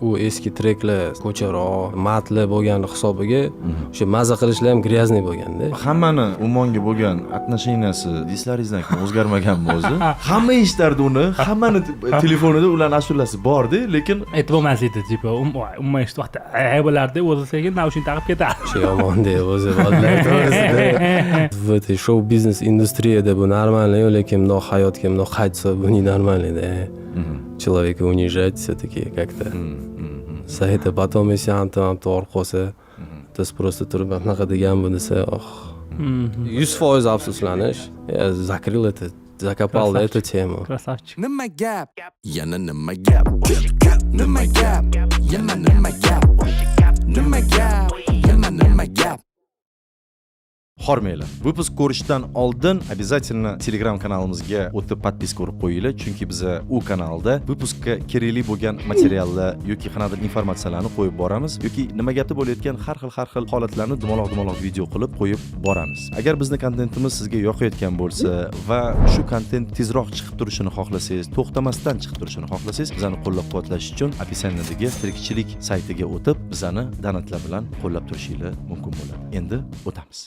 u eski treklar ko'charoq, matli bo'lgan hisobiga o'sha maza qilishlar ham gryazniy bo'lganda. Hammani Ummonga bo'lgan отношенияsi deslaringizdan keyin o'zgarmaganmi o'zi? Hamma eshitardi uni, hammani telefonida ularning ashulasi bor-da, lekin aytib bo'lmasdi, tipo, umuman eshitib bo'lardi, o'zi sekin naushnik taqib ketardi. O'sha yomon-da o'zi bolalar to'g'risida. В этой шоу-бизнес индустрияда bu нормально, lekin но hayotga но qaytsa bu не нормально-da. Человека унижать все-таки как-то. За это потом если он там to'g'ri qolsa, biz просто turib anaqa degan bu desa, 100% afsuslanish. Я закрыл это, закопал эту тему. Красавчик. Nima gap? Yana nima gap? Nima gap? Yana nima gap? Nima gap? Yana nima gap? Hormanglar. Выпуск ko'rishdan oldin обязательно Telegram kanalimizga o'tib podpiska urib qo'yinglar, chunki biz u kanalda выпускka kerakli bo'lgan materiallar yoki qanaqadir informatsiyalarni qo'yib boramiz yoki nima gapda bo'layotgan har xil holatlarni dumaloq video qilib qo'yib boramiz. Agar bizning kontentimiz sizga yoqayotgan bo'lsa va shu kontent tezroq chiqib turishini xohlasangiz, to'xtamasdan chiqib turishini xohlasangiz, bizani qo'llab-quvvatlash uchun описаниядagi tirikchilik saytiga o'tib, bizani donatlar bilan qo'llab turishingiz mumkin bo'ladi. Endi o'tamiz.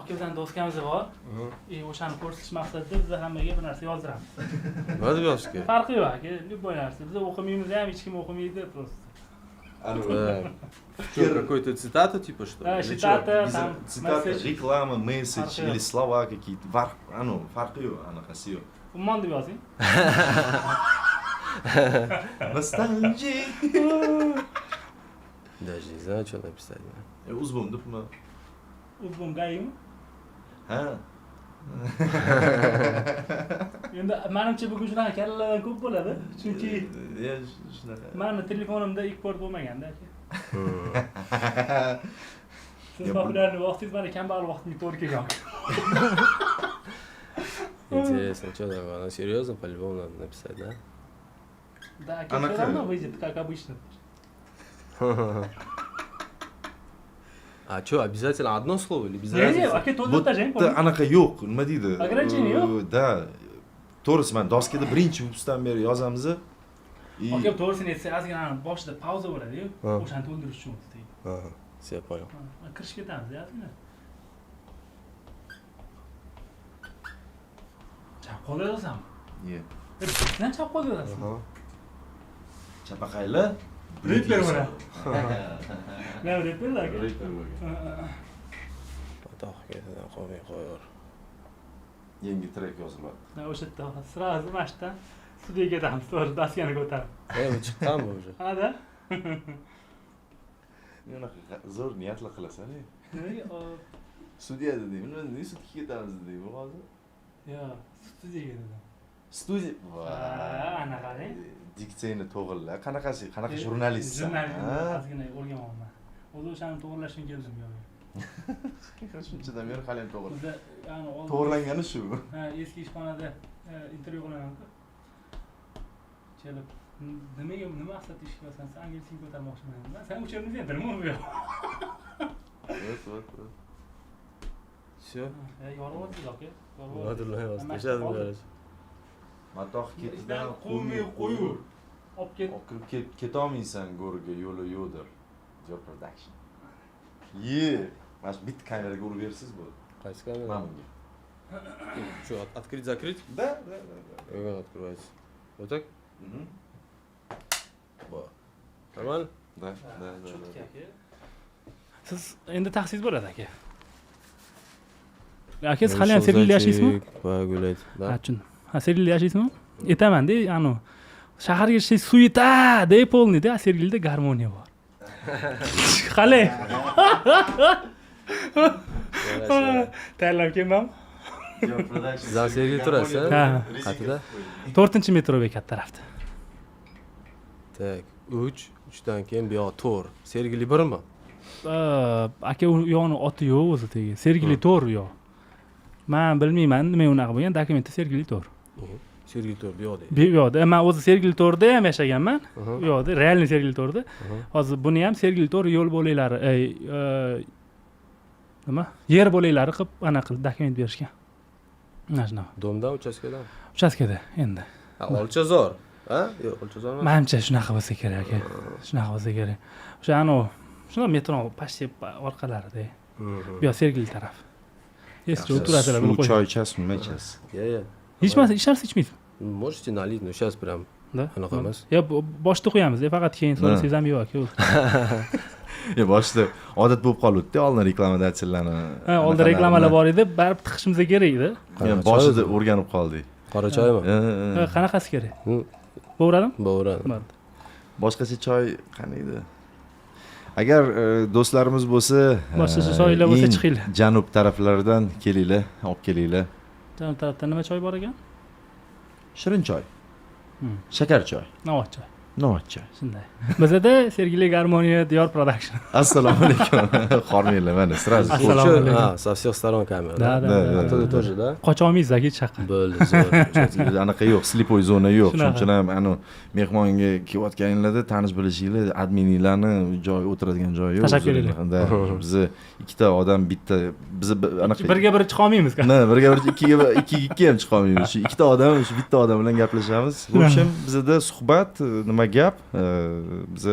Bizning do'stimiz bor. O'shani ko'rsatish maqsadida biz hammaga bir narsa yozdiramiz. Nima deb yozish kerak? Farqi yo'q aka, любой narsa. Biz o'qimaymiz ham, hech kim o'qimaydi просто. Что, какой-то цитата типа что? Цитата, там, цитата, реклама, месседж или слова какие-то. Farqi yo'q, anaqasi yo'q. Ummon deb yozing. Nostalgia. Даже не знаю, что написать. Uzbom debmi? Uzbom gaymi? Ha. Endi menimcha bugun shunaqa kallalar ko'p bo'ladi, chunki shunaqa. meni telefonimda import bo'lmaganda aka. Siz populyarni vaqtingiz mana kambag'al vaqtimga to'g'ri kelgan. Интересно, что такое? Серьезно, по-любому надо написать, да? Да, все равно выйдет, как обычно. А что, обязательно одно слово или без разницы? Нет, aka to'ldirib tashlang. Anaqa yo'q, nima deydi? Ограничение yo'q. Da. To'g'risi, men doskada birinchi выпускdan beri yozamiz. Aka to'g'risini aytsa, ozgina boshida pauza bo'ladi-yu, o'shani to'ldirish uchun deydi. Ага, все понял. Kirishib ketamiz, ozgina. Chap qo'lga yozasanmi? Yo'q. Sen chap qo'lga yozasan. Chapaqayli. Reper mana. Ne reper aka? Reper bo'lgan. Atoq ketidan qolmay qo'yaver. Yangi trek yoziladi. O'sha yerda sразу mashdan studiyaga ketamiz, to'g'ri, daskani ko'tarib. Bu chiqqanmi уже? Ha, da. Unaqa zo'r niyatli qilasan-ku. Nega? Studiya dedim. Nima sudga ketamiz dedim hozir? Yo'q, studiyaga dedim. Studiya. Ana qarang. Diksiyani to'g'rila. Qanaqa jurnalistsan? Jurnalist, ozgina o'rganyapman. O'zi o'shani to'g'rilashga keldim yo'q. Shunchadan beri hali ham to'g'ri. Bizda ya'ni To'g'rilangani shu. Ha, eski ishxonada intervyu qilaman-ku. Kelib, nima maqsadda ish qilasan? Sen angliyasiga ko'tarmoqchiman. Sen uchirni sendirmi bu yo'q? Вот. Все. Yorib aka. Hozirlar yozdim. Короче. Matoh ketidan qo'ymay qo'yur. Olib ket. Kirib ketolmaysan go'rga yo'li yo'dir. Job production. Mana shu bitta kameraga urib bersiz bo'ldi. Qaysi kamera? Mana bunga. Что, открыть-закрыть? Да. Как он открывается? Вот так? Нормально? Да. Siz endi taxsiz bo'ladi aka. Aka, siz hali ham Sergelida yashaysizmi? Pogulять. Ha, tushundim. Ha, Sergelida yashaysizmi? Aytaman-da, anu shaharga ishlash suita deb polnida, Sergelida garmoniya bor. Qale. Tayyorlab kelmanmi? Job production. Za Sergelida turasiz? Ha. Qayerda? 4-metro bekat tarafda. Tak, 3dan keyin bu yoq 4. Sergeli 1mi? Aka u yo'qni oti yo'q o'zi tegi. Sergeli 4 yo'q. Men bilmayman, nima unaqa bo'lgan, dokumentda Sergeli 4. Sergeli Tor bu yoqda. Bu yoqda. Men o'zi Sergeli Torda ham yashaganman. Bu yoqda, realniy Sergeli Torda. Hozir buni ham Sergeli Tor yo'l bo'laklari, nima? Yer bo'laklari qilib, ana qilib dokument berishgan. Mana shunaqa. Domdan uchastkadan. Uchastkada endi. Olchazor. Ha? Yo'q, Olchazor emas. Menimcha shunaqa bo'lsa kerak aka. Shunaqa bo'lsa kerak. O'sha shuna metro почти orqalarida. Bu yoq Sergeli taraf. Eski o'tirasizlar Suv buni choy qo'yib. ichasiz, nima ichasiz? Я. Ichmas, icharsiz ichmaysiz. Можете налить, но сейчас прям. Da. Anaqa emas. Yo, boshda qo'yamiz, faqat keyin so'rasangiz ham yo'q aka. Boshida odat bo'lib qolibdi, oldin reklamada aytilganlarni. Ha, oldin reklamalar bor edi, baribir tiqishimiz kerak edi. Boshida o'rganib qoldik. Qora choymi? Ha, qanaqasi kerak? Bo'radimi? Bo'radi. Boshqacha choy qanday edi? Agar do'stlarimiz bo'lsa, Boshqacha choylar bo'lsa eng chiqinglar. Janub taraflaridan kelinglar, olib kelinglar. Janub tarafda nima choy bor ekan? Shirin choy, shakar choy, Navoiy choy. Navoiy choy. Shunday. Bizda Sergeli Garmoniya Diyor Production. Assalomu alaykum. Xormanglar, mana сразу. Assalomu alaykum. Ha, со всех сторон камера. Da, da, da. Оттуда тоже, да? Qocha olmaysiz aka chaqa. Bo'ldi, zo'r. Anaqa yo'q, slipoy zona yo'q. Shunaqa. Shuning uchun ham anu mehmonga kelayotganinglarda tanish bilishinglar, admininglarni joyi o'tiradigan joyi yo'q. Tashakkurlar. Biz ikkita odam bitta biz anaqa Birga bir chiqa olmaymiz aka. Na, birga bir ikki ham chiqa olmaymiz. Shu ikkita odam, shu bitta odam bilan gaplashamiz. В общем, bizda suhbat, nima gap? Biz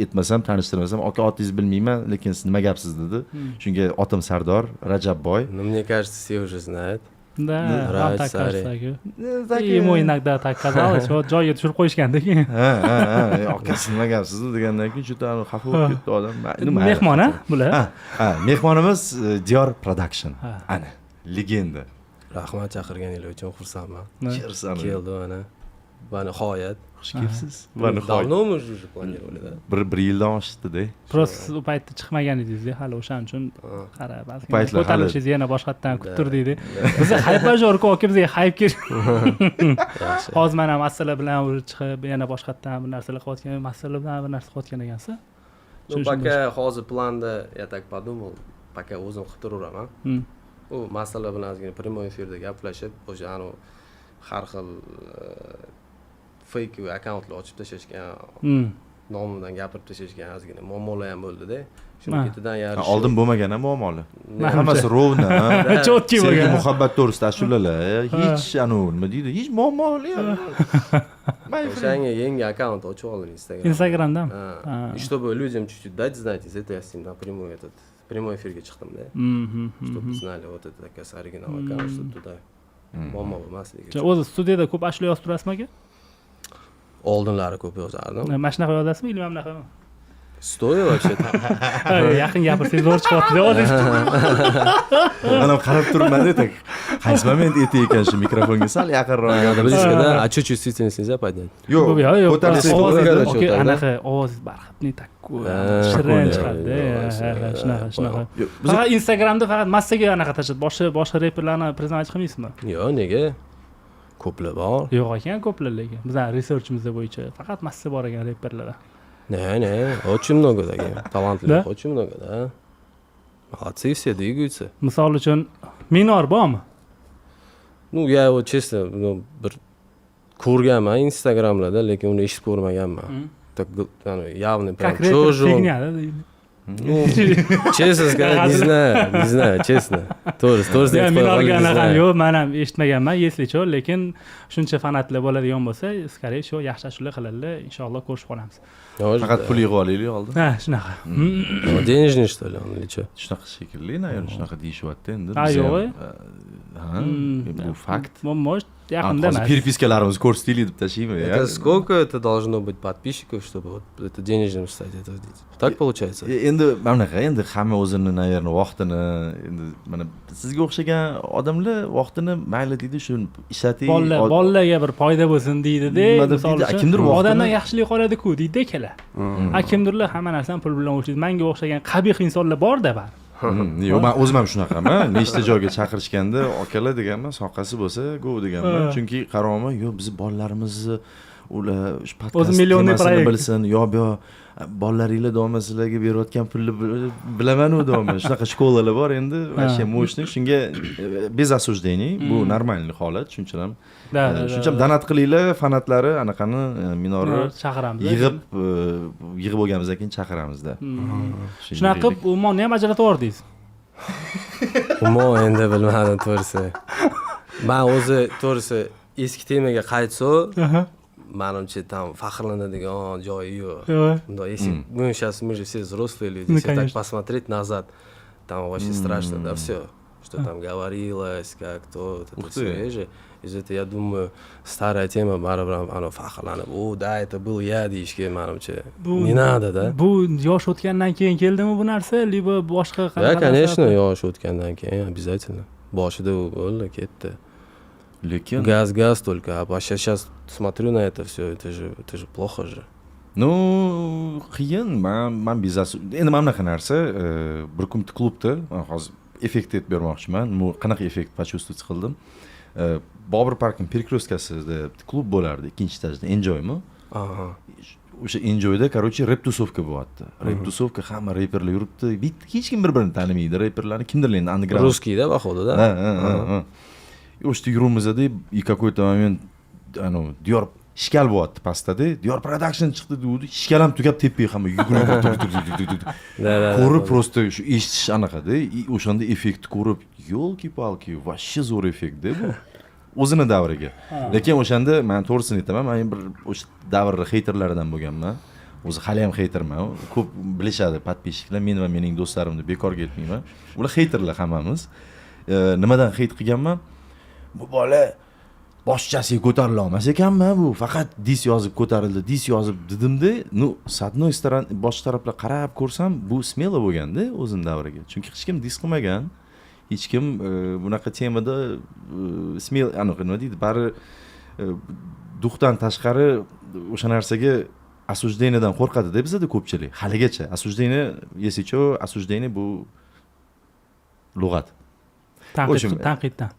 aytmasam, tanishtirmasam, aka otingizni bilmayman, lekin siz nima gapsiz dedi. Shunga otim Sardor Rajabboy. Ну, мне кажется, все уже знают. Да, Ray, так Sari. кажется. И ему иногда так казалось, вот joyiga tushirib qo'yishganda keyin. Ha, aka siz nima gapsiz degandan keyin juda xafa bo'lib ketdi odam. Mehmon a bular? Ha, mehmonimiz Diyor Production. Ha. Ana, legenda. Rahmat chaqirganingiz uchun xursandman. Kirsan. Keldi mana. Va nihoyat. Xush kelibsiz. Va nihoyat. Давно мы уже планировали, да? Bir yildan oshdi-da. Просто siz u paytda chiqmagan edingiz-da, hali o'shaning uchun qara, balki Paytlar hali- ko'tarilishingiz yana boshqatdan kutib turdik-da. Biz hayp major aka bizga hayp kerak. Yaxshi. Hozir mana masala bilan chiqib, yana boshqatdan bir narsalar qilayotgan, masala bilan bir narsa qilayotgan ekansiz. Ну, пока hozir planda, я так подумал, пока o'zim qilib turaveraman. U masala bilan ozgina prямой efirda gaplashib, o'sha har xil fake akkauntlar ochib tashlashgan, nomidan gapirib tashlashgan ozgina muammolar ham bo'ldi-da. Shuni ketidan yarishib. Oldin bo'lmagan ham muammolar. Manimcha. Hammasi rovna. Chotki Sevgi bo'lgan. muhabbat to'g'risida ashulalar. Hech nima deydi? Hech muammolar yo'q. O'shanga yangi akkaunt ochib oldim Instagram. Instagramdan. И чтобы людям чуть-чуть дать знать, из этого я с ним напрямую прямой эфирga chiqdim-da. Чтобы знали, вот это такая оригинал аккаунт, что туда muammo bo'lmasligi. O'zi studiyada ko'p ashula yozib turasizmi aka? Oldinlari ko'p yozardim. Mana shunaqa yozasizmi, ilm ham bunaqami? Stoy вообще-то. Yaqin gapirsangiz zo'r chiqyapti-da hozir. Ana qarab turmadi tak. Qaysi moment aytay ekan shu mikrofonga sal yaqinroq. Надо близко, да? А чуть чувствительность нельзя поднять? Yo'q, Yo'q, ko'tarsa ovoz- aka, anaqa ovozingiz barxatni takku, shirin chiqadi. Shunaqa. Faqat Instagramda faqat massaga anaqa tashlab, boshqa reperlarni prezentasiya qilmaysizmi? Yo'q, nega? Ko'plar bor. Yo'q ekan, ko'plar lekin. Bizning researchimizda bo'yicha faqat massa bor ekan reperlar. Не, очень много таких талантливых, Да? очень много, да. Молодцы все, двигаются. Misol uchun Minor bormi? Ну, я его честно, bir ko'rganman Instagramlarda, lekin uni eshitib ko'rmaganman. Так, явно прям Как reper чужой. figня-da. Ну, честно сказать, не знаю, честно. Тоже Ya aytib Minorga qo'yaman, не anaqa знаю. yo'q, men ham eshitmaganman, если что, lekin shuncha fanatlar bo'ladigan bo'lsa, скорее всего, yaxshi ashula qiladilar, inshaalloh ko'rishib qolamiz. Faqat pul yig'ib olaylik oldin. Ha, shunaqa. Денежный, что ли, он или что? Shunaqa shekilli, nayon shunaqa deyishyapti endi. Ha, yo'q. Ha, bu fakt. Может, yaqinda Hozir emas. перепискаlarimizni ko'rsataylik deb tashlaymi? Это сколько это должно быть подписчиков, чтобы вот это денежным стать? Это так получается? Endi mana bunaqa, endi hamma o'zini nayrni vaqtini, endi mana sizga o'xshagan odamlar vaqtini mayli deydi, shu ishlating. Bolalarga bir foyda bo'lsin deydi-da. Nima deb Misol deydi? uchun, Kimdir vaqtini- odamlar yaxshilik qoladi-ku deydi akalar. Kimdirlar hamma narsani pul bilan o'chiradi. Menga o'xshagan qabih insonlar bor-da bar. Yo'q, men o'zim ham shunaqaman. Nechta joyga chaqirishganda, "Okalar" deganman, soqasi bo'lsa, "Go" deganman. Chunki qarorman, yo'q, biz bolalarimizni ular O'zi podkast millionniy temasini proyekt. bilsin yo bolalaringlar doimo sizlarga berayotgan pulni bilaman-u doimo shunaqa shkolalar bor endi вообще мощный shunga без осуждений bu нормальный holat shuning ham shuning ham donat qilinglar fanatlari anaqani minorni chaqiramiz yig'ib olganimizdan keyin chaqiramizda shunaqa qilib Umonni ham ajratib yubordingiz. Umon endi bilmadim to'g'risi. Men o'zi to'g'risi eski temaga qaytsa, menimcha там faxrlanadigan joyi yo'q. Bunday если мы сейчас мы же все взрослые люди, если так посмотреть назад, там вообще страшно, да, все, что там говорилось, как то, это все же. Из этого я думаю, старая тема барабар ано faxrlanib, "О, да, это был я" deyishga menimcha не надо, да? Bu yosh o'tgandan keyin keldimi bu narsa, либо boshqa Да, конечно, yosh o'tgandan keyin обязательно. Boshida u bo'ldi, ketdi. Lekin Газ только, а сейчас смотрю на это все, это же плохо же. Ну, qiyin, men biznes endi mana bunaqa narsa, bir kun klubda hozir effekt etib bermoqchiman. Bu qanaqa effekt почувствовать qildim. Bobur Parkning перекресткасida klub bo'lardi, ikkinchi etajda, Enjoymi? Aha. O'sha Enjoyda, короче, rap tusovka bo'lyapti. Rap tusovka, hamma reperlar yuribdi. Hech kim bir-birini tanimaydi, reperlarni kimdir endi underground. Русский, да, походу, да? Ha. O'sha yuribmiz-da, и какой-то момент Diyor ishkal bo'lyapti pastda. Diyor production chiqdi dedi, ishkal ham tugab tepaga hamma yugurib ko'rib просто shu eshitish anaqada, o'shanda effektni ko'rib, yo'lki-palki, вообще zo'r effekt-da bu. O'zini davriga. Lekin o'shanda men to'g'risini aytaman, men bir o'sha davrda haterlardan bo'lganman. O'zi hali ham haterman. Ko'p bilishadi podpishchilar, men va mening do'stlarimni bekorga aytmayman. Ular haterlar hammamiz. Nimadan hate qilganman? Bu bola boshchasiga ko'tarila olmas ekanmi bu? Faqat dis yozib ko'tarildi, dis yozib dedimda, с одной storoны bosh taraflar qarab ko'rsam, bu smelo bo'lganda o'zini davriga. Chunki hech kim dis qilmagan. Hech kim bunaqa temada smel, nima deydi, bari duxdan tashqari o'sha narsaga осуждениyadan qo'rqadi-da bizda ko'pchilik. Haligacha осуждение, если что, осуждение bu lug'at. Tanqiddan.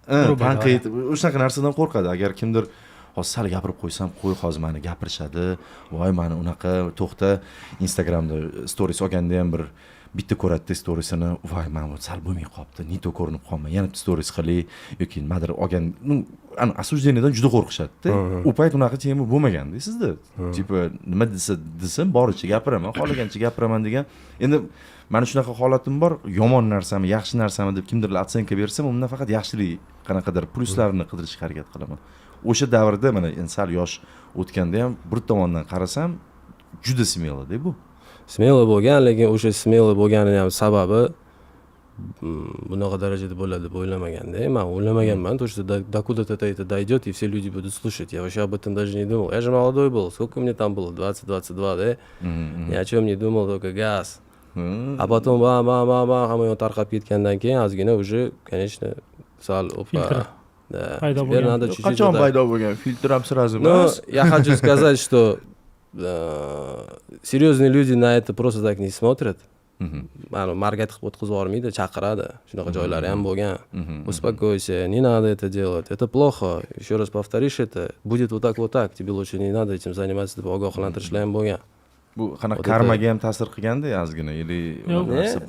Tanqid, o'shaqa narsadan qo'rqadi. Agar kimdir hozir sal gapirib qo'ysam, qo'y hozir meni gapirishadi. Voy, meni unaqa to'xta, Instagramda stories olganda ham bir bitta ko'radi storiesini, voy, men bu sal bo'lmay qolibdi, nito ko'rinib qolmay, yana stories qilay yoki nimadir olgan, осуждениyadan juda qo'rqishadi-da. U payt unaqa tema bo'lmaganda sizda. Tipa nima desam, boricha gapiraman, xohlagancha gapiraman degan. Endi mana shunaqa holatim bor, yomon narsami, yaxshi narsami deb kimdirlar otsenka bersam, undan faqat yaxshilik, qanaqadir pluslarni qidirishga harakat qilaman. O'sha davrda mana sal yosh o'tganda ham bir tomondan qarasam, juda smelo-da bu. Smelo bo'lgan, lekin o'sha smelo bo'lganining ham sababi bunaqa darajada bo'ladi deb o'ylamaganda. Men o'ylamaganman, то что докуда-то это дойдет и все люди будут слушать. Я вообще об этом даже не думал. Я же молодой был. Сколько мне там было? 20-22, да? Ни о чем не думал, только газ. А потом hamma yon tarqab ketgandan keyin ozgina уже, конечно, sal опа. Да. Теперь надо чуть-чуть. Qachon paydo bo'lgan? Filtr ham сразу. Но я хочу сказать, что серьезные люди на это просто так не смотрят. Mana market qilib o'tkazib yubormaydi, chaqiradi. Shunaqa joylari ham bo'lgan. Успокойся, не надо это делать. Это плохо. Еще раз повторишь это, будет вот так. Тебе лучше не надо этим заниматься deb ogohlantirishlar ham bo'lgan. Bu qanaqa karmaga ham ta'sir qilganda ozgina, или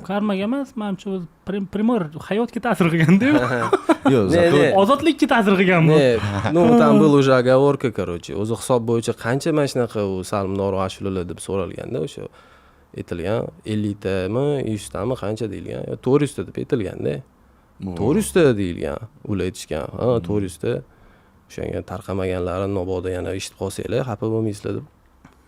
karmaga emas, menimcha o'zi premor hayotga ta'sir qilganda-yu. Yo'q, ozodlikka ta'sir qilgan bu. Ну, там была уже оговорка, короче. O'zi hisob bo'yicha qancha mana shunaqa u salm nor ashulalar deb so'ralganda, o'sha aytilgan 50 tami, 100 tami qancha deyilgan? 400 ta deb aytilganda. 400 ta deyilgan. Ular aytishgan. Ha, 400 ta. O'shanga tarqamaganlarini mabodo yana eshitib qolsanglar, xafa bo'lmaysizlar deb.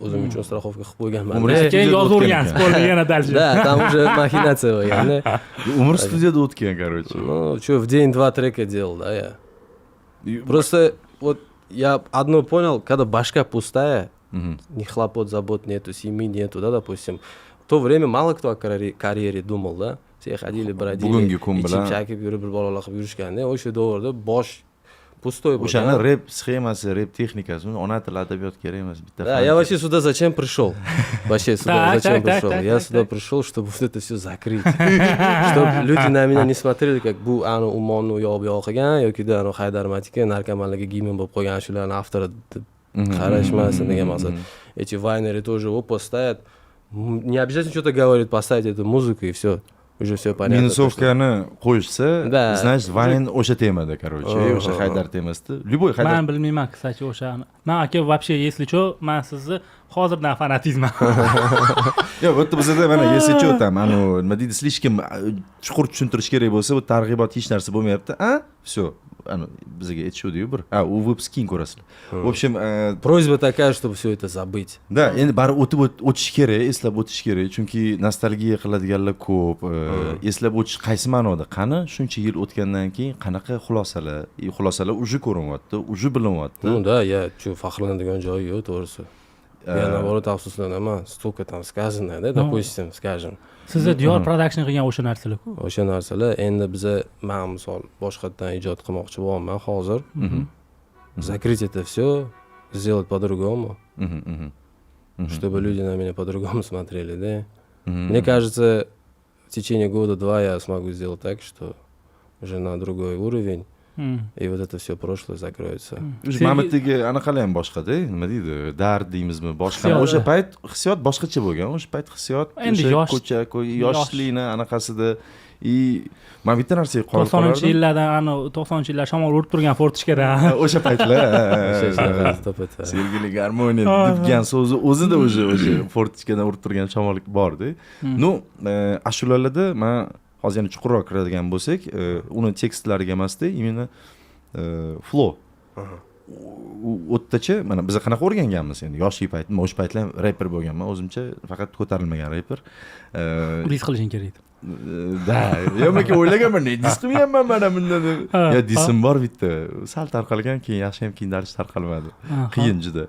O'zim uchun страховка qilib qo'yganman. Keyin yozib o'rgansiz, bo'ldi yana дальше. Да, там уже махинация bo'lganda. Umr studiyada o'tgan, короче. Ну, что, в день 2 трека делал, да, я. Просто вот я одно понял, когда башка пустая, ни хлопот, забот нету, семьи нету, да, допустим. В то время мало кто о карьере думал, да. Все ходили, бродили, ichib chakib yurib, bir bolalar qilib yurishganda, o'sha davrda bosh пустой был. O'shani rep sxemasi, rep texnikasi, ona til adabiyot kerak emas, bitta. Да, я вообще сюда зачем пришел? Вообще сюда зачем пришел? Я сюда пришел, чтобы вот это все закрыть. Чтобы люди на меня не смотрели, как bu anu umonni yo'q qilgan yoki da Haydar Matika narkomanlarga giymen bo'lib qo'ygan shularning avtori qarashmasin degan maqsad. Эти вайнеры тоже его поставят. Не обязательно что-то говорит, поставить эту музыку и все. Уже все понятно. Minusovkani qo'yishsa, Да. значит, Vayn o'sha temada, короче, o'sha Haydar temasida. Любой Man Haydar. bilmayman, kстати, o'shani. Man aka, вообще, если что, man sizni hozirdan fanatizman. Yo'q, bu yerda bizda mana yesichi o'tam, nima deydi, слишком chuqur tushuntirish kerak bo'lsa, bu targ'ibot hech narsa bo'lmayapti. Всё. Bizga aytishdi-yu bir. U выпуск keyin ko'rasizlar. В общем, Просьба такая, чтобы все это забыть. da, endi bari o'tish kerak, eslab o'tish kerak, chunki nostalgiya qiladiganlar ko'p. Eslab o'tish qaysi ma'noda? Qani shuncha yil o'tgandan keyin qanaqa xulosalar уже ko'rinyapti, уже bilinyapti. Ну да, я faxrlanadigan joyi yo'q, to'g'risi. Я наоборот afsuslanaman. Stолько там сказано, да, допустим, скажем. Sizni Diyor production qilgan o'sha narsalar-ku. O'sha narsalar endi biza men misol boshqatdan ijod qilmoqchi bo'lyapman hozir. Закрыть это все, сделать по-другому, чтобы люди на меня по-другому смотрели, да. Мне кажется, в течение года-два я смогу сделать так, что уже на другой уровень, и вот это все прошлое закроется. Mamatdagi anaqalar ham boshqa-da, nima deydi? Dard deymizmi, boshqa. O'sha payt hissiyot boshqacha bo'lgan. O'sha payt hissiyot Endi ko'cha, yoshlikni anaqasida men bitta narsaga qoyil 90-yillardan 90-yillar shamol urib turgan fortishkadan. O'sha paytlar. To'pata. Sevgili garmoniya debgan so'zi o'zida o'sha fortishkadan urib turgan shamol bor-da. Ну, ashulalarda men hozir yana chuqurroq kiradigan bo'lsak, uni tekstlariga emasda, именно flow. O'ttacha mana biz qanaqa o'rganganmiz endi yoshlik paytimda, o'sha paytlar rapper bo'lganman, o'zimcha faqat ko'tarilmagan rapper. Dis qilishing kerak edi. Da, yo'q, o'ylaganman, dis qilmayapman mana bundan. Ya disim bor bitta. Sal tarqalgan, keyin yaxshi ham keyin darish tarqalmadi. Qiyin juda.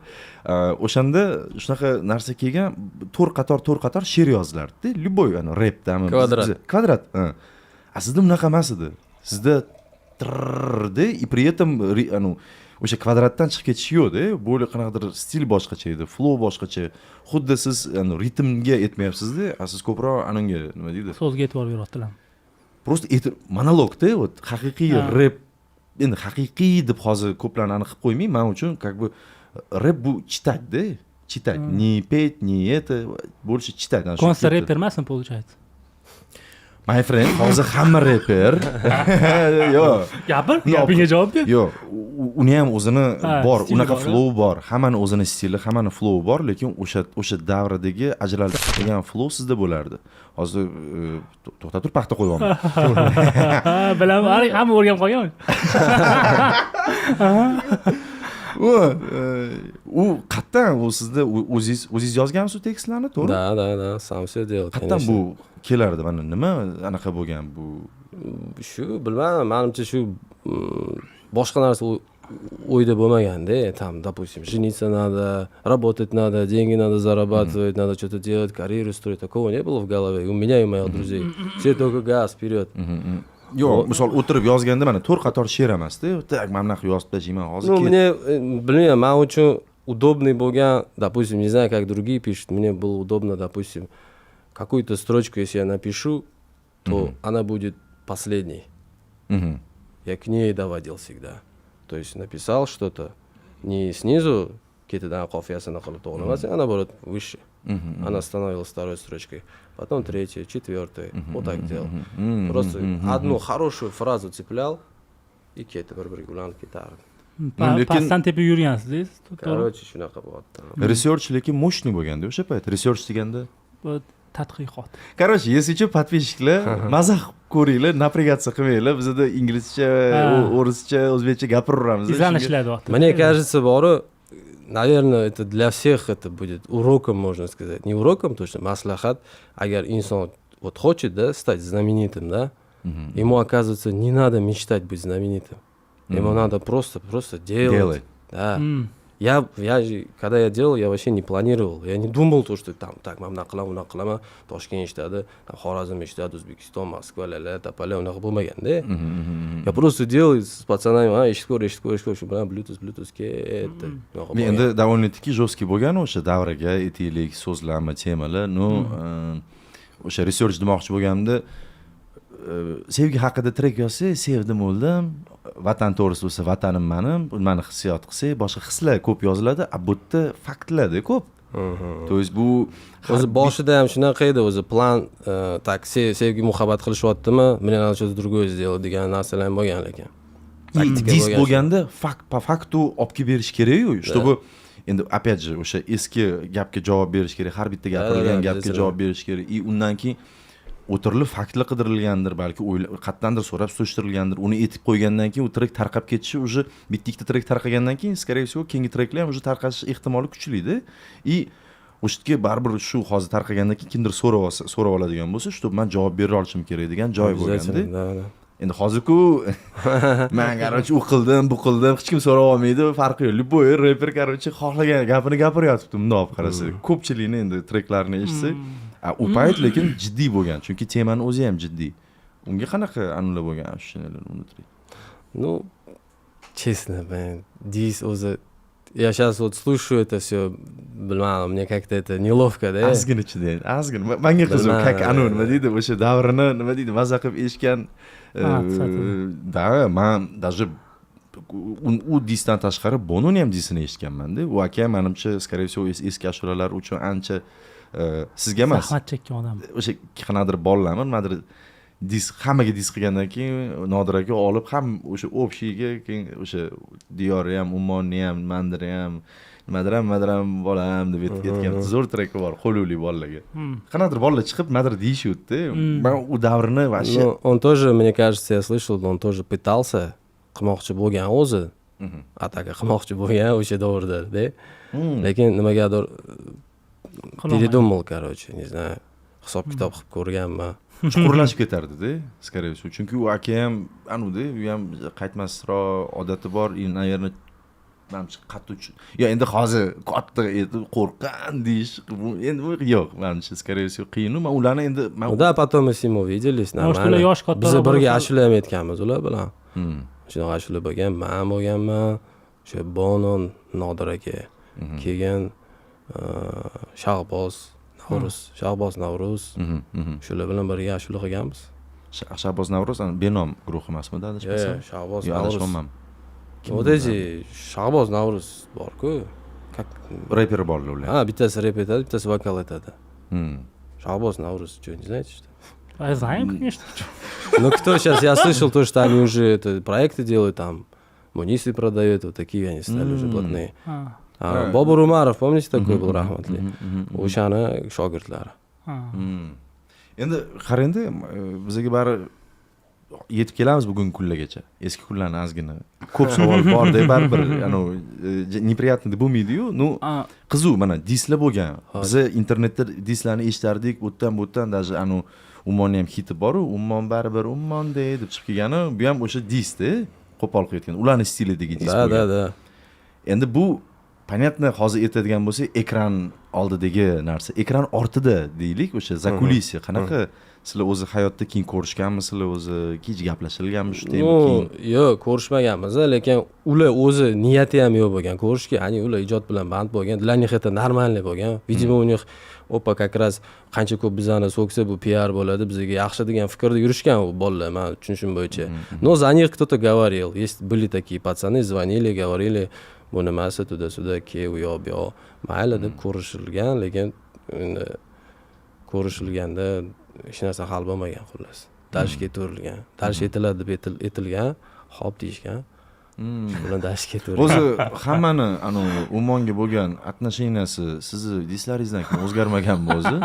O'shanda shunaqa narsa kelgan, to'rt qator she'r yozilardi. Любой rapdami? Kvadrat. Sizda bunaqa emas edi. Sizda trrrdi, и при этом o'sha kvadratdan chiqib ketish yo'q-da. Bo'li qanaqadir stil boshqacha edi, flow boshqacha. Xuddi siz ritmga yetmayapsiz-da, siz ko'proq ananga nima deydi? So'zga e'tibor beryaptilar. Просто monologda, haqiqiy rap. Endi haqiqiy deb hozir ko'plarni aniq qilib qo'ymayman, men uchun как бы rap bu читать-da. Читать. Не петь, не это, больше читать. Konser rapper emasmi, получается? My friend, hozir hamma rapper. Yo'q. Gapingga javob ber. Yo'q, uni ham o'zini bor, unaqa flow bor. Hammani o'zini stili, hammani flow bor, lekin o'sha davrdagi ajraladigan flow sizda bo'lardi. Hozir to'xta tur, paxta qo'yibman. Bilaman, hamma o'rganib qolgan. U qattan u sizda o'zingiz yozgansiz tekstlarni, to'g'ri? Да, сам все делал. Qattan bu kelardi, mana nima anaqa bo'lgan bu? Shu bilmadim, menimcha shu boshqa narsa o'yda bo'lmaganda, там, допустим, жениться надо, работать надо, деньги надо зарабатывать, надо что-то делать, карьеру строить, такого не было в голове. У меня и моих друзей. Все только газ вперед. Yo'q, misol o'tirib yozganda mana to'rt qator she'r emas-da, tak mana bunaqa yozib tashlayman hozir. Ну, мне, блин, men uchun удобный bo'lgan, допустим, не знаю, как другие пишут, мне было удобно, допустим, какую-то строчку, если я напишу, то она будет последней. Я к ней доводил всегда. То есть написал что-то не снизу, какие-то qofiyaсini qilib to'g'rimas, а наоборот, выше. Она становилась второй строчкой. Потом третья, четвертая. Вот так делал. Просто одну хорошую фразу цеплял и ketti bir-biriga ulanib ketardi. Pastdan tepib yurgansiz, Короче, shunaqa bo'lyapti. Research lekin moshni bo'lganda o'sha payt. Research deganda tadqiqot. Короче, если что, подписчикlar, mazah ko'ringlar, naprigatsiya qilmanglar. Bizda inglizcha, o'rischa, o'zbekcha gapiraveramiz. Izlanishlar. Мне кажется, Бора, наверное, это для всех это будет уроком, можно сказать. Не уроком точно, маслахат. Agar inson вот хочет, да, стать знаменитым, да, ему, оказывается, не надо мечтать быть знаменитым. Ему надо просто делать. Да. Когда я делал, я вообще не планировал. Я не думал, что там, так, мам нақылама, Toshkent eshitadi, Xorazm eshitadi, O'zbekiston, Moskva, Topali, unaqa bo'lmaganda. Я просто делал с пацанами, eshitko'r, shu bilan Bluetooth ketdi. Men endi довольно-таки жесткий bo'lgan o'sha davraga aytaylik, so'zlama, temalar, o'sha research demoqchi bo'lganimda sevgi haqida trek yozsa, sevdim, o'ldim. vatan to'g'risida bo'lsa vatanim mani hissiyot qilsak boshqa hislar ko'p yoziladi, bu yerda faktlarda ko'p. То есть bu o'zi boshida ham shunaqa edi, o'zi plan tak sevgi muhabbat qilishyaptimi, men ana другое сделал degan narsalar ham bo'lgan lekin. Dis bo'lganda fakt по факту olib kelib berish kerak-ku, чтобы endi опять же o'sha eski gapga javob berish kerak, har bitta gapirilgan gapga javob berish kerak. Undan keyin o'tirilib faktlar qidirilgandir, balki qayerdandir so'rab surishtirilgandir. Uni etib qo'ygandan keyin u trek tarqab ketishi уже bitta ikkita trek tarqagandan keyin, скорее всего, keyingi treklar ham уже tarqash ehtimoli kuchli-da. И o'shatga baribir shu hozir tarqagandan keyin kimdir so'rab oladigan bo'lsa, shu men javob bera olishim kerak degan joy bo'lganda. Endi hozir-ku men qarochi u qildim, bu qildim, hech kim so'rab olmaydi, farqi yo'q. Любой reper qarochi xohlagan gapini gapiryapti, bunday olib qarasa. Ko'pchilikni endi treklarni eshitsak, u payt lekin jiddiy bo'lgan, chunki temani o'zi ham jiddiy. Unga qanaqa anular bo'lgan ощущениялар внутри? Ну, честно, Дис o'zi я сейчас вот слушаю это все, bilmadim, мне как-то это неловко, да? Ozgina chidang, ozgina. Menga qiziq, как nima deydi, o'sha davrini nima deydi, maza qilib eshitgan. Da, men даже u disdan tashqari Bononi ham disini eshitganman-da. U aka menimcha, скорее всего, eski ashulalar uchun ancha sizga emas. Zahmat chekkan odam. O'sha qanadir bolalarmi, nimadir dis hammaga dis qilgandan keyin Nodir aka olib ham o'sha общийga keyin o'sha Diyori ham, Ummonni ham, Mandiri ham, nimadir ham bolam deb aytgan zo'r treki bor, qo'luli bolalarga. Qanadir bolalar chiqib nimadir deyishdi. Men u davrini вообще он тоже, мне кажется, я слышал, он тоже пытался qilmoqchi bo'lgan o'zi. Ataka qilmoqchi bo'lgan o'sha davrda-da. Lekin nimagadir передумал, короче, не знаю. Hisob kitob qilib ko'rganman. chuqurlashib ketardi-da, скорее всего. Chunki u aka ham anu-da, u ham qaytmasroq odati bor, naверное, menimcha qattiq. Yo, endi hozir katta qo'rqqan deyish, endi yo'q, menimcha скорее всего qiyin. Men ularni endi Да, потом мы с ним увиделись, нормально. Biz birga ashula ham aytganmiz ular bilan. Shunaqa ashula bo'lgan, men bo'lganman, o'sha Bonon, Nodir aka, keyin Shahboz Navruz. Shular bilan birga ashula qilganmiz. Shahboz Navruz Benom guruhi emasmi-da, adashmasam? Shahboz Navruz. Вот эти Shahboz Navruz bor-ku. Как reper borlar ular. bittasi rep aytadi, bittasi vokal aytadi. Shahboz Navruz, что, не знаете, что? Я знаю, конечно. Ну кто сейчас, я слышал то, что они уже проекты делают там, Мунисы продают, вот такие они стали уже блатные. Bobur Umarov, помните, такой был rahmatli? O'shani shogirdlari. Endi qarang-da, bizga bari yetib kelamiz bugungi kunlargacha. Eski kunlarni ozgina ko'p savol bor-da, baribir, неприятный bo'lmaydi-yu. Ну, qiziq, mana dislar bo'lgan. Biz internetda dislarni eshitardik, o'tdan даже Ummonni ham hiti bor-u, Ummon baribir Ummon deb chiqib kelgani, bu ham o'sha disda, qo'pol qilayotgan. Ularning stilidagi dis bo'lgan. Da. Endi bu понятно, hozir aytadigan bo'lsak, ekran oldidagi narsa, ekran ortida deylik, o'sha zakulisiya. Qanaqa sizlar o'zi hayotda keyin ko'rishganmisizlar, o'zi kech gaplashilganmi shu tema keyin? Yo'q, ko'rishmaganmiz, lekin ular o'zi niyati ham yo'q bo'lgan ko'rishga, ya'ni ular ijod bilan band bo'lgan, для них это нормально bo'lgan. Видимо, у них опа как раз qancha ko'p bizani so'ksa bu PR bo'ladi, bizga yaxshi degan fikrda yurishgan u bolalar, men tushunishim bo'yicha. Но за них кто-то говорил, есть были такие пацаны, звонили, говорили, bu nimasi tуда-sуда, kev u yoq bu yoq. Mayli deb ko'rishilgan, lekin endi ko'rishilganda hech narsa hal bo'lmagan xullas. Dash ketaverilgan. Dash etiladi deb etilgan, hop deyishgan. Bilan dash ketaverilgan. O'zi hammani Ummonga bo'lgan отношенияsi sizni dislaringizdan keyin o'zgarmaganmi o'zi?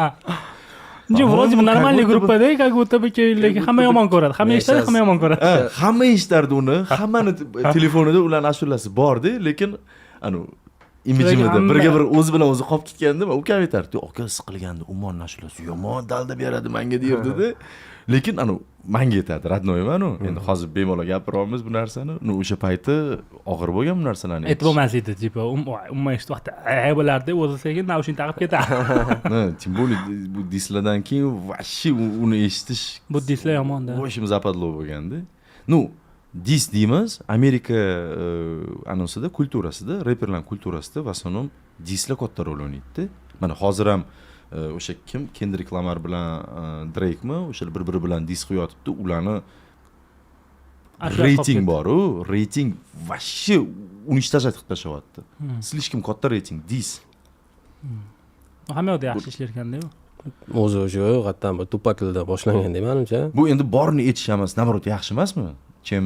Не, вроде бы нормальная группа-da, как будто бы lekin hamma yomon ko'radi. Hamma eshitadi, hamma yomon ko'radi. Hamma eshitardi uni, hammani telefonida ularning ashulasi bor-da, lekin imijimida birga bir o'zi bilan o'zi qolib ketganda, ukam aytardi, "Aka siqilganda Ummonning ashulasi yomon dalda beradi menga" derdi-da. Lekin menga aytadi, radnoyman u. Endi hozir bemalol gapiryapmiz bu narsani. O'sha payti og'ir bo'lgan bu narsalarni. Aytib bo'lmas edi, tipo, umma eshitib vaqtda bo'lardi, o'zi sekin naushin taqib ketadi. Тем более bu dislardan keyin вообще uni eshitish bu dislar yomon-da. O'shim zapadlo bo'lganda. Ну, dis deymiz, Amerika anonsida, kulturasida, reperlar kulturasida va so'ng dislar katta rol o'ynaydi. Mana hozir ham o'sha kim Kendrick Lamar bilan Drake'mi o'sha bir-biri bilan dis qo'yotibdi, ularni reyting bor-u, reyting вообще уничтожать qilib tashyapti. Слишком katta reyting, dis. Hamma yoqda yaxshi ishlar ekanda-ku. O'zi o'sha qayerdan bir tupakilda boshlanganda menimcha. Bu endi borini aytish emas, nabrot yaxshi emasmi? Chem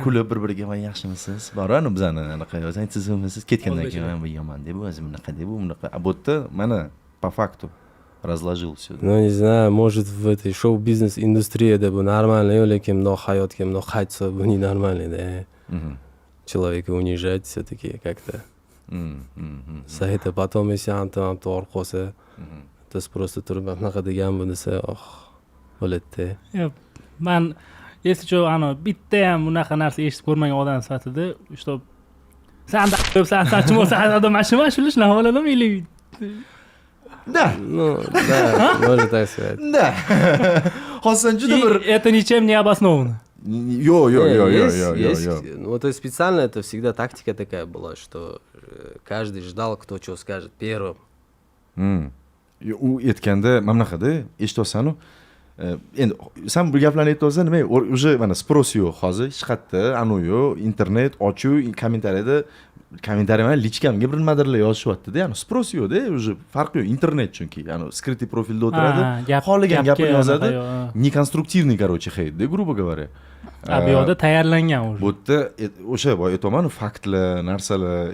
kulib bir-biriga "Voy yaxshimisiz?" Bor-a, bizani anaqa aytsangiz ketgandan keyin "Bu yomon deb, o'zi bunaqa deb, bunaqa." А bu yerda mana по факту разложил всё. Ну, не знаю, может в этой шоу-бизнес-индустрии это бы нормально, lekin bundoq hayotga bundoq qaytsa bu ненормально, да. Человека унижать все-таки как-то. За это потом если антам to'g'ri qolsa, biz просто turib bunaqa degan bu desa, bo'ladi-da. Men esicho bitta ham bunaqa narsa eshitib ko'rmagan odam sifatida, что san chim bo'lsa, odam mashina shunaqa bo'ladimi или Да. Ну, да, можно так сказать. Да. Hozir juda bir это ничем не обосновано. Есть. Вот то есть специально это всегда тактика такая была, что каждый ждал, кто что скажет первым. U aytganda mana bunaqada eshityapsan-ku. Endi sen bu gaplarni aytyapsan, nima? Уже mana sпрос yo'q hozir, hech qayerda, yo'q, internet ochiq, kommentariyada kommentariy mana lichkamga bir nimadirlar yozishyapti-da, ya'ni sпрос yo'q-da, уже farq yo'q, internet chunki, ya'ni skrytый profilda o'tiradi, xohlagan gapini yozadi, не конструктивный, короче, hate-da, грубо говоря. Bu yoqda tayyorlangan o'zi. Bu yerda o'sha aytaman, faktlar, narsalar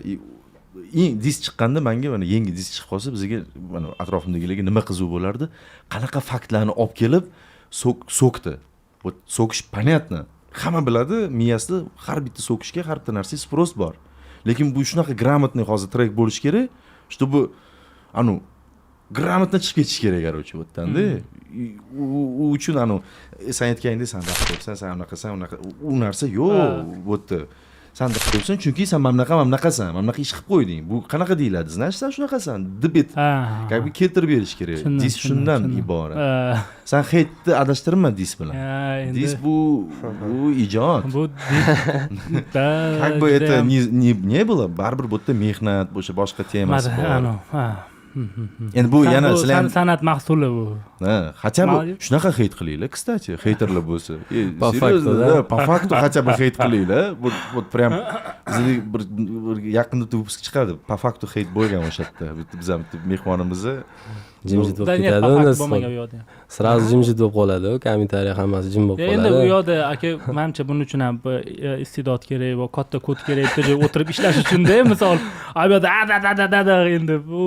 dis chiqqanda menga mana yangi dis chiqib qolsa, bizga mana atrofimdagilarga nima qiziq bo'lardi? Qanaqa faktlarni olib kelib so'kdi. Bu so'kish понятно. Hamma biladi, miyasida har bitta so'kishga har bitta narsa sпрос bor. Lekin bu shunaqa gрамотный hozir trek bo'lish kerak, чтобы gрамотно chiqib ketish kerak, короче, bu yerdan-da. U uchun sen aytgandek, sen daqtsan, sen unaqa, u narsa yo'q, bu yerda. Sen daqtsan, chunki sen mamnaqasan, mamnaqa ish qilib qo'yding. Bu qanaqa deyiladi? Значит, sen shunaqasan, deb et. Как бы keltirib berish kerak. Dis shundan iborat. Sen heytni adashtirma dis bilan. Dis bu ijod. Bu Как бы это не было, baribir bu yerda mehnat, boshqa temasi bor. Endi bu yana sizlar san'at mahsuli bu. Хотя бы shunaqa heyt qilinglar, кстати, heyterlar bo'lsa. По факту, да? По факту хотя бы heyt qilinglar. Вот прям bir yaqinda выпуск chiqadi. Po факту heyt bo'lgan o'sha yerda. Biz ham mehmonimizni jimjit bo'lib ketadi u nas. Сразу jimjit bo'lib qoladi, kommentariy hammasi jim bo'lib qoladi. Endi u yoqda aka, menimcha buning uchun ham istedod kerak va katta kod kerak, bitta joyga o'tirib ishlash uchun-da, misol, bu yoqda endi bu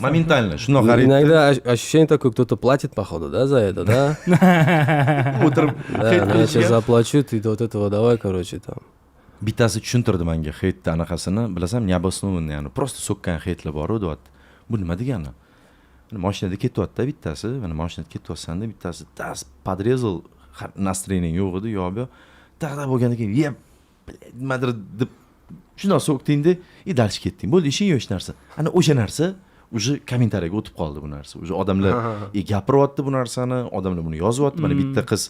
моментально shundoq qaraydi. Иногда ощущение такое, кто-то платит походу, да, за это, да? O'tirib я сейчас заплачу, ты вот этого давай, короче, там. Bittasi tushuntirdi menga heytni anaqasini, bilasam, необоснованно, ya'ni просто so'kkan heytlar bor-ku, deyapti. Bu nima degani? Mashinada ketyapti bittasi, mana mashinada ketyapsan-da, bittasi tas подрезал, настроение yo'q edi, yo'q. Taqda bo'lgandan keyin, "Yep, nimadir" deb shundoq so'kdingda, dальше ketding. Bo'ldi, ishing yo'q hech narsa. Ana o'sha narsa уже kommentariyaga o'tib qoldi bu narsa. Уже odamlar gapiryapti bu narsani, odamlar buni yozyapti. Mana bitta qiz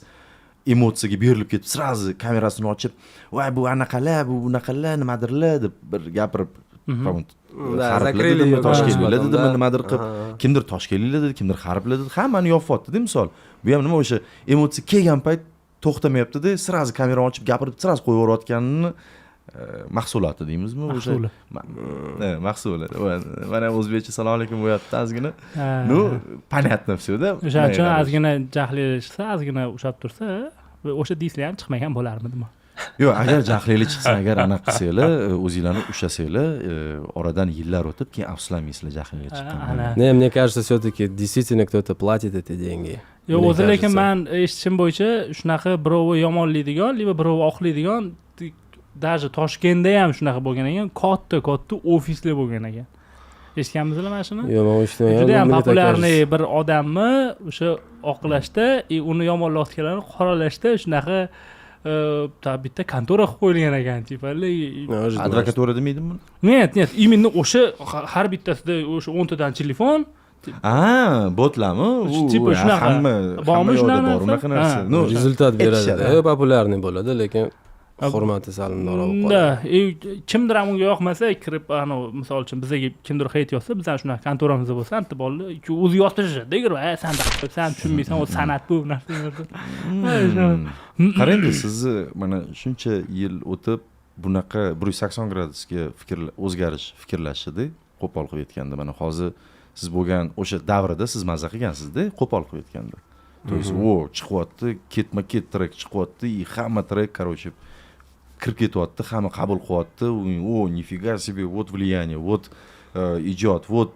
emotsiyaga berilib ketib, sразу kamerasini ochib, "Voy, bu anaqalar, bu bunaqalar, nimadirlar" deb bir gapirib, harfladimi, toshkentliklar dedimi, nimadir qilib, kimdir toshkentliklar dedi, kimdir harflar dedi, hammani yopyapti-da, misol. Bu ham nima o'sha emotsiya kelgan payt to'xtamayapti-da, sразу kamerani ochib gapirib, sразу qo'yib yuborayotganini mahsuloti deymizmi o'sha? Mahsuli. Mana o'zbekcha salom alaykum bo'yapti ozgina. Ну, понятно всё-da. O'sha uchun ozgina jahlilashsa, ozgina ushab tursa, o'sha dislar ham chiqmagan bo'larmidimi? Yo'q, agar jahlinglar chiqsa, agar anaqa qilsanglar, o'zinglarni ushlasanglar, oradan yillar o'tib, keyin afsuslamaysizlar jahlinglar chiqqandan. Не, мне кажется, все-таки действительно кто-то платит эти деньги. Yo'q, o'zi lekin men eshitishim bo'yicha shunaqa birovi yomonlaydigan, yoki birovi oqlaydigan, даже Toshkentda ham shunaqa bo'lgan ekan, katta ofislar bo'lgan ekan. Eshitganmizlar mana shuni? Yo'q, men eshitmagan. Juda ham populyarniy bir odamni o'sha oqlashda, uni yomonlayotganlarni qoralashda shunaqa bitta kontora qilib qo'yilgan ekan, tipa. Advokatura demaydimi buni? Нет, именно o'sha har bittasida o'sha 10 tadan telefon. Botlarmi? Tipa shunaqa. Bormi shunaqa? Unaqa narsa. Rezultat beradi. Populyarniy bo'ladi, lekin hurmati salimdoroq bo'lib Da, qoladi. kimdir ham unga yoqmasa, kirib, misol uchun bizga kimdir heyt yozsa, biz ham shunaqa kontoramizda bo'lsa, antib oldi, o'zi yotishi, degir, sen tushunmaysan, o san'at bu narsa. Qarang, sizni mana shuncha yil o'tib bunaqa 180 gradusga o'zgarish fikrlashdi, qo'pol qilib aytganda, mana hozir siz bo'lgan o'sha davrida siz mazza qilgansizda, qo'pol qilib aytganda. То есть, chiqyapti, ketma-ket trek chiqyapti, hamma trek, короче, kirib ketyapti, hamma qabul qilyapti. Нифига себе, вот влияние, вот ijod, вот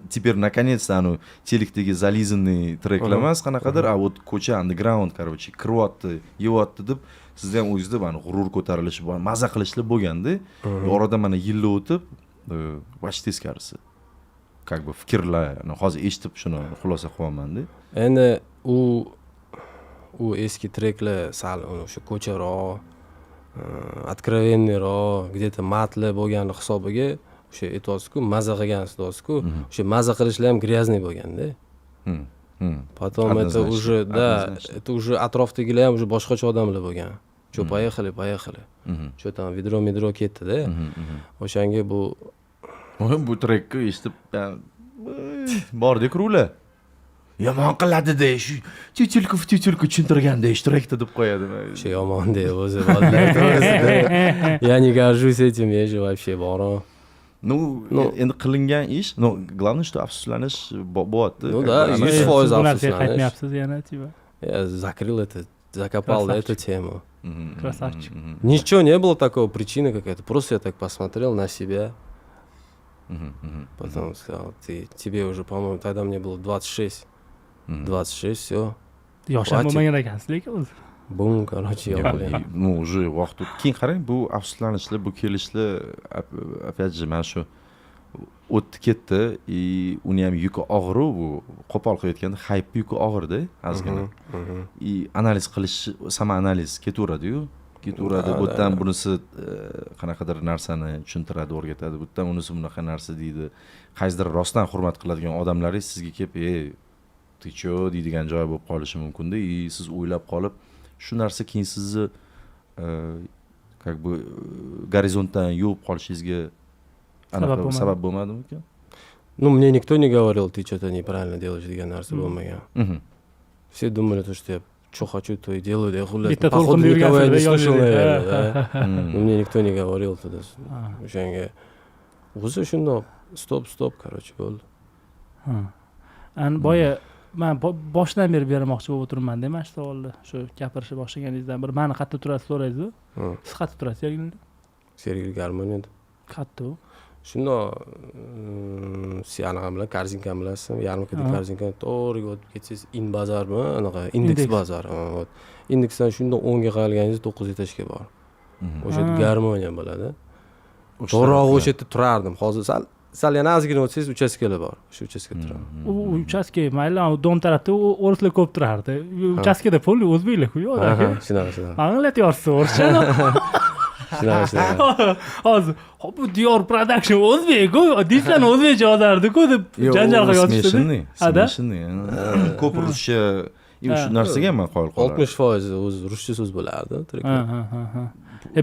теперь наконец-то telikdagi зализанный treklar emas, qanaqadir, a вот ko'cha underground, короче, kiryapti, yeyapti deb sizda ham o'zingizda mana g'urur ko'tarilishi bor, maza qilishlar bo'lganda, orada mana yillar o'tib, vash teskarisi. Как бы fikrlar, hozir eshitib shuni xulosa qilyapman-da. Endi u eski treklar sal o'sha ko'charoq, откровенныйroq, где-то matli bo'lgani hisobiga o'sha aytasiz-ku, maza qilgan sizku, o'sha maza qilishlar ham грязный bo'lganda. Потом это уже, да, это уже atrofdagilar ham уже boshqacha odamlar bo'lgan. Cho поехали. Cho там vedro ketdi-da. O'shanga bu trekka eshitib bordik rular. Yomon qiladi-da, shu tütülkü tushuntirganda ishtirokda deb qo'yadi. O'sha yomon-da o'zi bolalar to'g'risida. Я не горжусь этим, я же вообще boron. Endi qilingan ish, главное, что afsuslanish bo'lyapti. Да, 100% afsuslanish. Qaytmayapsiz yana, типа. Я закрыл это, закопал эту тему. Красавчик. Ничего не было такого, причины какая-то. Просто я так посмотрел на себя. Потом сказал, тебе уже, по-моему, тогда мне было 26. 26, все. Yosh ham bo'lmagan ekansiz lekin o'zi. Bum, короче, yo'q. Уже vaqt o'tdi. Keyin qarang, bu afsuslanishlar, bu kelishlar, опять же, mana shu o'tdi ketdi, uni ham yuki og'ir, bu qo'pol qilib aytganda hype yuki og'irda, ozgina. Analiz qilish, sama analiz ketaveradi-yu. Ketaveradi, bu yerdan bunisi qanaqadir narsani tushuntiradi, o'rgatadi, bu yerdan unisi bunaqa narsa deydi. Qaysidir rostdan hurmat qiladigan odamlaringiz sizga kelib, ты чё deydigan joy bo'lib qolishi mumkin-da, siz o'ylab qolib, shu narsa keyin sizni как бы горизонтdan yuvib qolishingizga sabab bo'lmadimi ekan? Ну, мне никто не говорил, ты что-то неправильно делаешь, degan narsa bo'lmagan. Все думали, что я что хочу, то и делаю, я хулю. Походу, никого я не слышал, наверное, да. Мне никто не говорил туда. O'shanga o'zi shundoq stop, короче, bo'ldi. Boya men boshdan beri bermoqchi bo'lib o'tirman-da, mana shu savolni, shu gapirishni boshlaganingizdan bir meni qayerda turasiz so'raysiz-ku. Siz qayerda turasiz, Sergeli? Sergeli Garmoniyada. Qayerda u? Shundoq anaqa bilan korzinka bilasizmi? Yarmarkada korzinka to'g'riga o'tib ketsangiz, in bozormi? Anaqa indeks bozor. Indeksdan shundoq 10 ga qolganingiz 9 etashga bor. O'sha Garmoniya bo'ladi. To'g'ri o'sha yerda turardim. Hozir sal yana ozgina o'tsangiz uchastkalar bor. Shu uchastkada turaman. U uchastka mayli, dom tarafda o'rislar ko'p turardi. Uchastkada polni o'zbeklar-ku yo'q aka. Shunaqa. Anglatyapsiz o'rishchani. Shunaqa. Hozir bu Dior Production o'zbek-ku, dislan o'zbekcha yozardi-ku deb janjal qilib yotishdi. Smeshni. Ko'p ruscha shu narsaga ham qoyil qoladi. 60% o'zi ruscha so'z bo'lardi.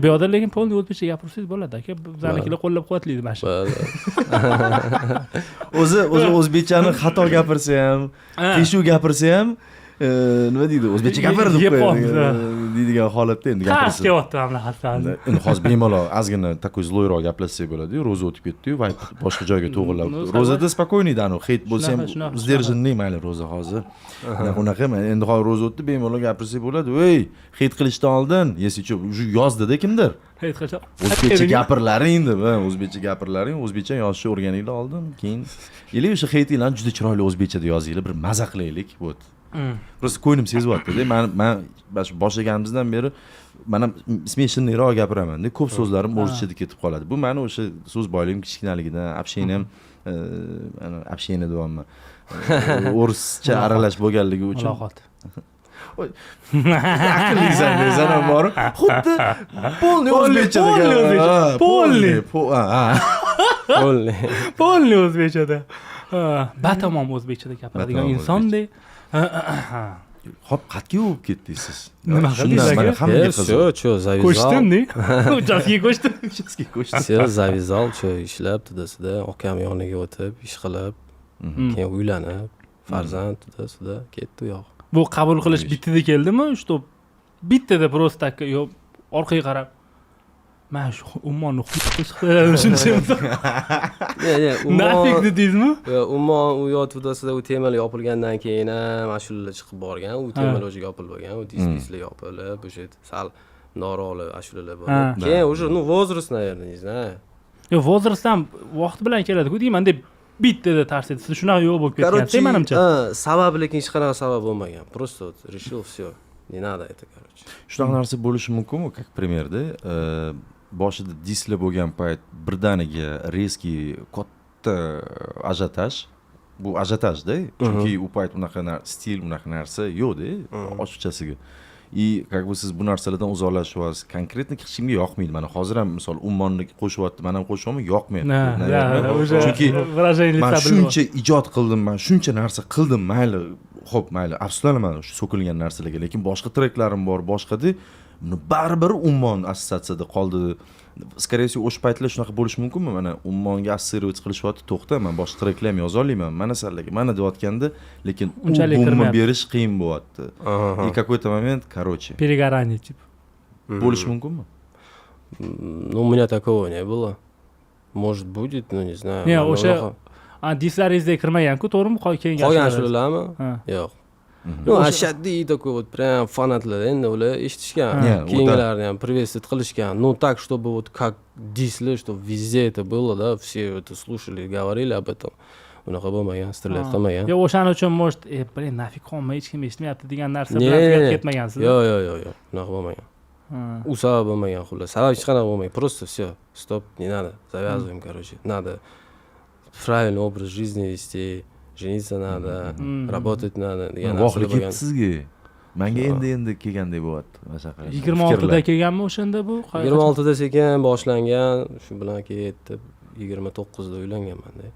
Bu yoqda lekin polni o'zbekcha gapirsangiz bo'ladi aka. Bizanikilar qo'llab-quvvatlaydi mana shu. O'zi o'zbekchani xato gapirsa ham, teshuv gapirsa ham, nima deydi? O'zbekcha gapir deb deydigan holatda endi gapirsa. Kelyapti mana xatlarni. Endi hozir bemalol ozgina такой злойroq gaplashsak bo'ladi-yu, ro'za o'tib ketdi-yu, boshqa joyga to'g'rilab. Ro'zada spokойный danu, heyt bo'lsa ham sdержанный mayli ro'za hozir. Unaqa endi hozir ro'za o'tdi, bemalol gapirsak bo'ladi. Ey, heyt qilishdan oldin, yesichu yozdida kimdir? Heyt qilsa. O'zbekcha gapirlaring deb, o'zbekcha gapirlaring, o'zbekcha yozishni o'rganinglar oldin, keyin или o'sha heytinglarni juda chiroyli o'zbekchada yozinglar, bir maza qilaylik, вот. Просто ko'nglim sezyapti-da. Men boshlaganimizdan beri men ham smeshniyroq gapiraman-da. Ko'p so'zlarim o'zbekchada ketib qoladi. Bu meni o'sha so'z boyligim kichkinaligidan, общение ham общение deyapman. O'rischa aralash bo'lganligi uchun. Aqlingizdan ham bor. Xuddi polni o'zbekchada. Polni o'zbekchada. Batamom o'zbekchada gapiradigan insonda. hop qatga bo'lib ketdingiz siz Nima qildingiz shundan mana aka? hammaga qiziq Все, завязал. Ko'chdimni. Uchastka ko'chdim. uchastka ko'chdi Все, завязал, ishlab, tudasida, akam yoniga o'tib, ish qilib, keyin uylanib, farzand, tudasida ketdi u yoq. Bu qabul qilish bittada keldimi? Что bittada просто так yo orqaga qarab mana shu ummonni shuncha nafik dedingizmi? Umuman u yot tudasida u temal yopilgandan keyin ham ashulalar chiqib borgan, u temal o'zi yopilmagan, u disklar yopilib, o'sha sal noroli ashulalar bor. Keyin уже, возраст, наверное, не знаю. Yo, возраст ham vaqt bilan keladi-ku deyman deb bittada tars etdi. Shunaqa yo'q bo'lib ketgan, menimcha. Sababi lekin hech qanaqa sabab bo'lmagan. Просто вот решил всё. Не надо это, короче. shunaqa narsa bo'lishi mumkinmi как примерda boshida disklar bo'lgan payt birdaniga резкий katta ajotaj bu ajotajda chunki u payt unaqa stil unaqa narsa yo'qda ochiqchasiga и как бы siz bu narsalardan uzoqlashyapsiz konkretно hech kimga yoqmaydi mana hozir ham misol ummonni qo'shyapti man ham qo'shyapman yoqmayapti chunki man shuncha ijod qildim man shuncha narsa qildim mayli xo'p mayli afsuslanaman shu so'kilgan narsalarga lekin boshqa treklarim bor boshqada buni baribir ummon assotsiatsiyada qoldi скорее всего o'sha paytlar shunaqa bo'lishi mumkinmi mana ummonga aссоциировать qilishyapti to'xta man boshqa treklar ham yoza olmayman mana sizlarga mana deyotganda lekin bumni berish qiyin bo'lyapti и какой-то момент короче перегорание типа bo'lishi mumkinmi Ну, у меня такого не было. Может, будет, но не знаю. Не, o'sha dislaringizga kirmagan-ku, to'g'rimi? Qolgan ashulalarmi? Yo'q. Ну, ashaddiy такой вот прям fanatlar endi ular eshitishgan. Keyingilarni ham приветствовать qilishgan. Ну, так, чтобы вот как дисли, чтобы везде это было, да, все это слушали, говорили об этом. Unaqa bo'lmagan, strellat qilmagan. Yo, o'shaning uchun может, блин, nafik qolmay hech kim eshitmayapti degan narsa bilan ketmagansiz. Yo'q, unaqa bo'lmagan. У sabab bo'lmagan xullas. Sabab hech qanaqa bo'lmagan. Просто все, стоп, не надо. Завязываем, короче. Надо правильный образ жизни вести. Жениться надо, работать надо degan narsa bo'lgan. Sizga menga endi kelgandek bo'lyapti masalan 26da kelganmi o'shanda bu? 26da sekin boshlangan, shu bilan ketdi. 29da uylanganman-da.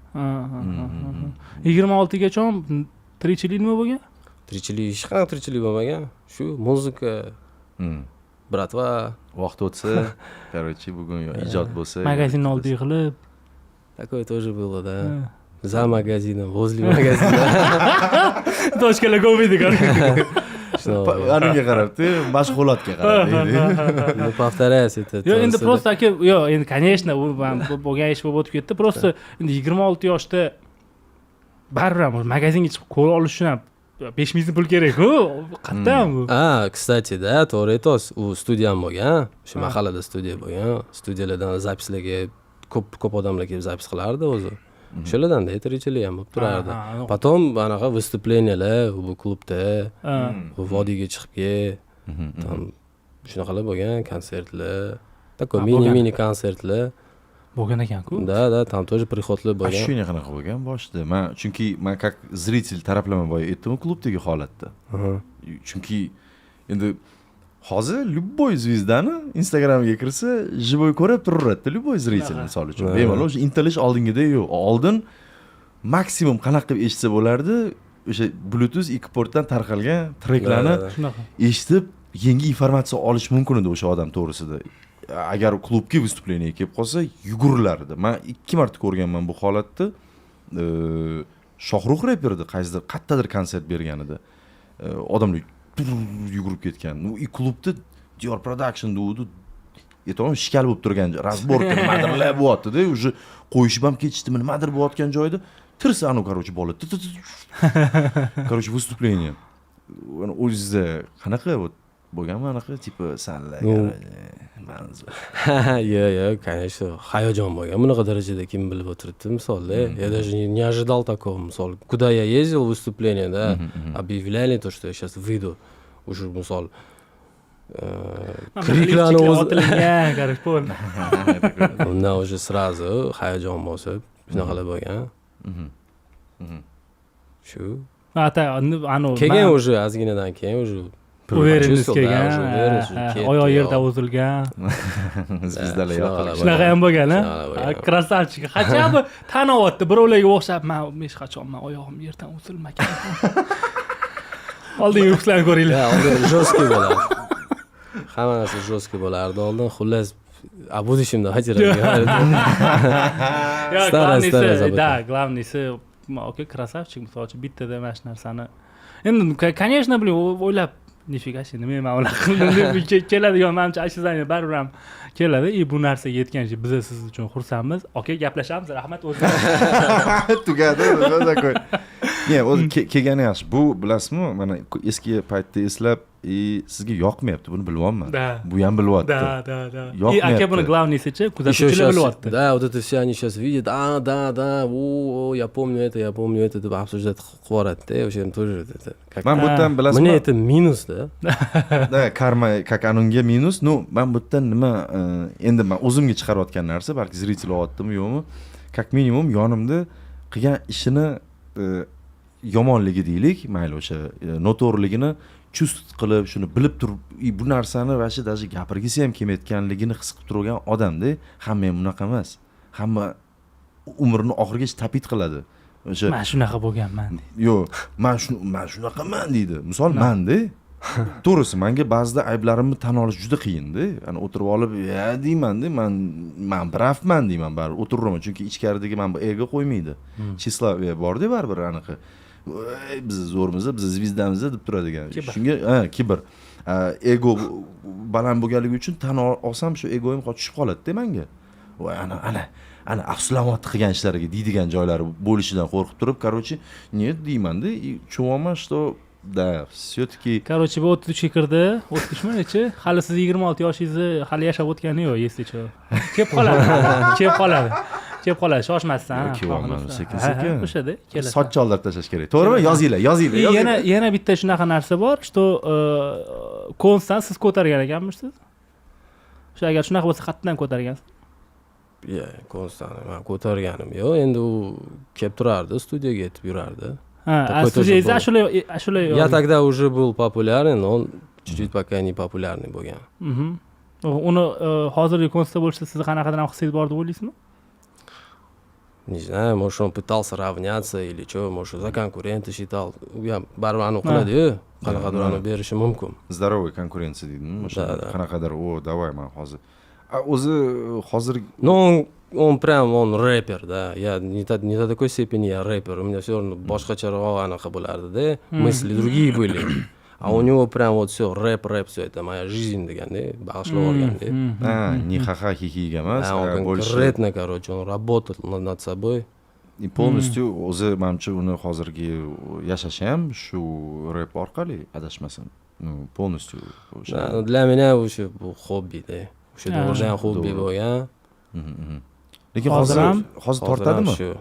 26gacha tirikchilikmi bo'lgan? Tirikchilik, hech qanaqa tirikchilik bo'lmagan. Shu muzika, bratva, vaqt o'tsa, короче, bugun ijod bo'lsa, magazinni oldiga qilib, такое тоже было, да. За магазином, возле магазина. Toshkalar ko'paydi aniga qarabdi, mashg'ulotga qarab. Ну, повторяйся это. Yo, endi просто aka, yo, endi конечно, u bo'lgan ish bo'lib o'tib ketdi. Просто endi 26 yoshda baribir ham magazinga chiqib ko'ra olish uchun ham 5000 so'm pul kerak-ku. Qattan bu? Кстати, да, to'g'ri aytasiz. U studiyam bo'lgan. Shu mahallada studiya bo'lgan. Studiyalardan zapislarga ko'p odamlar kelib zapis qilardi o'zi. O'shalardan tirikchilik ham bo'lib turardi. Потом anaqa выступлениялар bu klubda, vodiyga chiqib ket, там shunaqalar bo'lgan, konsertlar, такой mini konsertlar bo'lgan ekan-ku. Да, там тоже приходlar bo'lgan. Shunga qanaqa bo'lgan boshida. Chunki men как зритель taraflama boya aytdim klubdagi holatda. Chunki endi hozir любой звездani Instagramga kirsa, живой ko'rib turadi, любой зритель misol uchun. Bemalol o'sha intilish oldingida yo'q. Oldin maksimum qanaqa qilib eshitsa bo'lardi, o'sha Bluetooth ikki portdan tarqalgan treklarni eshitib, yangi informatsiya olish mumkin edi o'sha odam to'g'risida. Agar klubga выступлениеga kelib qolsa, yugurilardi. Men 2 marta ko'rganman bu holatni. Shohruh reperda qaysidir qattadir konsert berganida. Odamlar yugurib ketgan. U klubda Dior Production degdi. Aytdim, shikal bo'lib turgan razborka nimadirlar bo'lyapti-da, уже qo'yishib ham ketishdi, nimadir bo'layotgan joyda tirsa anu, короче, bola. Короче, выступление. O'zida qanaqa bo'lganmi anaqa, типа sallar. Yo'q, конечно, hayajon bo'lgan. Bunaqa darajada kim bilib o'tiribdi, misolda. Я даже не ожидал такого, misol. Куда я ездил выступление, да, объявляли то, что я сейчас выйду. Уже misol крикlarni otilingan, короче, pol. Undan уже сразу hayajon bosib, shunaqalar bo'lgan. Shu. Keyin уже ozginadan keyin уже Uverimiz kelgan, oyoq yerda o'zilgan. Zvizdalar yoqilgan. Shunaqa ham bo'lgan-a? Krasavchik. Qachon tanovatdi, birovlarga o'xshab, men hech qachon oyog'im yerdan o'zilmagan. Oldingi yukslarni ko'ringlar. Ya, oldin жесткий bo'lardi. Hamma narsa жесткий bo'lardi oldin. Xullas, a будущемda hajralgan. Ya, Старая главныйsi, zabuka. да, главныйsi, aka krasavchik misol uchun bittada mana shu narsani. Endi, конечно, блин, o'ylab nifiga shu nima men ular qildim deb keladigan menimcha ashizani baribir ham keladi. Bu narsaga yetgan biz siz uchun xursandmiz. Aka, gaplashamiz. Rahmat o'zingiz. Tugadi, такой. Ne, o'zi kelgani yaxshi. Bu bilasizmi? Mana eski paytda eslab, sizga yoqmayapti, buni bilyapman. Da. Bu ham bilyapti. Da. Yoqmayapti. Aka buni главныйsichi, Еще kuzatuvchilar сейчас, bilyapti. да, вот это все они сейчас видят, да, я помню это, deb обсуждать qilib o'sha ham тоже это как. Men bu yerdan Мне bilasizmi? это минус, да? Da, karma как anunga minus. No, men bu yerdan nima endi men o'zimga chiqarayotgan narsa, balki zritel olyaptimi yo'qmi? Как minimum yonimda qilgan ishini yomonligi deylik, mayli o'sha noto'g'riligini chust qilib, shuni bilib turib, bu narsani vashi даже gapirgisi ham kelmayotganligini his qilib turgan odamda, hamma ham bunaqa emas. Hamma umrini oxirigacha tapit qiladi. O'sha Men shunaqa bo'lganman. yo'q, men shunaqaman deydi. Misol menda to'g'risi menga ba'zida ayblarimni tan olish juda qiyin-da. Ya'ni o'tirib olib, "Ya" deyman-da, men bravman deyman baribir. O'tiraman, chunki ichkaridagi men bu ego qo'ymaydi. Cheslaviya bor-da baribir anaqa. Biz zo'rmiz, biz zvizdamiz deb turadigan. Shunga, kibr. Ego baland bo'lganligi uchun tan olsam shu egoim qochib qoladi-da menga. Voy ana afsuslamat qilgan ishlariga deydigan joylari bo'lishidan qo'rqib turib, короче, нет deyman-da, чувствуем, что да, все-таки Короче, bu 33 ga kirdi. 33 mi nechi? Hali siz 26 yoshingizni hali yashab o'tgani yo'q, yesicha. Kelib qoladi. Shoshmasdan. Kelyapman sekin-sekin. O'shada keladi. Soch oldirib tashlash kerak. To'g'rimi? Yozinglar. Yana bitta shunaqa narsa bor, что konstan siz ko'targan ekanmisiz? O'sha agar shunaqa bo'lsa, qatdan ko'targansiz. Ya, konstantni men ko'targanim yo'q. Endi u kelib turardi, studiyaga yetib yurardi. Ha, studiyangiz ashula. Я тогда уже был популярен, он чуть-чуть пока не популярный bo'lgan. Uni hozirgi konstda bo'lsa, siz qanaqadir ham hissingiz bor deb o'ylaysizmi? Не знаю, может, он пытался равняться или что, может, за конкурента считал. Я baribir uni qiladi-yu, qanaqadir uni berishi mumkin. Здоровый конкуренция deydimi? O'sha qanaqadir, давай men hozir. O'zi hozir Но он прям, он рэпер, да. Я не до такой степени я рэпер. У меня все равно boshqacharoq anaqa bo'lardi-da. Мысли другие были. А у него прям вот все рэп, все это моя жизнь deganda, bag'ishlab olganda. не ха-ха хихиga emas, Он конкретно, короче, он работал над собой. И полностью o'zi menimcha uni hozirgi yashashi ham shu rep orqali adashmasam. Полностью o'sha. Для меня вообще bu hobby, да. O'sha o'rgan hobby bo'lgan. Lekin hozir tortadimi?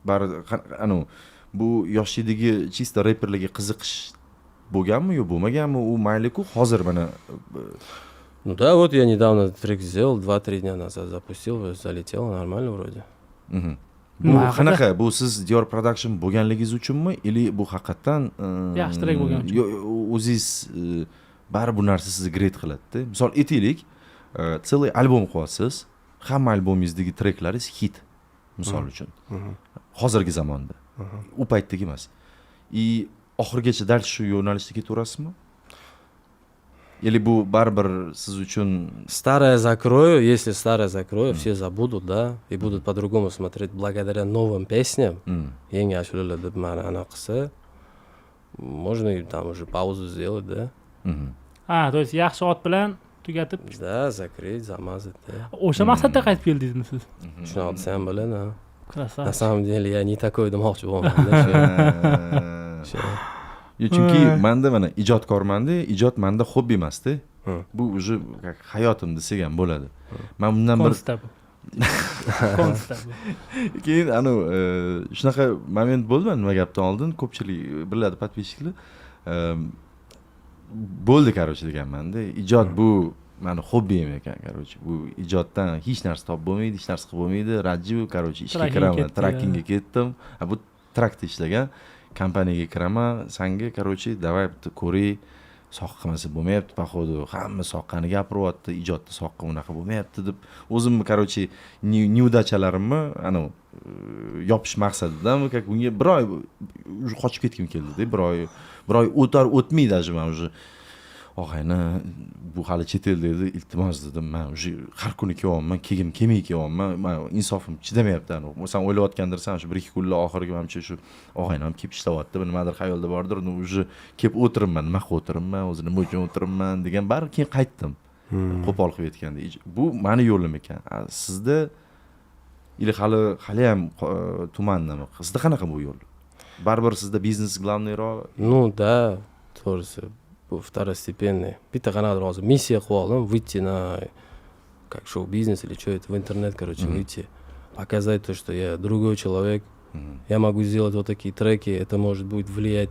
Bari bu yoshidagi чисто reperlarga qiziqish bo'lganmi yo bo'lmaganmi? U mayli-ku, hozir mana Ну да, вот я недавно трек сделал, 2-3 дня назад запустил, залетело нормально вроде. Bu qanaqa? Bu siz Dior Production bo'lganligingiz uchunmi, ili bu haqiqatan yaxshi trek bo'lgan uchun? O'zingiz bari bu narsa sizni great qiladi-da. Misol aytaylik, целый albom qilyapsiz, hamma albomingizdagi treklaringiz hit. Misol uchun. Hozirgi zamonda. U paytdagi emas. Oxirigacha dal shu yo'nalishda ketaverasizmi? Или bu baribir siz uchun Старое закрою, если старое закрою, все забудут, да, и будут по-другому смотреть благодаря новым песням. Yangi ashulalar deb mana ana qilsa, можно и там уже паузу сделать, да. То есть yaxshi ot bilan tugatib, Да, закрыть, замазать, да. o'sha maqsadda qaytib keldingizmi siz? Shunaqa desam bo'ladi, ha. Krasavчик. На самом деле я не такой demoqchi bo'lmadim. chunki menda mana ijodkorman-da, ijod menda hobbi emas-da. Bu уже как hayotim desak ham bo'ladi. Men bundan bir keyin shunaqa moment bo'ldi, nima gapdan oldin ko'pchilik biladi, подписчиклар. Bo'ldi, короче, deganman-da. Ijod bu meni hobbim ekan, короче. Bu ijoddan hech narsa topib bo'lmaydi, hech narsa qilib bo'lmaydi. Rajib, короче, ishga kiraman, trackingga ketdim. Bu trakda ishlagan kompaniyaga kiraman, sanga, короче, давай bitta ko'ray, soqqimasi bo'lmayapti походу, hamma soqqani gapiryapti, ijodda soqqa unaqa bo'lmayapti deb o'zimni короче neudachalarimni ana yopish maqsadidan как bunga bir oy qochib ketgim keldi-da, bir oy o'tmay даже men уже og'ayni bu hali chet elda edi, iltimos dedim, men уже har kuni kelyapman, kelmay kelyapman, men insofim chidamayapti. Sen o'ylayotgandirsan, shu 1-2 kunlar oxirgi menimcha shu og'ayni ham kelib ishlayapti, nimadir xayolda bordir, уже kelib o'tiribman, nima qilib o'tiribman, o'zi nima uchun o'tiribman degan bari keyin qaytdim. Qo'pol qilib aytganda, bu meni yo'lim ekan. Sizda или hali ham tumandami? Sizda qanaqa bu yo'l? Baribir sizda biznes главныйroq. Ну, да, to'g'risi. Bu второстепенный. Bitta qanaqadir hozir missiya qilib oldim, выйти на как шоу-бизнес или что это, в интернет, короче, выйти, показать то, что я другой человек, я могу сделать вот такие треки, это может будет влиять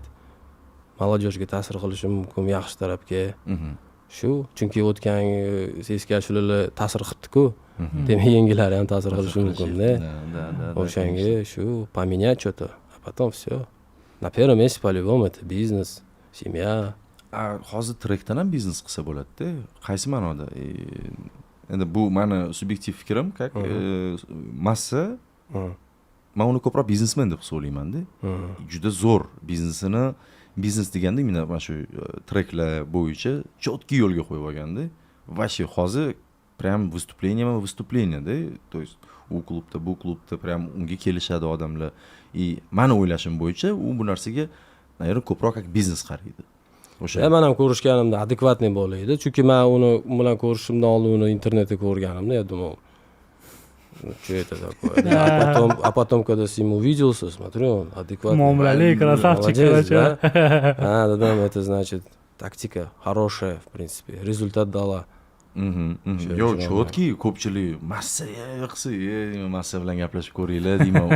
молодежьga ta'sir qilishi mumkin yaxshi tarafga. Shu, chunki o'tgan eski ashulalar ta'sir qildi-ku. Demak, yangilari ham ta'sir qilishi mumkin-da. O'shanga shu поменять что-то, а потом всё. На первом месте по-любому это бизнес, семья. Hozir trekdan ham biznes qilsa bo'ladi-da. Qaysi ma'noda? Endi bu meni subyektiv fikrim, как massa men uni ko'proq biznesmen deb hisoblayman-da. Juda zo'r biznesini, biznes deganda mana shu treklar bo'yicha cho'tki yo'lga qo'yib olganda, вообще hozir прям выступление-da. То есть u klubda, bu klubda прям unga kelishadi odamlar. Meni o'ylashim bo'yicha u bu narsaga, nayrang ko'proq как biznes qaraydi. Men ham ko'rishganimda adekvatniy bo'laydi. Chunki men uni bilan ko'rishimdan oldin uni internetda ko'rganimda, я думал, что это такое? А потом, когда с ним увиделся, смотрю, он адекватный. Muomalali, красавчик, короче. Да, это значит тактика хорошая, в принципе, результат дала. Yo'q, cho'tki ko'pchilik massa qilsa, massa bilan gaplashib ko'ringlar deyman.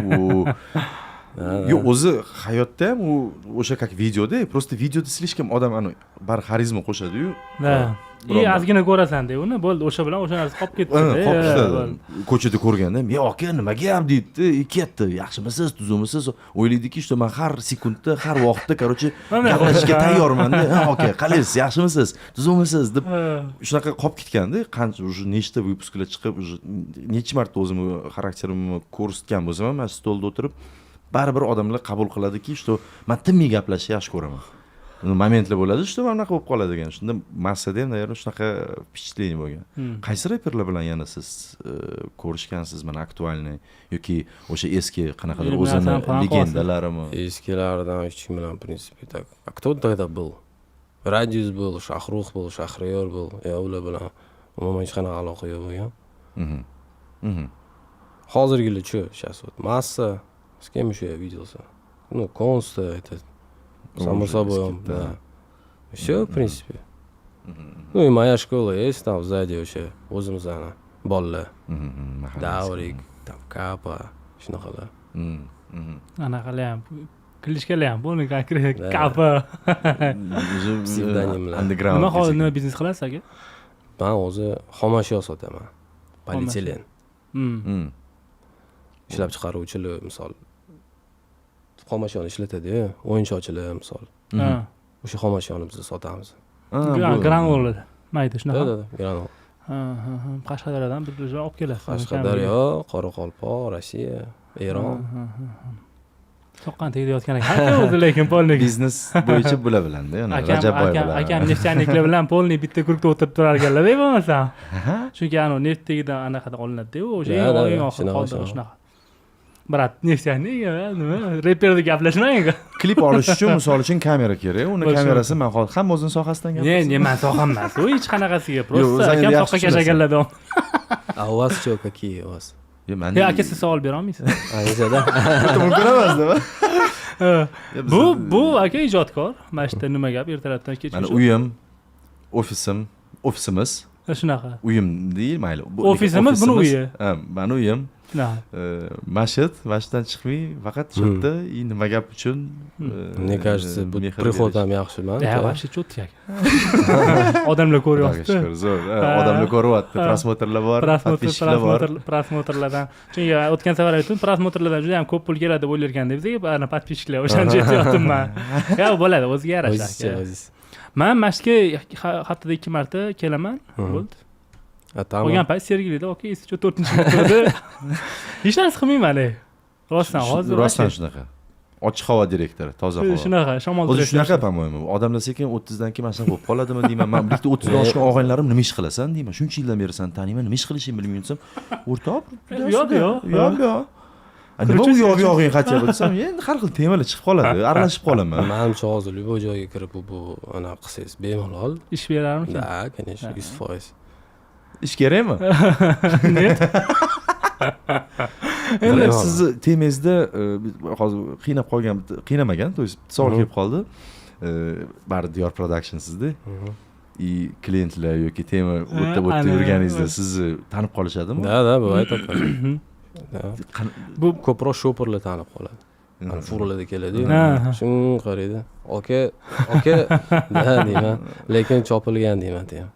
Yo'q, o'zi hayotda ham u o'sha как videoda, просто videoda слишком odam ana bar xarizma qo'shadi-yu. Da. Ozgina ko'rasan-da uni, bo'ldi, o'sha bilan o'sha narsa qolib ketdi. Ko'chada ko'rganda, "Men aka, nima gap?" deydi, "Ketdi, yaxshimisiz, tuzumisiz?" O'ylaydiki, что men har sekundda, har vaqtda, короче, gaplashishga tayyorman-da. "Ha, aka, qalaysiz, yaxshimisiz, tuzumisiz?" deb shunaqa qolib ketganda, qancha уже nechta выпускlar chiqib, уже necha marta o'zimni xarakterimni ko'rsatgan bo'lsam ham, mana stolda o'tirib baribir odamlar qabul qiladiki, что men tinmay gaplashishni yaxshi ko'raman. Momentlar bo'ladi, что men unaqa bo'lib qoladi degan. Shunda massada ham nayrang shunaqa впечатление bo'lgan. Qaysi reperlar bilan yana siz ko'rishgansiz, mana aktualniy yoki o'sha eski qanaqadir o'zini legendalarimi? Eskilardan hech kim bilan, в принципе, так. А кто тогда был? Радиус был, Шахрух был, Шахриyor был. Я ular bilan umuman hech qanaqa aloqa yo'q bo'lgan. Hozirgilar-chi, сейчас вот масса. С кем еще я виделся? Ну, Конста, это само собой, да. Все, в принципе. Ну и моя школа есть там сзади вообще, o'zimizdan bolalar. Davrik, там Капа, shunaqalar. Anaqalar ham, klishkalar ham, bo'ldi konkret Kapa. Psevdonimlar. Underground. Nima hozir nima biznes qilasiz aka? Men o'zi xomashyo sotaman. Polietilen. Ishlab chiqaruvchilar, misol xomashyoni ishlatadi-ku, o'yinchoqchilar misol. O'sha xomashyoni biz sotamiz. Granulada. Mayda shunaqa. Da, granul. Qashqadaryodan bir joy olib kelasiz. Qashqadaryo, Qoraqalpoq, Rossiya, Eron. Soqqan tegayotgan ekan o'zi, lekin polnik Biznes bo'yicha bo'la biladi, yana Rajabboy bilan. Akam neftyaniklar bilan polnik bitta guruhda o'tirib turar ekanlar-da bo'lmasa. Chunki neft tegidan anaqada olinadi-ku, o'sha eng oxirgi holda shunaqa. Brat, neftyanik, nima? Reperda gaplashmang. Klip olish uchun, misol uchun kamera kerak. Uni kamerasi men hozir ham o'zini sohasidan gaplashim. Ne, men soham emas. U hech qanaqasiga, просто akam soqqa kashaganlarda. А у вас что, какие у вас? Aka siz savol bera olmaysiz? Aytsa-da. Mumkin emasda. Bu aka ijodkor. Mana shu nima gap, ertalabdan kechgacha. Mana uyim, ofisimiz. Shunaqa. Uyim deyil, mayli. Ofisimiz buni uyi. Ha, meni uyim. Masjiddan chiqmay, faqat shu yerda nima gap uchun. Мне кажется, bu prihod ham yaxshi-man. Ya, вообще cho'tki aka. Odamlar ko'ryapti. Zo'r. Odamlar ko'ryapti, prosmotrlar bor, подписчикlar bor. Prosmotrlardan. Chunki o'tgan safar aytdim, prosmotrlardan juda ham ko'p pul keladi deb o'ylarganda bizga ana подписчикlar o'shani aytyaptim men. Ya, bo'ladi, o'ziga yarasha. Men mashqqa haftada 2 marta kelaman. Bo'ldi. Tamam. Qolgan payt Sergelida okey, 4-sinfda hech narsa qilmayman. Rostdan hozir Rostdan shunaqa. Ochiq havo direktori, toza havo. Shunaqa, shamol O'zi shunaqa, по-моему. Odamlar sekin 30 dan keyin mana shunaqa bo'lib qoladimi deyman. Men bitta 30 dan oshgan og'aylarim nima ish qilasan deyman. Shuncha yildan beri seni taniyman, nima ish qilishingni bilmayman desam, o'rtoq, yo'q. Nima u yo'g'ing qaytyapti desam, endi har xil temalar chiqib qoladi, aralashib qolaman. Menimcha hozir bu joyga kirib bu ana qilsangiz bemalol. Ish berarmikin? Da, конечно, 100%. Ish kerakmi? Endi sizni temangizda hozir qiynab qolgan, qiynamagan, to есть savol kelib qoldi. Bari Diyor Production sizda. Klientlar yoki tema o'tda yurganingizda sizni tanib qolishadimi? Da, bu aytadi. Bu ko'proq shoperlar tanib qoladi. Ana furlarda keladi-yu. Shun qaraydi. Oka, da deyman, lekin chopilgan deyman deyman.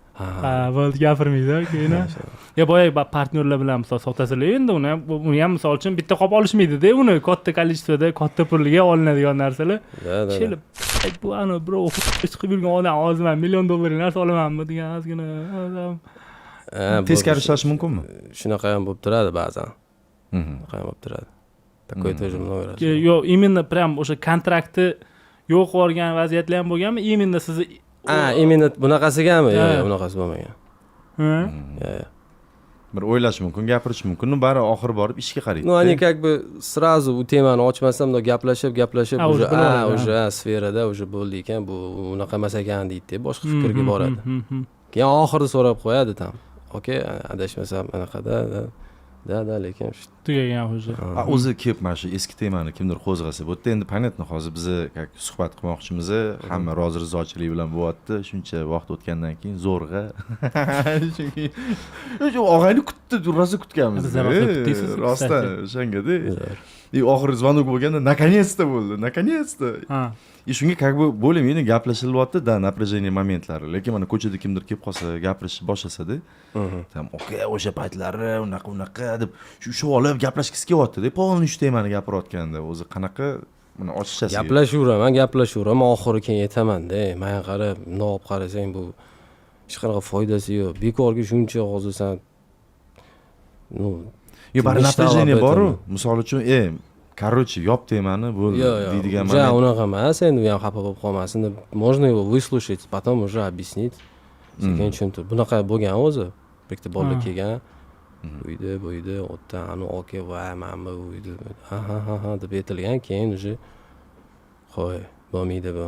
Bo'ldi, gapirmaydi keyin. Ya boya partnyorlar bilan misol sotasizlar endi uni ham misol uchun bitta qop olishmaydi-da, uni katta kollektivda, katta pulga olinadigan narsalar. Kelib, bu ana bro, chiqib yurgan odam hozir men $1 million narsa olamanmi degan ozgina. Teskari ishlash mumkinmi? Shunaqa ham bo'lib turadi ba'zan. Shunaqa ham bo'lib turadi. Такое тоже много раз. Yo'q, именно прям o'sha kontrakti yo'q bo'lgan vaziyatlar ham bo'lganmi? Именно sizni именно bunaqasigami? Yo'q, bunaqasi bo'lmagan. Bir o'ylash mumkin, gapirish mumkin, bari oxiri borib ishga qaraydi. Ну, они как бы сразу u temani ochmasam, gaplashib, уже sferada уже bo'ldi ekan, bu unaqa emas ekan deydi, boshqa fikrga boradi. Keyin oxirida so'rab qo'yadi tam. Okey, adashmasam anaqada, da, lekin tugagan уже. O'zi kelib mana shu eski temani kimdir qo'zg'asa, bu yerda endi понятно, hozir biz suhbat qilmoqchimiz, hamma rozi rizochilik bilan bo'lyapti. Shuncha vaqt o'tgandan keyin zo'rg'a. Chunki shu og'ayni kutdi, rosa kutganmiz. Rostdan, o'shanga-da. Oxirgi zvonok bo'lganda наконец-то bo'ldi, наконец-то. И shunga как бы более-менее gaplashilyapti, da, напряжение momentlari. Lekin mana ko'chada kimdir kelib qolsa, gapirishni boshlasa-da, tam okey, o'sha paytlari unaqa deb shu olib gaplashgisi kelyapti-da. Polni shu temani gapirayotganda o'zi qanaqa mana ochiqchasi. Gaplashaveraman, oxiri keyin yetaman-da. Menga qarab, bundoq olib qarasang bu hech qanaqa foydasi yo'q. Bekorga shuncha hozir san bari напряжение bor-ku. Misol uchun, короче, yop temani bo'ldi deydigan mana. Ja, unaqa emas, endi u ham xafa bo'lib qolmasin deb, можно его выслушать, потом уже объяснить. Sekin tushuntirib. Bunaqa bo'lgan o'zi. Bitta bolalar kelgan. Uyda, o'tda, anu okey, va mana bu uyda. Ha deb aytilgan, keyin уже qo'y, bo'lmaydi bu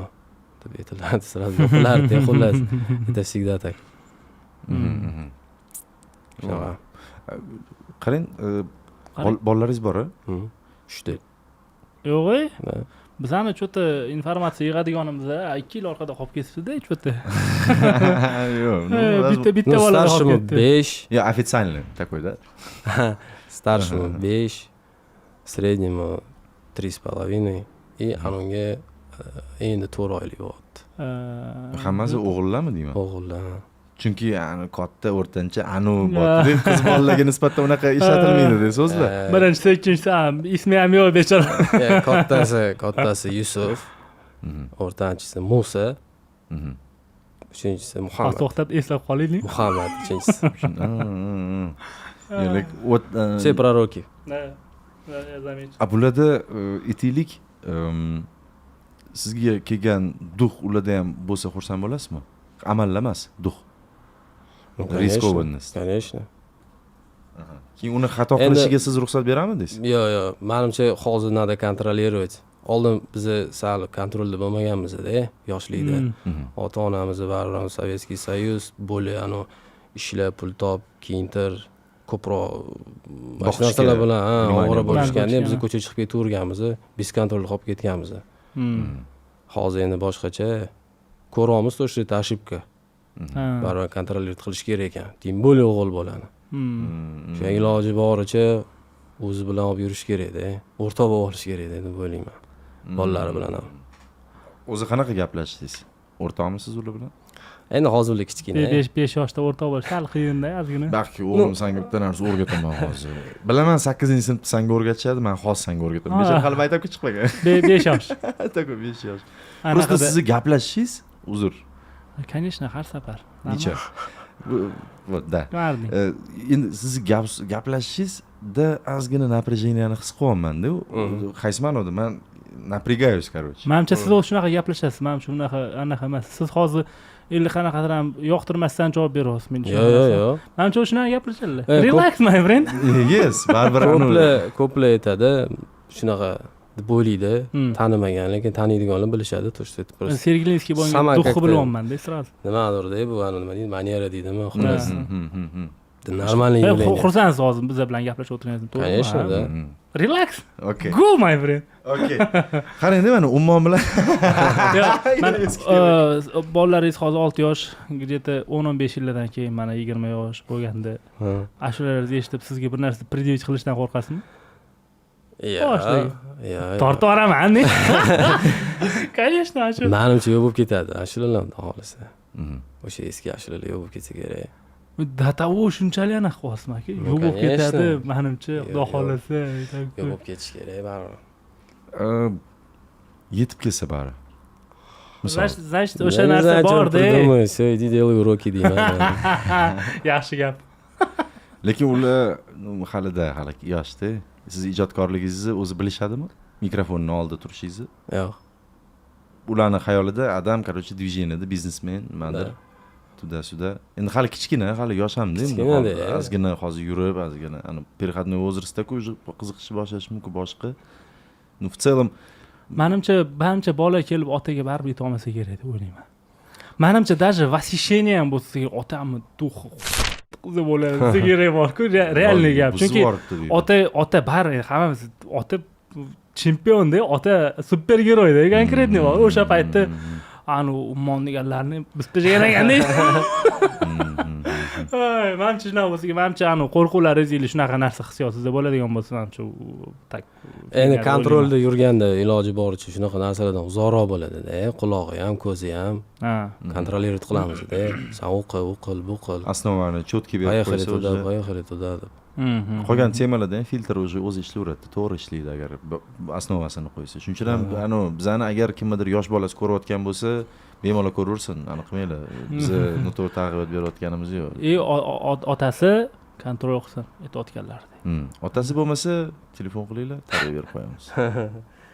deb aytiladi, sразу yo'qlardi, xullas. Это всегда так. Qarang, bolalaringiz bor-a? 3 ta. Yo'q-ey. Bizani cho'ta informatsiya yig'adiganimiz 2 yil orqada qolib ketibdi-da, cho'ta. Yo'q. Bitta bola qolib ketdi. 5. Я официальный такой, да? Старшему 5, среднему 3,5 и anunga endi 4 oylik bo'ldi. Hammasi o'g'illarmi deyman? O'g'illar. Chunki katta, o'rtancha bor. Qiz bolalarga nisbatan unaqa ishlatilmaydi-da so'zlar. Birinchisi, ikkinchisi ham ismi ham yo'q bechora. Kattasi Yusuf, o'rtanchisi Musa, uchinchisi Muhammad. To'xtab eslab qolaylik. Muhammad uchinchisi. Все proroki. Bularda aytaylik, sizga kelgan duh ularda ham bo'lsa xursand bo'lasizmi? Amallar emas, duh. Riskovanность. Конечно. Keyin uni xato qilishiga siz ruxsat beramidingiz? Yo'q, menimcha hozir надо контролировать. Oldin biz sal kontrolda bo'lmaganmiz-da, yoshlikda. Ota-onamiz baribir Sovetskiy Soyuz, bo'lib ishlab pul top, kiyintir, ko'proq boshqa narsalar bilan ovora bo'lishganda biz ko'chaga chiqib ketaverganmiz, biz kontrolda qolib ketganmiz. Hozir endi boshqacha. Ko'ramiz, to'g'ri, это ошибка. Baribir kontrolировать qilish kerak ekan. Tем более o'g'il bolani. O'sha iloji boricha o'zi bilan olib yurish kerak-da. O'rtoq bo'lib olish kerak-da deb o'ylayman. Bolalari bilan ham. O'zi qanaqa gaplashdingiz? O'rtoqmisiz ular bilan? Endi hozirlar kichkina. 5 yoshda o'rtoq bo'lish sal qiyin-da, ozgina. Balki o'g'lim senga bitta narsa o'rgataman hozir. Bilaman 8-sinfda senga o'rgatishadi, men hozir senga o'rgataman. Bechora hali maktabga chiqmagan. 5 yosh. Tako 5 yosh. Просто siz gaplashishingiz, uzr. Конечно, har safar. Necha? Da. Qilarding. Endi siz gaplashishingizda ozgina напряжениyani his qilyapman-da. Qaysi ma'noda? Men напрягаюсь, короче. Menimcha siz o'zi shunaqa gaplashasiz. Menimcha anaqa emas. Siz hozir 50 qanaqadir ham yoqtirmasdan javob beryapsiz menga. Yo'q. Menimcha o'zi shunaqa gapirishadilar. Ko'p- Relax my friend. Yes, baribir Ko'plar aytadi, shunaqa deb o'ylaydi, tanimagan, lekin taniydiganlar bilishadi, то что это просто Sergelinskiy bo'lgan Sama duxi как-то- bilyapman-da, sразу. nimadir-da bu, nima deydi, manera deydimi, xullas. Нормальный явление. Xursandsiz hozir biz bilan gaplashib o'tirganingizni, to'g'rimi? Конечно, да. Relax. Okay. Go my friend. Okay. Qarang-da, mana ummon bilan Bolalaringiz hozir 6 yosh, где-то 10-15 yildan keyin mana 20 yosh bo'lganda Ha. ashulalaringizni eshitib sizga bir narsa predivit qilishdan qo'rqasizmi? Ya. Tortib yuboraman. Конечно, shu. Menimcha yo'q bo'lib ketadi, ashulalar xohlasa. O'sha eski ashulalar yo'q bo'lib ketsa kerak. Datavu shunchalik aniq qilyapsizmi aka? Yo'q bo'lib ketadi, menimcha, xudo xohlasa. Yo'q bo'lib ketish kerak, baribir. yetib kelsa bari. Значит, o'sha narsa bor-da. Все, иди делай уроки deyman. Yaxshi gap. Lekin ular hali yoshda. Siz ijodkorligingizni o'zi bilishadimi? Mikrofonning oldida turishingizni? Yo'q. Ularning xayolida adam, короче, движенияda biznesmen, nimadir. Tuda-suda. Endi hali kichkina, hali yosh ham-da. Ozgina hozir yurib, ozgina ana переходной возрастda-ku qiziqishi boshlashi mumkin boshqa. Ну, в целом Menimcha bola kelib otaga baribir yeta olmasa kerak deb o'ylayman. Menimcha даже восхищение ham bo'lsa kerak, otamni duxi qizi bo'ladi. Kerak bor-ku, realniy gap. Chunki ota baribir hammamiz ota chempion-da, ota supergiroy-da, konkretniy bor. O'sha paytda anu ummonniganlarni biz tashagan ekanda. Menimcha shunaqa bo'lsa, menimcha anu qo'rquvlaringiz или shunaqa narsa hissiyotizda bo'ladigan bo'lsa, menimcha tak. Endi kontrolda yurganda iloji boricha shunaqa narsalardan uzoqroq bo'ladi-da, qulog'i ham, ko'zi ham. Kontrolировать qilamiz-da. Sen u qil, bu qil. Основаны четкий berib qo'ysa, поехали туда deb. qolgan temalarda filtr o'zi ishlayveradi, to'g'ri ishlaydi agar основасini qo'ysa. Shuning uchun ham anu bizani agar kimdir yosh bolasi ko'rayotgan bo'lsa, bemalol ko'raversin, aniq qilmaylar. Biz noto'g'ri targ'ibot berayotganimiz yo'q. Otasi kontrol qilsin aytayotganlardek. Otasi bo'lmasa, telefon qilinglar, tarbiya berib qo'yamiz.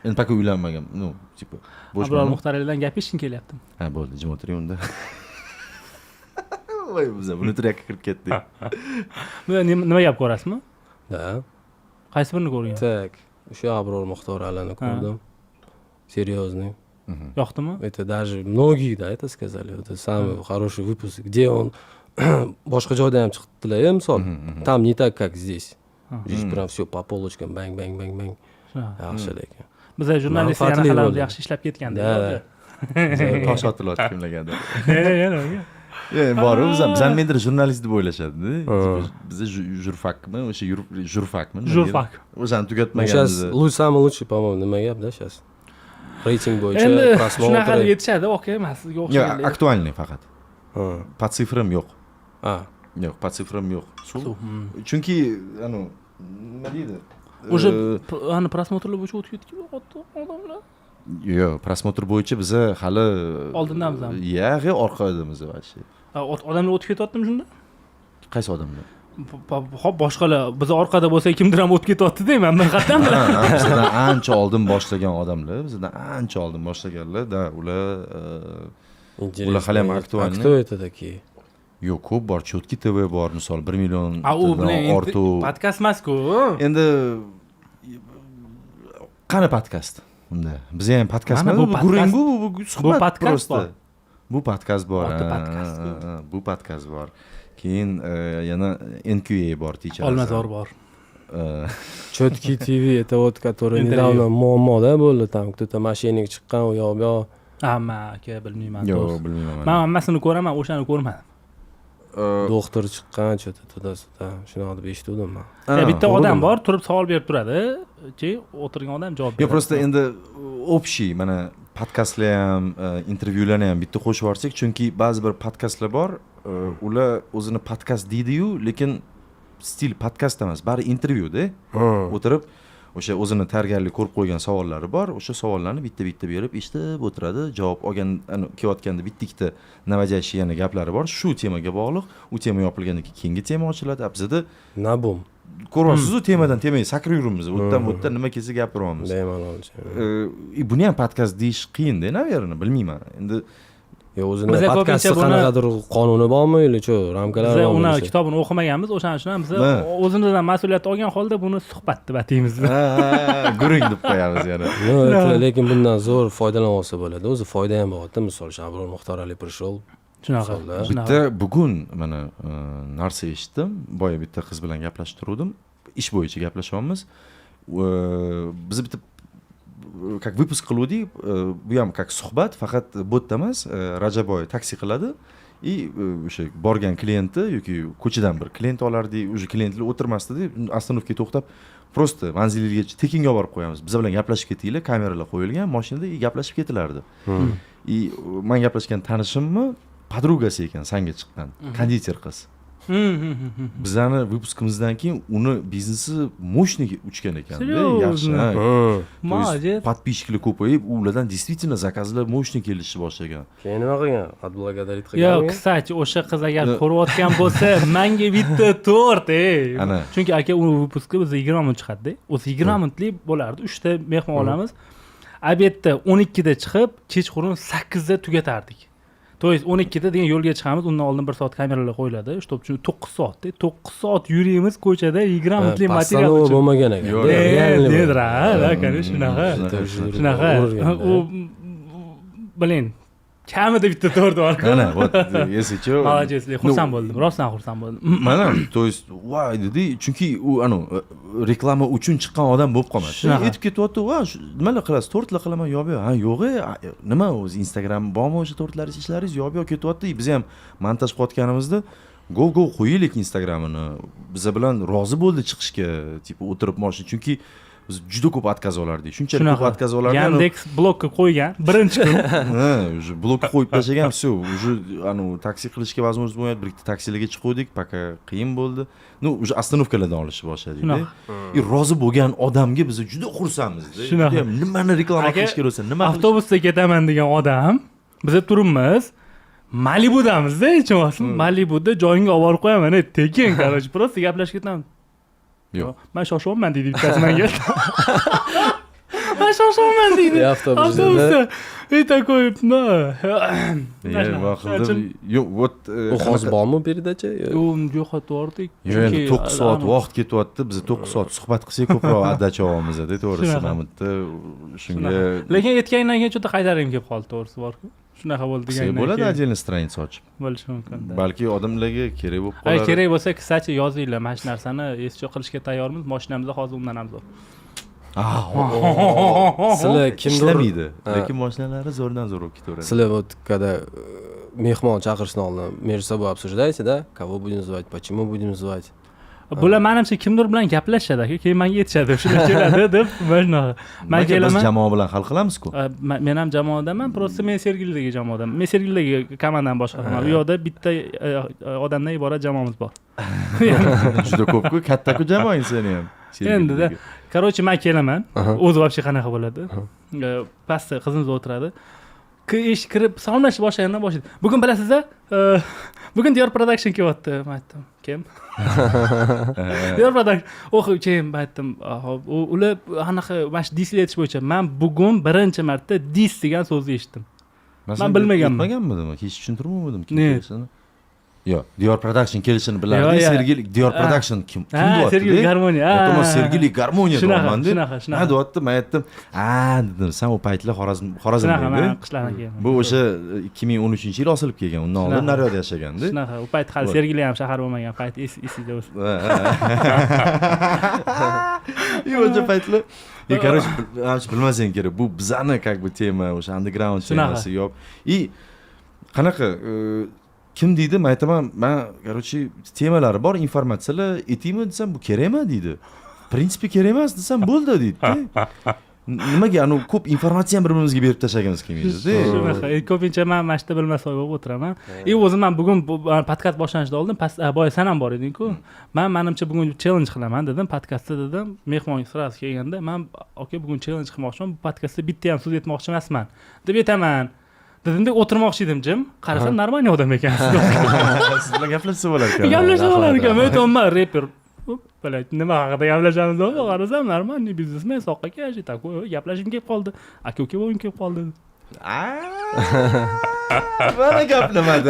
Endi paka uylanmagan, ну, типа, bo'sh Abror Muxtarlardan gapirishing kelyapti. Ha, bo'ldi, jim o'tiring unda. Voy, biz buni trakka kirib ketdik. Nima gap ko'rasizmi? Da. Qaysi birini ko'rgan? Так, o'sha Abror Muxtorlarni ko'rdim. Серьезный. Yoqdimi? Это даже многие, да, это сказали. Это самый хороший выпуск, где он boshqa joyda ham chiqdilar, misol. Там не так, как здесь. Здесь прям все по полочкам, bang. Yaxshi lekin. Biz jurnalistlar qanaqalar yaxshi ishlab ketganda. Tosh otilyapti kimlargadir. Bor-ku, bizani mendir jurnalist deb o'ylashadi-da. Biz jurfakmi, o'sha jurfakmi? Jurfak. O'shani tugatmaganmiz. Сейчас самый лучший, по-моему, nima gap, да, сейчас. Reyting bo'yicha prosmotr. Shunaqa yetishadi, okey emas, sizga o'xshagan. Yo'q, aktualniy faqat. Po sifram yo'q. Yo'q, po sifram yo'q. Chunki, anu, nima deydi? O'sha ana prosmotrlar bo'yicha o'tib ketgan odamlar. Yo'q, prosmotr bo'yicha biz hali oldindamizmi? Yo'q, orqadamiz вообще. Odamlar o'tib ketyaptimi shunda? Qaysi odamlar? Hop, boshqalar biz orqada bo'lsa kimdir ham o'tib ketyapti deyman, men qat'an. Bizdan ancha oldin boshlagan odamlar, bizdan ancha oldin boshlaganlar, da ular hali ham aktualni. Кто это такие? Yo'q, ko'p bor, Chotki TV bor, misol 1 million ortu. Podkast emas-ku. Endi qani podkast? Unda biz ham podkast emas, bu suhbat podkast bor. Bu podkast bor. Bu podkast bor. Keyin yana NQA bor, teacher. Olmazor bor. Chotki TV, это вот который недавно muammoda bo'ldi, там кто-то mashinik chiqqan, u yoq bu yoq. Hamma aka bilmayman. Yo'q, bilmayman. Men hammasini ko'raman, o'shani ko'rmadim. Doktor chiqqan, что-то tуда-suda, shunaqa deb eshitdim men. Bitta odam bor, turib savol berib turadi, o'tirgan odam javob beradi. Yo'q, просто endi общий, mana podkastlar ham, intervyularni ham bitta qo'shib yuborsak, chunki ba'zi bir podkastlar bor, ular o'zini podkast deydi-yu, lekin stil podkast emas, bari intervyuda o'tirib o'sha o'zini tayyorgarlik ko'rib qo'ygan savollari bor. O'sha savollarni bitta-bitta berib eshitib o'tiradi. Javob olgan kelayotganda bitta-ikkita navajashiyana gaplari bor. Shu temaga bog'liq. U tema yopilgandan keyin keyingi tema ochiladi. Bizda Nabum. ko'ryapsiz-ku, temadan temaga sakrab yuramiz. O'tdan nima kelsa gapiryapmiz. Bemalol. Buni ham podkast deyish qiyin-da, naverni, bilmayman. Endi O'zini Biza podkastda ko'pincha buni- qanaqadir qonuni bormi yoki shu ramkalar Biz bormi? uni o'zi? kitobini o'qimaganmiz, o'shaning uchun ham biz Ha. o'zimizdan mas'uliyat olgan holda buni suhbat deb ataymiz. guring deb qo'yamiz yana. Lekin bundan zo'r foydalanib olsa bo'ladi. O'zi foyda ham bor-da. Misol Shabrol Muxtorali prishol. Shunaqa. Misolda. Bitta bugun mana narsa eshitdim. Boya bitta qiz bilan gaplashib turdim. Ish bo'yicha gaplashyapmiz. Biz bitta как выпуск qiluvdik, bu ham как suhbat, faqat botda emas, Rajaboy taksi qiladi. И o'sha borgan klienti yoki ko'chadan bir klient olardik, o'sha klientlar o'tirmasdi-da, остановкаga to'xtab, просто manzilingizgacha tekinga olib borib qo'yamiz. Biz bilan gaplashib ketinglar, kameralar qo'yilgan, mashinada gaplashib ketilardi. И men gaplashgan tanishimmi, podrugasi ekan, sanga chiqqan, konditer qiz. Bizani выпускimizdan keyin uni biznesi мощный uchgan ekanda, yaxshi. Молодец. Подписчикlar ko'payib, ulardan действительно zakazlar мощный kelishni boshlagan. Keyin nima qilgan? Отблагодарить Yo, qilganmi? kстати, o'sha qiz agar ko'rayotgan bo'lsa, menga bitta tort, Ana. Chunki aka u выпускka biz 20 minut chiqadi-da. O'zi 20 minutlik bo'lardi. 3 ta mehmon olamiz. Obedda 12 da chiqib, kechqurun 8 da tugatardik. То есть 12 da degan yo'lga chiqamiz, undan oldin 1 soat kameralar qo'yiladi. Shu 9 soatda, 9 soat yurimiz ko'chada 20 minutlik material Postanova uchun. bo'lmagan ekan. Yo'q, Nedra, aka, shunaqa. Shunaqa. U blin, kamida bitta tort bor-ku. Ana, вот, esicho. Молодец, xursand bo'ldim. Rostdan xursand bo'ldim. Mana, то есть, voy dedi, chunki u reklama uchun chiqqan odam bo'lib qolmadi. Shunaqa. Aytib ketyapti, "Va, nimalar qilasiz? Tortlar qilaman, yo'q, ha, yo'q, nima o'zi Instagram bormi o'sha tortlaringiz, ishlaringiz, yo'q, ketyapti." Biz ham montaj qilayotganimizda gov qo'yaylik Instagramini. Biz bilan rozi bo'ldi chiqishga, tipo o'tirib mashina, chunki biz juda ko'p отказ olardik. Shunchalik ko'p отказ olardik. Yandex blokka qo'ygan birinchi kun. Ha, уже blokka qo'yib tashlagan, все, уже taksi qilishga возможность bo'lmaydi. Bir ikkita taksilarga chiqdik, пока qiyin bo'ldi. Уже остановкаlardan olishni boshladik-da. И rozi bo'lgan odamga biz juda xursandmiz-da. Shunaqa. Nimani reklama qilish kerak bo'lsa, nima qilish. Avtobusda ketaman degan odam, biz turibmiz. Malibudamizda, hechqanday. Malibuda joyingga olib borib qo'yaman, tekin, короче, просто gaplashib ketaman. Yo'q. Men shoshyapman deydi bittasi menga. Men shoshyapman deydi. Avtobusda. Такой, Yo'q, вот U hozir bormi peridachi? u yo'qotib Yo'q, endi 9 soat vaqt ketyapti. Biz 9 soat suhbat qilsak ko'proq addacha olamiz-da, to'g'risi. Mamutda shunga lekin aytgandan keyin juda qaytarim kelib qoldi, to'g'risi bor-ku. Shunaqa bo'ldi degandan bo'ladi, keyin. отдельный страница ochib. Bo'lishi mumkin. Balki odamlarga kerak bo'lib Agar qolar. kerak bo'lsa, kстати, yozinglar, mana shu narsani escho qilishga tayyormiz. Mashinamizda hozir undan ham zo'r. Sizlar kimdir Ishlamaydi, lekin mashinalari zo'rdan zo'r bo'lib ketaveradi. Sizlar вот когда mehmon chaqirishdan oldin между собой обсуждаете, да? Кого будем звать, почему будем звать? Bular menimcha kimdir bilan gaplashadi aka, keyin menga aytishadi, shular keladi deb, mana men Biz kelaman. jamoa bilan hal qilamiz-ku. Men ham jamoadaman, просто men Sergelidagi jamoadaman. Men Sergelidagi komandani boshqaraman. U yoqda bitta odamdan iborat jamoamiz bor. Juda ko'p-ku, katta-ku jamoang seni ham. Endi-da, короче, men kelaman. O'zi вообще qanaqa bo'ladi? Pastda qizimiz o'tiradi. Ish kirib salomlashib boshlagandan boshlaydi. Bugun bilasizda, bugun Diyor Production kelyapti. Men aytdim, kim? Diyor Production. Kim? Men aytdim, ular anaqa mana shu disli etish bo'yicha men bugun birinchi marta dis degan so'zni eshitdim. Men bilmaganman. Bilmaganmidim, hech tushuntirmadim kim kelishini. Yo'q, Diyor Production kelishini bilardim. Sergeli Diyor Production kim deyapti? Sergeli Garmoniya. Aytdim, Sergeli Garmoniya deyapman-da. Shunaqa. Ha, deyapti, men aytdim, dedim, sen o paytlar Xorazmda. Shunaqa, men qishlardan keldim. Bu o'sha 2013-yil osilib kelgan, undan oldin Naryoqda yashaganda. Shunaqa, u payt hali Sergeli ham shahar bo'lmagan payt esingizda bo'lsa. O'sha paytlar. Короче, bilmasang kerak, bu bizani как бы tema, o'sha underground temasi yo'q. И qanaqa kim deydi, men aytaman, men короче temalari bor, informatsiyalar aytaymi desam, bu kerakmi deydi. В принципе kerak emas desam, bo'ldi deydi. nimaga ko'p informatsiyani bir-birimizga berib tashlagimiz kelmaydi-da. Shunaqa. Ko'pincha men mana shu yerda bilmasam bo'lib o'tiraman. O'zim ham bugun podkast boshlanishidan oldin boya san ham bor eding-ku. Menimcha bugun challenge qilaman dedim, podkastda dedim. Mehmon sirasi kelganda men aka bugun challenge qilmoqchiman, bu podkastda bitta ham so'z aytmoqchi emasman deb aytaman. Dedimda o'tirmoqchi edim jim. Qarasam normal odam ekansiz. Siz bilan gaplashsa bo'lar ekan. Gaplashib olar ekan. Men aytaman reper. Блять, nima haqida gaplashamiz deb qarasam normalniy biznesmen soqqa kesh такой gaplashim kelib qoldi. Aka-uka bo'lgim kelib qoldi. Mana gaplamadi.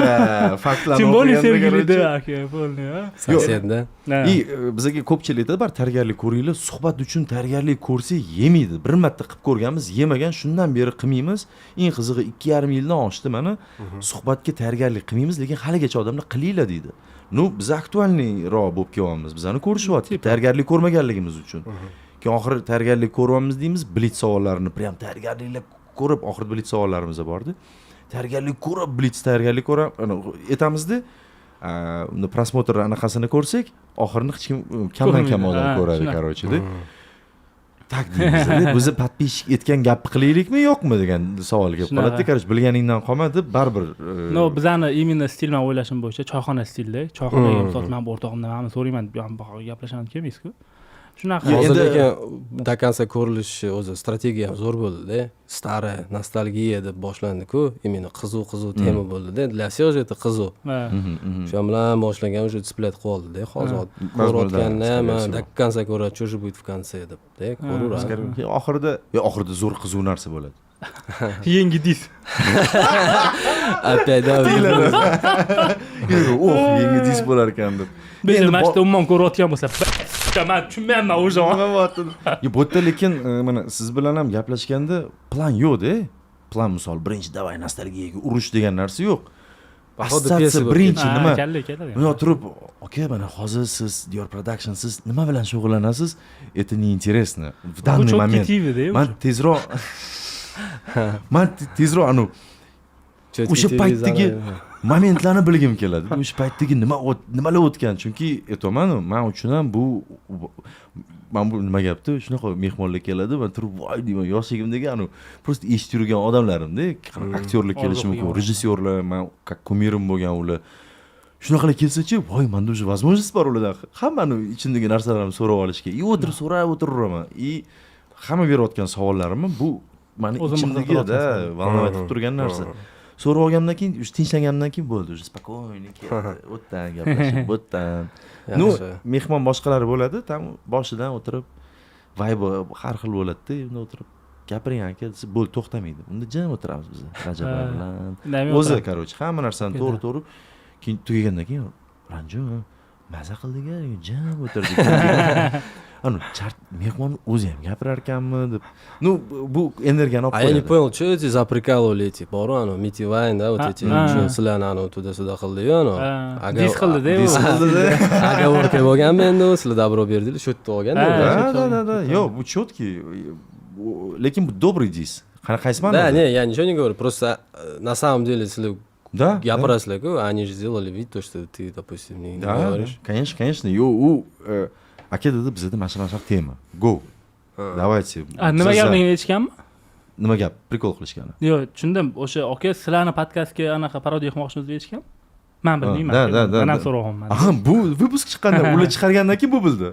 Faktlarni Тем более sevgilida aka bo'ldi, ha. Sosedda. Bizga ko'pchilik aytadi, bar tayyorgarlik ko'ringlar, suhbat uchun tayyorgarlik ko'rsak yemaydi. Bir marta qilib ko'rganmiz, yemagan, shundan beri qilmaymiz. Eng qizig'i 2,5 yildan oshdi mana. Suhbatga tayyorgarlik qilmaymiz, lekin haligacha odamlar qilinglar deydi. Biz aktualniroq bo'lib kelyapmiz. Bizani ko'rishyapti, tayyorgarlik ko'rmaganligimiz uchun. Keyin oxiri tayyorgarlik ko'ryapmiz deymiz, blitz savollarini prям tayyorgarliklar ko'rib, oxirida blitz savollarimiz bordi. Tayyorgarlik ko'rib, blitz tayyorgarlik ko'rib, aytamizda, uni prosmotr anaqasini ko'rsak, oxirini hech kim kamdan kam odam ko'radi, короче-da. Tak deymiz. Bizni подписчик etgan gapni qilaylikmi, yo'qmi degan savol kelib qoladi. Короче, bilganingdan qolma deb baribir. No, bizani именно stilman o'ylashim bo'yicha choyxona stilda. Choyxonaga misol men bu o'rtog'imdan mana so'rayman, gaplashamiz kelmaysiz-ku. Shunaqa. Hozir lekin до конца ko'rilishi o'zi strategiya ham zo'r bo'ldi-da. Stara nostalgiya deb boshlandi-ku, именно qiziq tema bo'ldi-da. Для сюжета qiziq. Shu bilan boshlagan уже display qoldi-da. Hozir ko'rayotganda ham до конца ko'radi, что же будет в конце deb-da. Ko'raveradi. Oxirida zo'r qiziq narsa bo'ladi. Yangi dis. Опять да. Yangi dis bo'lar ekan deb. Endi mana shu umuman ko'rayotgan bo'lsa, men tushunmayman o'sha. Bu yerda lekin mana siz bilan ham gaplashganda plan yo'q-da. Plan misol birinchi davay nostalgiyaga urish degan narsa yo'q. Assotsiatsiya birinchi nima? Men turib, aka, mana hozir siz Dior Production siz nima bilan shug'ullanasiz? Это неинтересно. В данный момент. Men tezroq o'sha paytdagi momentlarni bilgim keladi. O'sha paytdagi nimalar o'tgan, chunki aytaman, men uchun ham bu nima gapdi? Shunaqa mehmonlar keladi, men turib voy deyman, yoshligimdagi просто eshitib yurgan odamlarim-da, aktyorlik kelishi mumkin, rejissyorlar, men как kumirim bo'lgan ular. Shunaqalar kelsa-chi, voy, menda уже возможность bor ulardan. Hammani ichimdagi narsalarimni so'rab olishga. O'tirib so'rab o'tiraveraman. Hamma berayotgan savollarimni bu meni ichimdagi-da valnovat qilib turgan narsa. So'rab olgandan keyin, tinchlangandan keyin bo'ldi, уже спокойно keldi. O'tdan gaplashib, o'tdan. Ну, mehmon boshqalari bo'ladi, tam boshidan o'tirib, vibe har xil bo'ladi-da, unda o'tirib gapiring aka, desa, bo'l, to'xtamaydi. Unda jim o'tiramiz biz, Rajab bilan. O'zi, короче, hamma narsani to'g'ri, keyin tugagandan keyin, Ranjo, maza qildik-a, jim o'tirdik. Mehmon o'zi ham gapirar ekanmi deb. Ну, bu energiyani olib qo'yadi. Я не понял, что эти заприкалывали эти, boru, Митивайн, да, вот эти, что sizlarni tуда-sуда qildi-yu, dis qildi-da. Agovorka bo'lganmi endi, sizlar dabro berdinglar, shu yerda olganda. Да. Yo'q, bu четкий. Lekin bu добрый dis. Qaysi ma'noda? Да, не, я ничего не говорю, просто на самом деле, если Да, гапарасizlar-ku, они же сделали вид, то, что ты, допустим, не говоришь. Конечно. Yo'q, u aka dedi, bizda mana shunaqa tema. Go. Давайте. Nima gapni aytishganmi? Nima gap? Prikol qilishgani. Yo'q, tushundim. O'sha aka sizlarni podkastga anaqa parodiya qilmoqchimiz deb aytishgan. Men bilmayman. Men ham so'rayapman. Aha, bu выпуск chiqqanda, ular chiqargandan keyin bu bildi.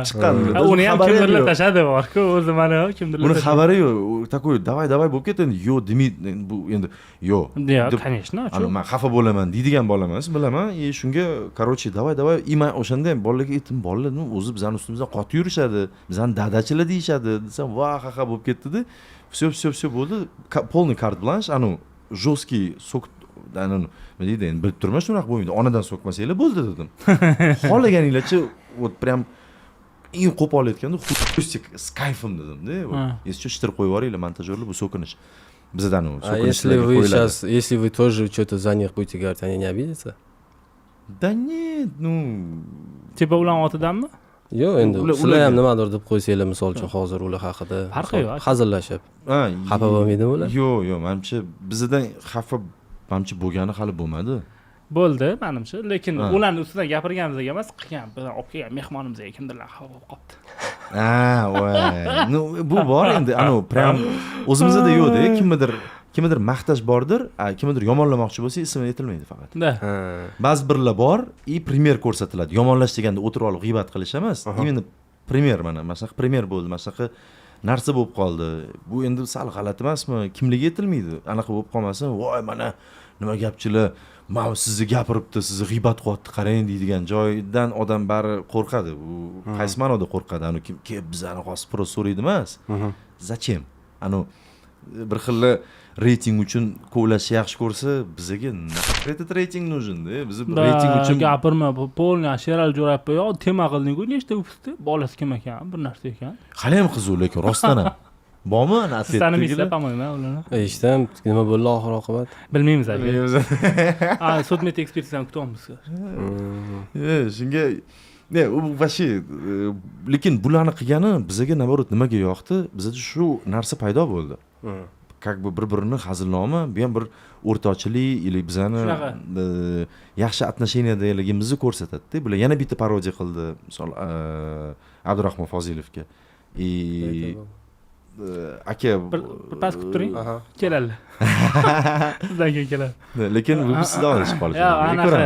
Chiqqan. Uni ham kimdirlar tashladi bor-ku, o'zi mana kimdirlar. Uni xabari yo'q. Такой, давай bo'lib ketdi. Yo'q, demaydi. Bu endi yo'q. Yo'q, конечно. Men xafa bo'laman deydigan bola emas, bilaman. Shunga, короче, давай. Men o'shanda ham bolalarga aytdim, bolalar o'zi bizani ustimizdan qotib yurishadi. Bizani dadachilar deyishadi. Desam, va xafa bo'lib ketdi-da. Все bo'ldi. Полный карт бланш, жесткий sok nima deydi, endi bilib turman, shunaqa bo'lmaydi. Onadan so'kmasanglar bo'ldi dedim. Xohlaganinglarcha, вот прям eng qo'pol aytganda, xustik с кайфом dedim-da. Если shtirib qo'yib yuboringlar montajyorlar, bu so'kinish. Bizdan u so'kinish. Если вы тоже что-то за них будете говорить, они не обидятся? Да нет, Типа ular otidanmi? Yo'q, endi sizlar ham nimadir deb qo'ysanglar, misol uchun hozir ular haqida farqi yo'q. Hazillashib. Xafa bo'lmaydimi ular? Yo'q, menimcha bizdan xafa menimcha bo'lgani hali bo'lmadi. Bo'ldi, menimcha, lekin ularning ustidan gapirganimizga emas, qilgan, olib kelgan mehmonimizga kimdirlar xafa bo'lib qopti. voy. Ну, bu bor endi, anu prям o'zimizda yo'qda, kimnidir maqtash bordir, kimnidir yomonlamoqchi bo'lsa, ismi aytilmaydi faqat. Da. Ba'zi birlar bor, primer ko'rsatiladi. Yomonlash deganda o'tirib olib g'iybat qilish emas. Imенно primer mana shunaqa primer bo'ldi, mana shunaqa narsa bo'lib qoldi. Bu endi sal g'alati emasmi? Kimligi aytilmaydi. Anaqa bo'lib qolmasin. Voy, mana nima gapchilar, "Men sizni gapiribdi, sizni g'iybat qilyapti, qarang" deydigan joydan odam bari qo'rqadi. Bu qaysi ma'noda qo'rqadi? Anu kim kelib bizani xospi so'raydi emas. Zachem? Anu bir xil reyting uchun kovlash yaxshi ko'rsa, bizga этот reyting нужен-da. Biz reyting uchun gapirma, polni Sheral Jo'rabov yo tema qilding-ku, nechta o'pdi? Bolasi kim ekan? Bir narsa ekan. Hali ham qiziq, lekin rostdan ham. Bormi ana Siz tanimaysizlar, pamoyman ularni. Eshitdim, nima bo'ldi oxir oqibat? Bilmaymiz aka. Sud met ekspertizani kutyapmiz. Shunga u vashi lekin bularni qilgani bizga naborot nimaga yoqdi? Bizda shu narsa paydo bo'ldi. Как бы bir-birini hazilnoma, bu ham bir o'rtoqchilik или bizani yaxshi отношениyaligimizni ko'rsatadi-da. Bular yana bitta parodiya qildi, misol Abdurahmon Fozilovga. Aka bir pas kutib turing. Keladi. Sizdan keyin keladi. Lekin bu sizda olishib qolish. Yo'q, anaqa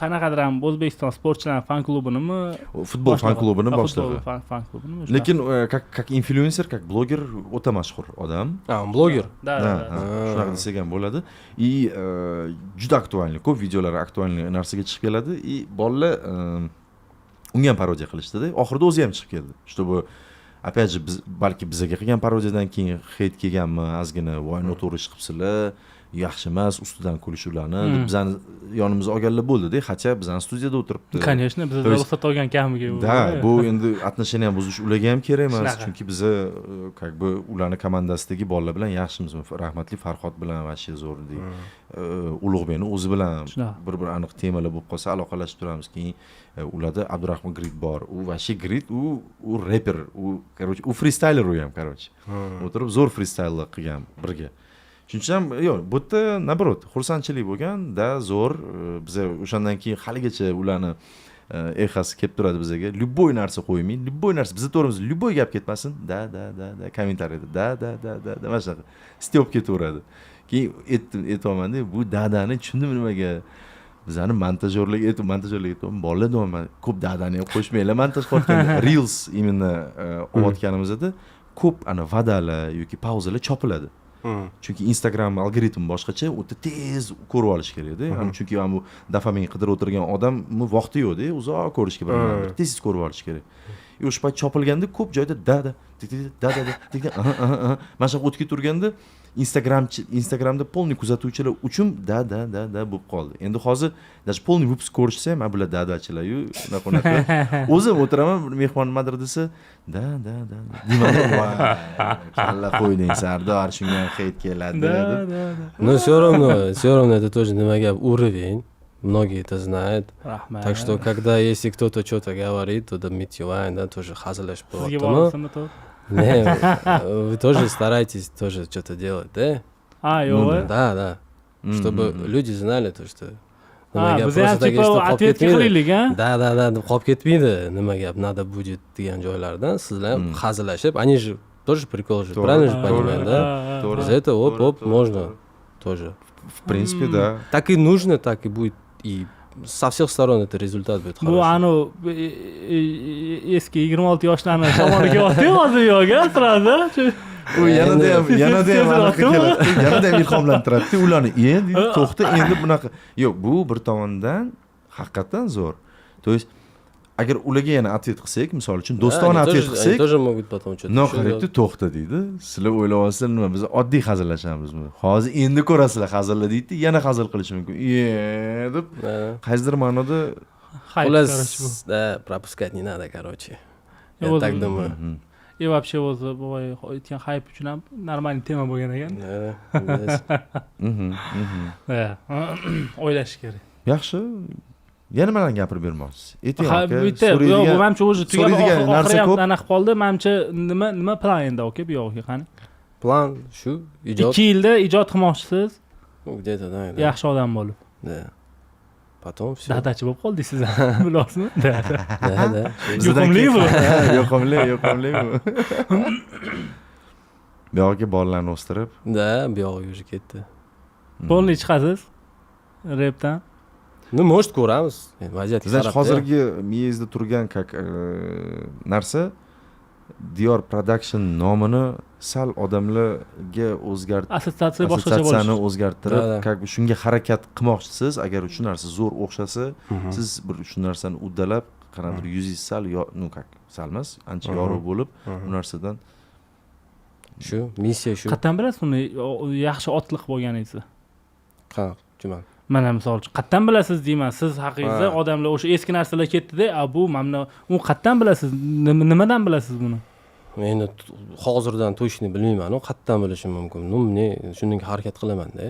qanaqadir ham O'zbekiston sportchilar fan klubinimi, futbol fan klubini boshlig'i. Fan klubini. Lekin как influencer, как bloger o'ta mashhur odam. Bloger. Da. Shunaqa desak ham bo'ladi. И juda aktualniy, ko'p videolar aktualniy narsaga chiqib keladi. И bolalar unga ham parodiya qilishdi-da. Oxirida o'zi ham chiqib keldi. Чтобы опять же balki bizga qilgan parodiyadan keyin hate kelganmi, ozgina voy noto'g'ri ish qilibsizlar, yaxshi emas, ustidan kulish ularni deb bizani yonimizga olganlar bo'ldi-da, hatto bizani studiyada o'tiribdi. Конечно, bizda ruxsat olgan kamiga bu. Da, bu endi отношения ham buzish ularga ham kerak emas, chunki biz как бы ularning komandasidagi bolalar bilan yaxshimiz. Rahmatli Farhod bilan vashi zo'r deydi. Ulug'bekni o'zi bilan bir aniq temalar bo'lib qolsa aloqalashib turamiz. Keyin ularda Abdurahmon Grid bor. U vashi Grid, u reper, u freestyler u ham, o'tirib zo'r freestyle qilgan birga. Shuning ham yo'q, bu yerda nabrot xursandchilik bo'lgan, da zo'r. Biz o'shandan keyin haligacha ularni ehasi kelib turadi bizga. Любой narsa qo'ymang, любой narsa biz to'g'rimiz, любой gap ketmasin. Da kommentariyada da mana shunaqa stop ketaveradi. Keyin aytolmanda, bu dadani tushundim nimaga. Bizani montajyorlik aytdim, bolalar deyman, ko'p dadani ham qo'shmanglar montaj qilayotgan reels imенно olayotganimizda ko'p ana vadalar yoki pauzalar chopiladi. Chunki Instagram algoritmi boshqacha, o'ta tez ko'rib olish kerak-da. Chunki bu dopamin qidirib o'tirgan odamni vaqti yo'q-da, uzoq ko'rishga bir tez ko'rib olish kerak. O'sha payt chopilganda ko'p joyda da mana shu o'tib turganda Instagramda polniy kuzatuvchilar uchun da bo'lib qoldi. Endi hozir даже polniy выпуск ko'rishsa ham bular dadachilar-yu, unaqa. O'zim o'tiraman, mehmon nimadir desa, da deyman. Kalla qo'yding Sardor, shunga hate keladi deb. Но все равно это тоже нема gap, уровень. Многие это знают. Так что, когда если кто-то что-то говорит, то Митювайн, да, тоже хазалаш по этому. Не, вы тоже старайтесь тоже что-то делать, да? Yo'q. Да. Чтобы люди знали то, что biz ham tipo ответga qilaylik, a? Да, deb qolib ketmaydi. Nima gap, надо будет degan joylardan sizlar hazillashib, они же тоже прикол же, правильно же понимаем, да? Из этого оп, можно тоже. В принципе, да. Так и нужно, так и будет, и со всех сторон это результат будет хороший. Bu anu eski 26 yoshlarni shamoli kelyapti hozir yo'q-a, sirada. U yanada ham ilhomlantiradi. Ularni endi to'xta, endi bunaqa. Yo'q, bu bir tomondan haqiqatan zo'r. То есть agar ularga yana ответ qilsak, misol uchun do'stona ответ qilsak, они тоже могут потом что-то. No, qarabdi, to'xta deydi. Sizlar o'ylab olsanglar nima, biz oddiy hazillashamizmi? Hozir endi ko'rasizlar hazillar deydi, yana hazil qilish mumkin. Deb qaysidir ma'noda xullas, да, пропускать не надо, короче. Я так думаю. И вообще o'zi boy aytgan hype uchun ham normal tema bo'lgan ekan. O'ylash kerak. Yaxshi. Yana nimalarni gapirib bermoqchisiz? Ayting aka. Yo'q, bu menimcha o'zi tugab narsa ko'p. Anaqa qoldi. Menimcha nima plan endi aka bu yo'q qani? Plan shu, ijod. 2 yilda ijod qilmoqchisiz. Где-то, да. Yaxshi odam bo'lib. Да. Потом все. Dadachi bo'lib qoldik siz ham. Bilasizmi? Dada. Да. Yoqimli bu. yoqimli bu. Bu yoqqa bolalarni o'stirib, Да, bu yog'iga уже ketdi. Polni chiqasiz. Repdan. Ну, может, ko'ramiz. Vaziyatga значит qarab. hozirgi miyangizda turgan narsa Dior Production nomini sal odamlarga Assotsiatsiya boshqacha assotsiatsiyani bo'lishi. o'zgartirib, Da. как бы shunga harakat qilmoqchisiz. Agar shu narsa zo'r o'xshasa, siz bir shu narsani uddalab, qanaqadir yuzingiz sal sal emas, ancha yorug' bo'lib, bu narsadan Shu missiya shu. Qatdan bilasiz uni yaxshi otliq bo'lganingizni? Qanaqa? Tuman. Mana misol uchun qatdan bilasiz deyman. Siz haqingizda Ha. odamlar o'sha eski narsalar ketdi-da, bu mana u qatdan bilasiz? Nimadan bilasiz buni? Men hozirdan точно bilmayman, qayerdan bilishim mumkin. Ну, men shunga harakat qilaman-da.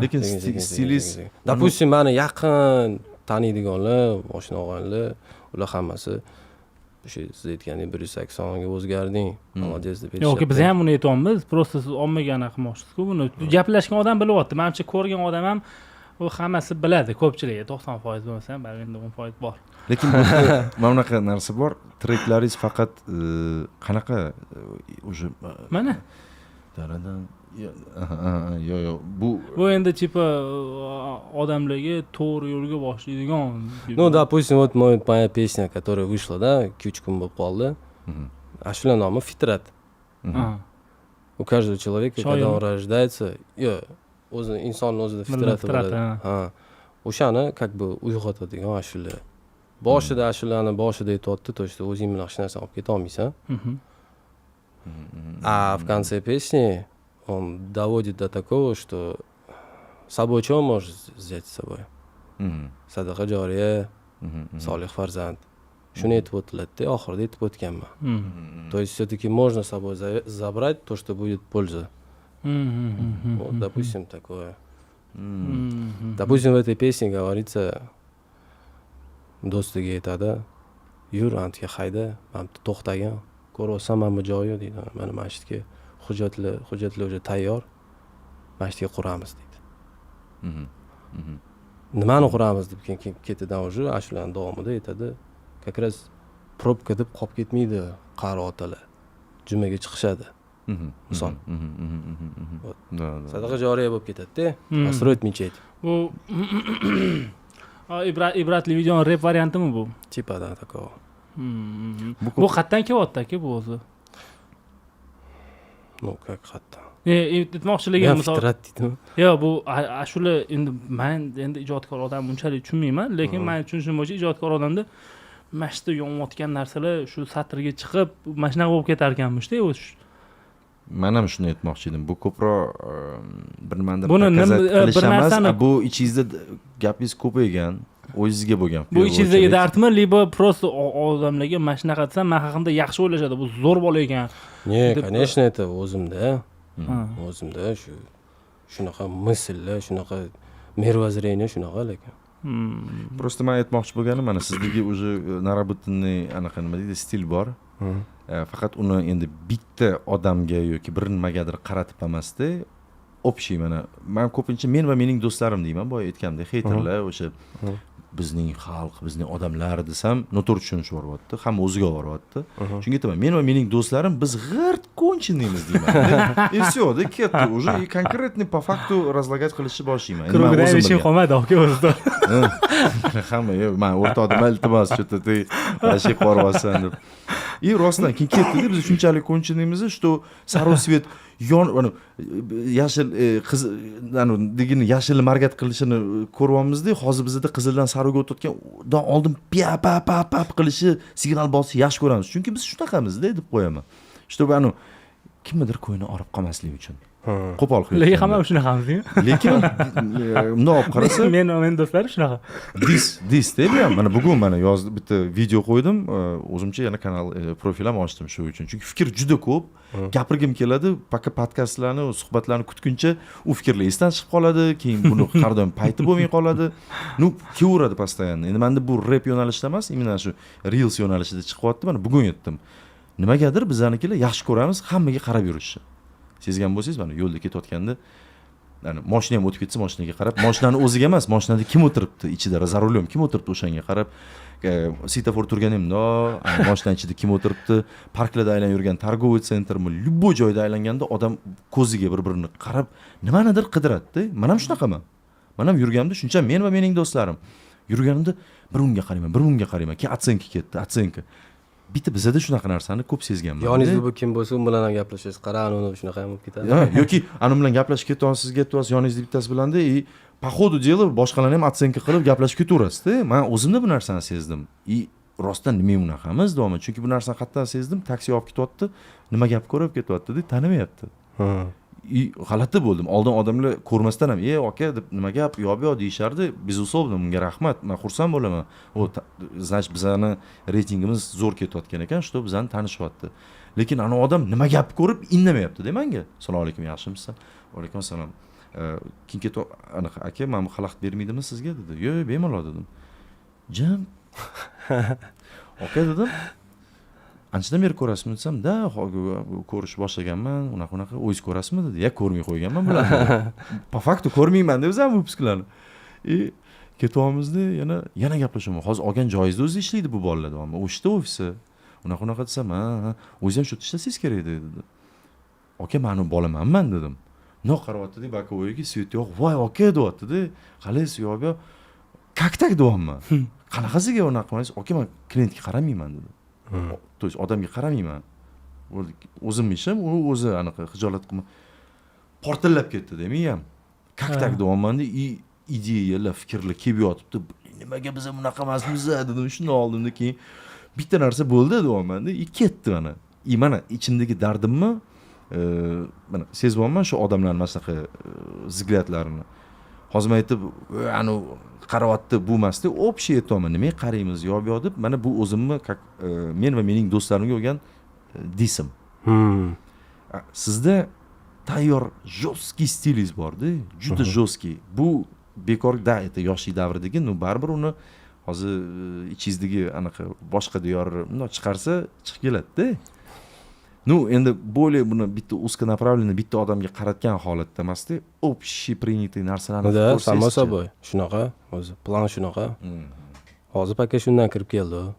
lekin stilist Допустим, mani yaqin taniydiganlar, oshna og'anlar, ular hammasi o'sha siz aytgandek 180 ga o'zgarding. Молодец deb aytishadi. Yo'q, biz ham uni aytyapmiz. Просто siz ommaga anaqa qilmoqchisiz-ku buni. Gaplashgan odam bilyapti. Menimcha ko'rgan odam ham u hammasi biladi, ko'pchiligi 90% bo'lmasa ham baribir 10% bor. lekin mana bunaqa narsa bor. Treklaringiz faqat qanaqa уже Mana daradan yo'q bu bu endi tipa odamlarga to'g'ri yo'lga boshlaydigan. Ну, допустим, вот моя песня, которая вышла, да, 2 kun bo'lib qoldi. Ashula nomi Fitrat. Ha. У каждого человека, Shoir. когда он рождается, o'zi insonning o'zida fitrati Fitrat, bo'ladi. ha. Ha. O'shani как бы uyg'otadigan ashula. Boshida ashulani boshida aytyapti, то есть o'zing bilan hech narsa olib keta olmaysan. А в конце песни он доводит до такого, что с собой что можешь взять с собой? Sadaqa joriya, solih farzand. Shuni aytib o'tiladi-da, oxirida aytib o'tganman. То есть все-таки можно с собой забрать то, что будет польза. Вот, допустим, такое. Допустим, в этой песне говорится, do'stiga aytadi, yur antga hayda, mana to'xtagan, ko'rolsam mana joyi deydi. Mana masjidga hujjatlar уже tayyor. Masjidga quramiz deydi. Nimani quramiz deb ketidan уже ashulaning davomida aytadi, как раз probka deb qolib ketmaydi qari otalar. Jumaga chiqishadi. Misol. Sadaqa joriya bo'lib ketadi-da. Построить мечеть. Bu ibratli videoning rep variantimi bu? Типа да, такого. Bu qayerdan kelyapti aka bu o'zi? Ну, как hatto. Aytmoqchiligim misol. Fitrat deydimi? Yo'q, bu ashula endi men endi ijodkor odam unchalik tushunmayman, lekin men tushunishim bo'yicha ijodkor odamda masjidda yonayotgan narsalar shu satrga chiqib, mana shunaqa bo'lib ketar ekanmish-da o'zi. Men ham shuni aytmoqchi edim. Bu ko'proq bir nimani Buni qilish bir emas, narsani- bu ichingizda gapingiz ko'paygan, o'zingizga bo'lgan. Bu ichingizdagi dardmi, libo просто odamlarga mana shunaqa desam, men haqimda yaxshi o'ylashadi. Bu zo'r bola ekan. Не, Deb- конечно, это o'zimda. Ha. O'zimda shunaqa misllar, shunaqa мировоззрение shunaqa lekin. Просто men aytmoqchi bo'lganim, mana sizdagi уже narobitinniy anaqa nima deydi, stil bor. Faqat uni endi bitta odamga yoki bir nimagadir qaratib emasda, общий mana men ko'pincha men va mening do'stlarim deyman, boya aytgandek, haterlar o'sha bizning xalq, bizning odamlar desam, noto'g'ri tushunish boryapti, hamma o'ziga boryapti. Shunga aytaman, men va mening do'stlarim biz g'irt konchinnimiz deyman. И всё, да ketdi, уже и конкретно по факту разлагать qilishni boshlayman. Endi men Krugrash o'zim ishim bilgan. qolmadi aka o'zida. Hamma men o'rtoqda iltimos что-то ты вообще qo'rvasan deb. И rostdan keyin ketdi-da, biz shunchalik konchinnimiz, что saro svet yashil qiz degini yashil margat qilishini ko'ryapmiz-da, hozir bizda qizildan saroga o'tayotgan oldin pa qilishi, signal bosishi yaxshi ko'ramiz. Chunki biz shunaqamiz-da deb qo'yaman. Чтобы kimnidir ko'yini olib qolmaslik uchun. Qo'pol qilib. Lekin hamma shunaqamiz-ku. Lekin bundoq olib qarasa, Men do'stlarim shunaqa. dis ham mana bugun mana yozdim, bitta video qo'ydim, o'zimcha yana kanal profilim ochdim shu uchun. Chunki fikr juda ko'p, gapirgim keladi, paka podkastlarni, suhbatlarni kutguncha u fikrlar esdan chiqib qoladi, keyin buni har doim payti bo'lmay qoladi. Nu kelaveradi постоянно. Endi menda bu rep yo'nalishida emas, imенно shu reels yo'nalishida chiqyapti. Mana bugun yetdim. Nimagadir bizanikilar yaxshi ko'ramiz, hammaga qarab yurishni. Sezgan bo'lsangiz, mana yo'lda ketayotganda ya'ni mashina ham o'tib ketsa mashinaga qarab, mashinani o'ziga emas, mashinada kim o'tiribdi ichida, za rulyom kim o'tiribdi o'shanga qarab, svetofor turgan ham mashina ichida kim o'tiribdi, parklarda aylanib yurgan торговый sentrmi, любой joyda aylanganda odam ko'ziga bir-birini qarab nimanidir qidiradi-da. Men ham shunaqaman. Men ham yurganimda shuncha men va mening do'stlarim yurganimda bir unga qarayman, bir bunga qarayman, keyin atsenka ketdi, atsenka. Bitta bizada shunaqa narsani ko'p sezganman. Yoningizda bu kim bo'lsa, u bilan ham gaplashingiz, qara, uni shunaqa ham bo'lib ketadi. Yoki anu bilan gaplashib ketyapsiz, sizga aytyapsiz, yoningizda bittasi bilanda, по ходу dela boshqalarni ham atsenka qilib gaplashib ketaverasiz-da. Men o'zimda bu narsani sezdim. Rostdan nima unaqamiz deyman, chunki bu narsani qayerdan sezdim? Taksi olib ketyapti, nima gap ko'rib ketyapti-da, tanimayapti. G'alati bo'ldim. Oldin odamlar ko'rmasdan ham, aka deb nima gap, yo'q deyishardi. Безусловно, bunga rahmat. Men xursand bo'laman. Значит, bizani reytingimiz zo'r ketayotgan ekan, что bizani tanishyapti. Lekin ana odam nima gap ko'rib indamayapti-da menga. Assalomu alaykum, yaxshimisiz? Va alaykum assalom. Keyin ketib anaqa aka, men bu xalaqit bermaydimi sizga dedi. Yo'q, bemalol dedim. Jim. Aka dedim. Anchadan beri ko'rasizmi desam, da, ko'rish boshlaganman, unaqa o'zingiz ko'rasizmi dedi. Ko'rmay qo'yganman bularni. Po faktu ko'rmayman deb o'zim выпускlarni. Ketyapmizda yana gaplashaman. Hozir olgan joyingizda o'zi ishlaydi bu bolalar deyman. O'shda ofisi. Unaqa desam, o'zi ham shu ishlasangiz kerak dedi. Aka, men bolamanman dedim. Qaryapti-da, bakovoyga svet yo'q. Voy, aka deyapti-da. Qalaysiz yo'q? Как так deyapman. Qanaqasiga unaqa qilasiz? Aka, men klientga qaramayman dedi. То есть odamga qaramayman. O'zim ishim, u o'zi anaqa hijolat qilma. Portillab ketdi-da, miyam. Как так deyapman-da, ideyalar, fikrlar kelib yotibdi. Nimaga biz bunaqa emasmiz dedim. Shuni oldimda keyin bitta narsa bo'ldi deyapman-da, ketdi mana. Mana ichimdagi dardimni mana sezyapman shu odamlarning masaqa ziglatlarini. Hozir aytib, qaryapti bu emasda, общий aytayman, nimaga qaraymiz yo'q deb, mana bu o'zimni men va mening do'stlarimga bo'lgan disim. Sizda tayyor jostki stilingiz bor-da, juda jostki. Bu bekorda aytdi yoshlik davridagi, baribir uni hozir ichingizdagi anaqa boshqa diyor chiqarsa chiqib keladi-da. Endi более buni bitta узконаправленный bitta odamga qaratgan holatda emasda, общий принятый narsalarni ko'rsangiz. Само собой, shunaqa, o'zi plan shunaqa. Hozir paka shundan kirib keldi.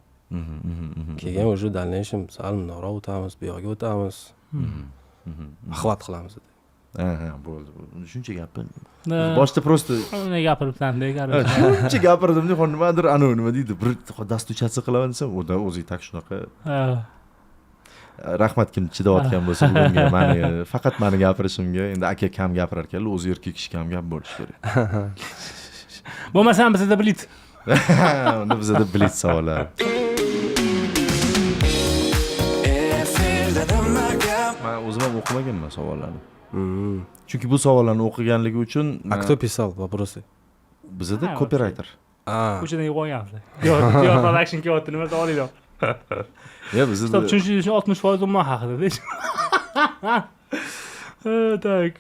Keyin o'sha dalnishim sal noroq o'tamiz, bu yoqqa o'tamiz. Axvat qilamiz dedi. Bo'ldi. Shuncha gapim. Boshda просто uni gapiribsan-da, shuncha gapirdim-da, nimadir nima deydi, bir dastuchatsiya qilaman desam, o'zi tak shunaqa. Rahmat kim chidayotgan bo'lsa bugunga, faqat meni gapirishimga, endi aka kam gapirar ekanlar, o'zi erkak kishi kam gap bo'lishi kerak. Bo'lmasam bizda blitz. Unda bizda blitz savollar. Men o'zim ham o'qimaganman savollarni. Chunki bu savollarni o'qiganligi uchun кто писал вопросы? Bizda copywriter. O'shadan yo'qolganmiz. Diyor production kelyapti, nima olinglar. Bizda Kitob tushunish 60% umma haqida. Tak.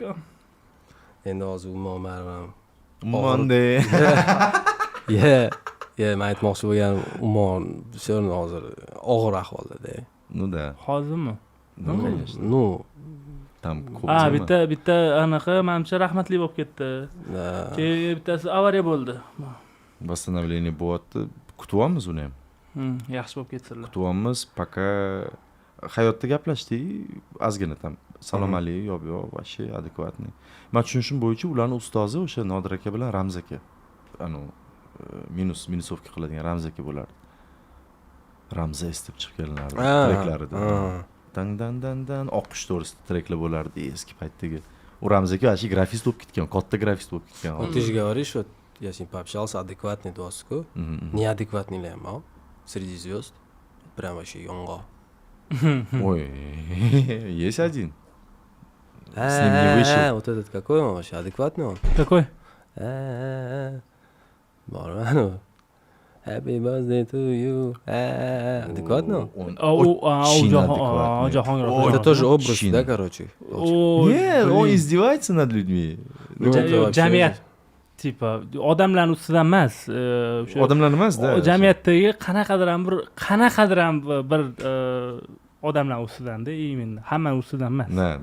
Endi hozir umuman Monday. Men aytmoqchi bo'lganim, umuman shuni hozir og'ir ahvolda-da. Da. Hozirmi? Tam ko'p. bitta anaqa menimcha rahmatli bo'lib ketdi. Keyin bittasi avariya bo'ldi. Восстановление bo'lyapti. Kutyapmiz uni ham. Yaxshi bo'lib ketsinlar. Kutyapmiz, paka hayotda gaplashdik, ozgina tam salom alaykum, yo'q, вообще adekvatniy. Men tushunishim bo'yicha ularning ustozi o'sha Nodir aka bilan Ramz aka. Minusovka qiladigan Ramz aka bo'lardi. Ramza deb chiqib kelinardi treklarida. Dan oqish to'g'risida treklar bo'lardi eski paytdagi. U Ramz aka ashi grafist bo'lib ketgan, katta grafist bo'lib ketgan. Ты же говоришь, что я с ним пообщался, адекватный доску. Неадекватный лема. Среди звезд. Прям вообще ёнго. Ой, есть один. С ним не вышел. Вот этот какой он вообще? Адекватный он? Какой? Барману. Happy birthday to you. Адекватный он? Очень адекватный. Это тоже образ, да, короче? Нет, он издевается над людьми. Jamiyat tipa odamlarning ustidan emas, odamlar emas-da. Jamiyatdagi qanaqadir ham bir odamlar ustidan-da, именно hamma ustidan emas. Да.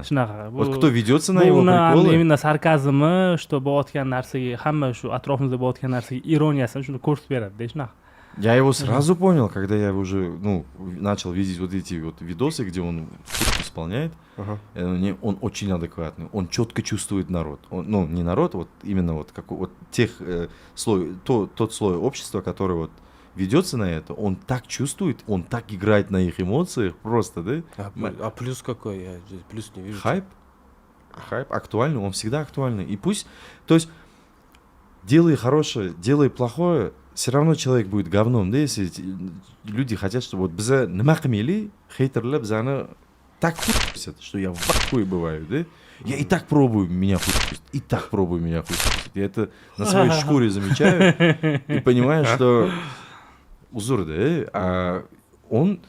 Shunaqa. Вот кто ведется на bu его uni приколы, именно sarkazmi, что bo'layotgan narsaga, hamma shu atrofimizda bo'layotgan narsaga ironiyasini shuni ko'rsatib beradi-da, shunaqa. я его сразу понял, когда я уже, начал видеть вот эти вот видосы, где он исполняет. Он очень адекватный, он четко чувствует народ. Не народ, вот именно вот как вот тот слой общества, который вот ведется на это, он так чувствует, он так играет на их эмоциях, просто, да? А плюс какой? Я плюс не вижу. Хайп актуальный, он всегда актуальный. И пусть, то есть, делай хорошее, делай плохое, все равно человек будет говном, да, если люди хотят, чтобы вот бізі нima qilmaylik, хейтерлер бізаны так хуй, что я в ахуе бываю, да? Я и так пробую меня хуй, и так пробую меня хуй. Я это на своей шкуре замечаю и понимаю, что узор, да, а он,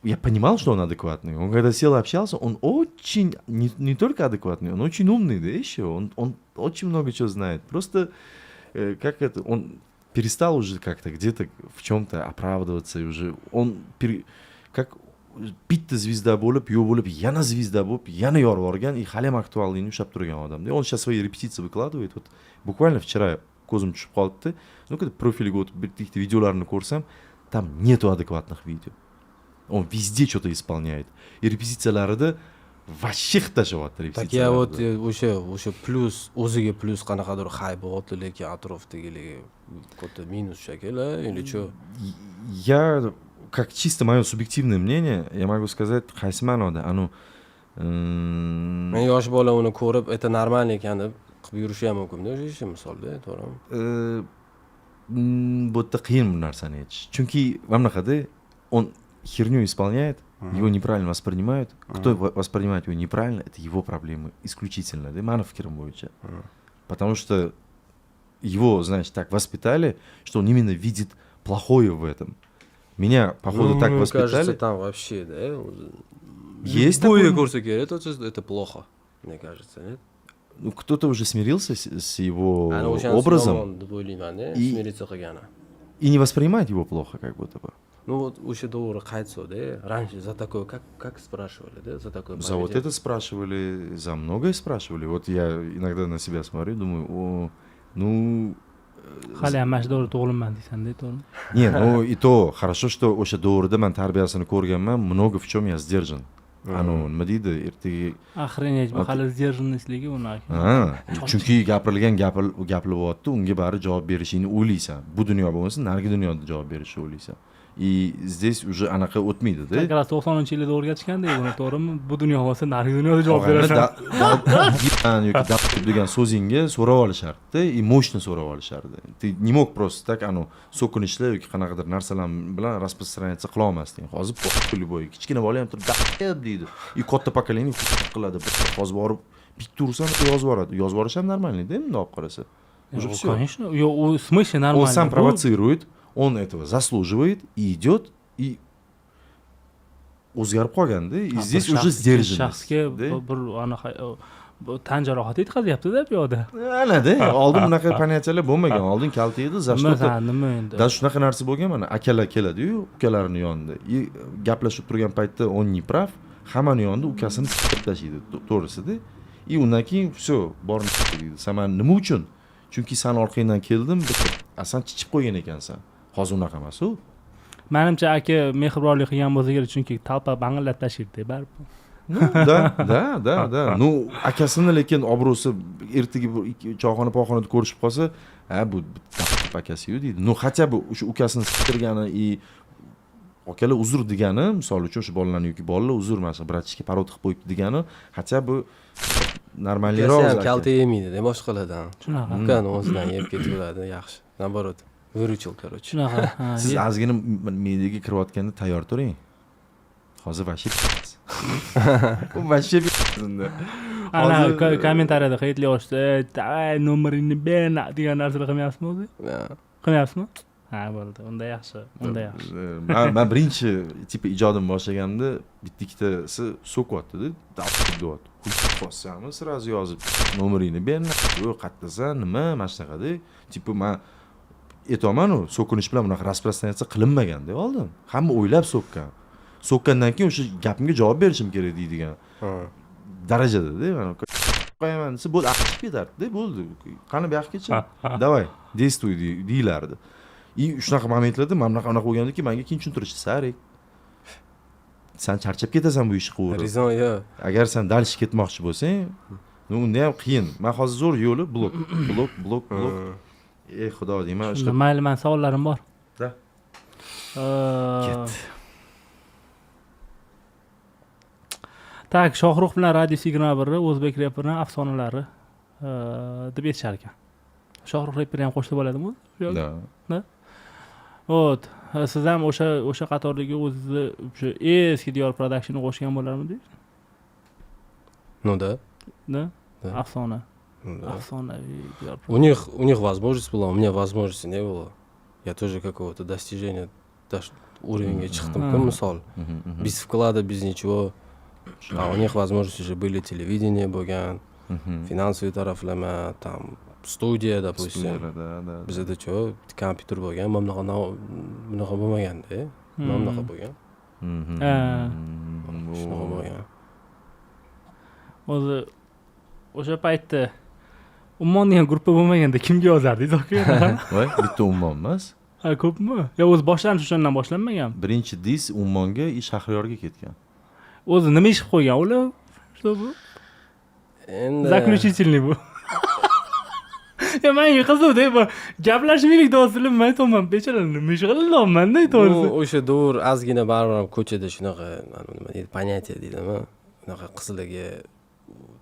я понимал, что он адекватный. Он когда сел и общался, он очень, не только адекватный, он очень умный, да, еще. Он очень много чего знает. Просто, он перестал уже как-то где-то в чем-то оправдываться. И уже он, как bitta звезда bo'lib, yo'q bo'lib, yana звезда bo'lib, yana yorvorgan и hali ham aktualligini ushlab turgan odam. Он сейчас свои репетиции выкладывает. Вот буквально вчера ko'zim tushib qolibdi. Когда профилиga o'tib bitta videolarini ko'rsam, там нету адекватных видео. Он везде что-то исполняет. И репетицияларida вообще tashyapti. Так я вот o'sha plus o'ziga plus qanaqadir hype bo'lyapti, lekin atrofdagilarga katta minus shakali, или что? Я, как чисто мое субъективное мнение, я могу сказать, qaysi ma'noda, Men yosh bola uni ko'rib, это нормально ekan deb qilib yurishi ham mumkin-da, o'sha ish misolda, to'g'rimi? Bu yerda qiyin bu narsani aytish. Chunki mana bunaqada он херню исполняет, его неправильно воспринимают. Кто воспринимает его неправильно, это его проблемы исключительно, да, мani fikrim bo'yicha. Потому что его, значит, так воспитали, что он именно видит плохое в этом. Меня, походу, так воспитали. Кажется, там вообще, да? Есть такое такое? курсы говорят, это плохо, мне кажется, нет? Ну, кто-то уже смирился с его образом и не воспринимает его плохо, как будто бы. Ну вот уже доллары кайцо, да? Раньше за такое, как спрашивали, да? За такое. За вот это спрашивали, за многое спрашивали. Вот я иногда на себя смотрю, думаю, hali ham mana shu davri tug'ilman deysan-da, to'g'rimi? Не, и то хорошо, что o'sha davrida men tarbiyasini ko'rganman, много в чем я сдержан. Nima deydi, ertaga Охренеть, bu hali сдержанностьligi uni. Chunki gapirilgan gapilyapti, unga bari javob berishingni o'ylaysan. Bu dunyo bo'lmasa, narigi dunyoda javob berishni o'ylaysan. И здесь уже anaqa o'tmaydi, da. Как раз 90-yilda o'rgatishganda buni, to'g'rimi? Bu dunyo bo'lsa, narigi dunyoda javob berasan. yoki dab degan so'zingga so'rab olishardi и мощно so'rab olishardi. Ты не mог просто так so'kinishlar yoki qanaqadir narsalar bilan распространяться qila olmasding. Hozir любой kichkina bola ham turib dab deydi. И katta pokolение qiladi. Hozir borib bitta ursan yozib yuboradi. Yozib yuborish ham normalniy-da, endi olib qarasa. Уже всё. Конечно, в смысле нормально. Он сам провоцирует, он этого заслуживает и идет и o'zgarib qolganda, и здесь уже сдержанность. Shaxsga bir tan jarohati yetkazyapti-da bu yoqda. Ana-da, oldin bunaqa panyachalar bo'lmagan. Oldin kalta edi, za что-то. Nima endi? Da shunaqa narsa bo'lgan, mana akalar keladi-yu, ukalarini yonida. И gaplashib turgan paytda он не прав, hammani yonida ukasini siqib tashlaydi, to'g'risida. И undan keyin всё, borni deydi. Sen nima uchun? Chunki sen orqangdan keldim, sen chichib qo'ygan ekansan. Hozir unaqa emas-ku. Menimcha aka mehribonlik qilgan bo'lsa kerak, chunki talpa bang'illab tashlaydi, baribir. Да. Ну, akasini lekin obro'si ertaga choyxona poyxonada ko'rishib qolsa, bu akasi-yu deydi. Ну, хотя бы o'sha ukasini siqtirgani и akalar uzr degani, misol uchun o'sha bolalarni yoki bolalar uzr mana bratishga parod qilib qo'yibdi degani, хотя бы normalniroq. Kalta yemaydi-da, boshqalardan. Shunaqa. Ukani o'zidan yeb ketaveradi, yaxshi. Наоборот, выручил, короче. Shunaqa. Siz ozgina me'daga kirayotganda tayyor turing. Hozir вообще вообще Ana kommentariyada qaytli yoshda, "Davay nomeringni ber" degan narsalar qilmayapsizmi o'zi? Qilmayapsizmi? Ha, bo'ldi. Unda yaxshi. Men birinchi tipi ijodim boshlaganimda bitta-ikkitasi so'kyapti-da, deyapti. Qo'shsami, sразу yozib, nomeringni ber, yo'q, qattasan, nima, mana shunaqada. Tipi men aytaman-ku, so'kinish bilan bunaqa распространяться qilinmaganda oldin. Hamma o'ylab so'kkan. so'kkandan keyin o'sha gapimga javob berishim kerak deydigan darajada-da mana qo'yaman desa bo'ldi aql chiqib ketardi bo'ldi qani bu yoqqa kecha давай действуй deyilardi и shunaqa momentlarda mana bunaqa bo'lgandaki menga keyin tushuntirishdi Sarik sen charchab ketasan bu ishni qilaverib Rizon yo'q. agar sen дальше ketmoqchi bo'lsang unda ham qiyin men hozir zo'r yo'li blok ey xudo deyman mayli, men savollarim bor. Da. Ket. Tak, Shohrux bilan Radio Signal birga o'zbek reperining afsonalari deb aytishar ekan. Shohrux reperi ham qo'shilib bo'ladimi? da Ot, siz ham o'sha qatorligi o'zizni o'sha eski Diyor Production'ni qo'shgan bo'larmidingiz? Ну да. Da? Да. Afsona. Ну да. Afsonaviy Diyor. У них возможность была, у меня возможности не было. Я тоже какого-то достижения уровня chiqdim-ku misol. Без вклада, без ничего. А у них возможности уже были телевидение bo'lgan, финансовый taraflama, там studiya, допустим. Bizda cho kompyuter bo'lgan, bunaqa bo'lmaganda, bunaqa bo'lgan. Shunaqa bo'lgan. O'zi o'sha paytda Ummon degan gruppa bo'lmaganda kimga yozardingiz aka? voy bitta ummon emas Ha, ko'pmi? Yo, o'zi boshlanish o'shandan boshlanmagan. birinchi dis ummonga и Shahriyorga ketgan O'zi nima ish qilib qo'ygan ular? Что bu? Endi Заключительный bu. Ya menga qiziqdi, bu gaplashmaylik davosilib men aytaman, bechalar nima ish qilyapman-da to'g'risi. o'sha davr ozgina baribir ko'chada shunaqa nima deydi, понятие deydimi? Bunaqa qizlarga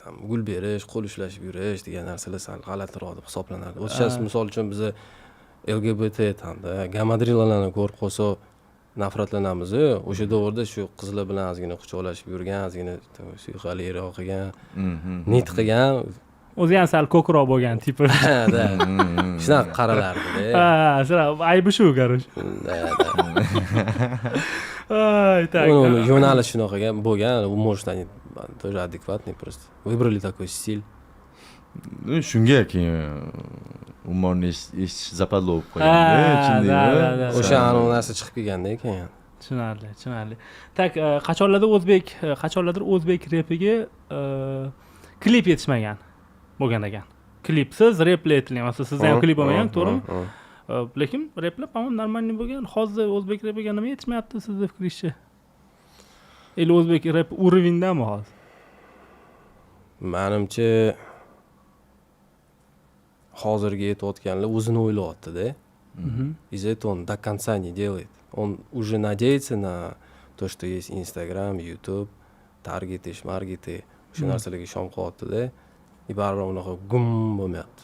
tam gul berish, qo'l ushlashib yurish degan narsalar sal g'alatiroq deb hisoblanadi. O'shasi misol uchun biz LGBT tamda gamadrilalarni ko'rib qolsa nafratlanamiz. O'sha davrda shu qizlar bilan ozgina quchoqlashib yurgan, ozgina suyqaliroq qilgan, nit qilgan, O'zi ham sal ko'kroq bo'lgan tipi. da. Shunaqa qaralardi-da. Ha, sira aybi shu, garosh. Ay, так. Uni yo'nalish shunaqa bo'lgan, может они тоже адекватный просто. Выбрали такой стиль. shunga keyin ummonni eshitish zapadlo bo'lib qo'ygan O'sha anavi narsa chiqib kelganda keyin. Tushunarli. Tak, qachonlardir o'zbek repiga klip yetishmagan bo'lgan ekan. Klipsiz repli aytilyapti. Sizda ham klip bo'lmagan, to'g'rimi? Lekin replar ham normalniy bo'lgan. Hozir o'zbek repiga nima yetishmayapti sizning fikringizcha? Или o'zbek rep уровеньdami hozir? Menimcha hozirgi aytayotganlar o'zini o'ylayapti-da. Из этого он до конца не делает. Он уже надеется на то, что есть Instagram, YouTube, targeti, shmargeti, o'sha narsalarga ishon qilyapti-da. И baribir unaqa gum bo'lmayapti.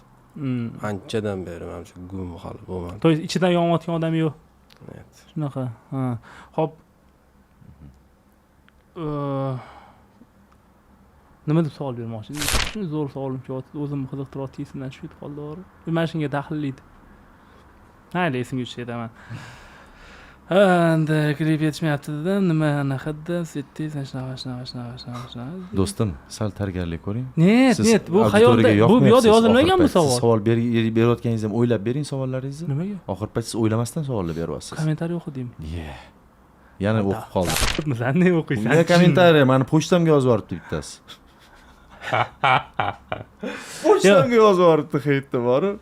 Anchadan beri menimcha gum hali bo'lmadi. To есть ichidan yonayotgan odam yo'q. Shunaqa. Ha. Xo'p. Nima deb savol bermoqchi? Shunday zo'r savolim kelyapti. O'zimni qiziqtiryapti, esimdan tushib qoldi to'g'ri. Mana shunga daxlli edi. Mayli, esimga tushdi edaman. Endi klip yetishmayapti dedim. Nima anaqada setdingiz, shunaqa. do'stim sal tayyorgarlik ko'ring Net, bu xayolda, bu yo'lda yozilmagan bu savol. Savol berayotganingiz ham o'ylab bering savollaringizni. Nimaga? Oxir payt siz o'ylamasdan savollar beryapsiz. Kommentariy o'qidim. Yana o'qib qoldim. Qanday o'qiysan? Nega kommentariy? Mani pochtamga yozib yuboribdi bittasi. Pochtamga yozib yuboribdi haytda borib.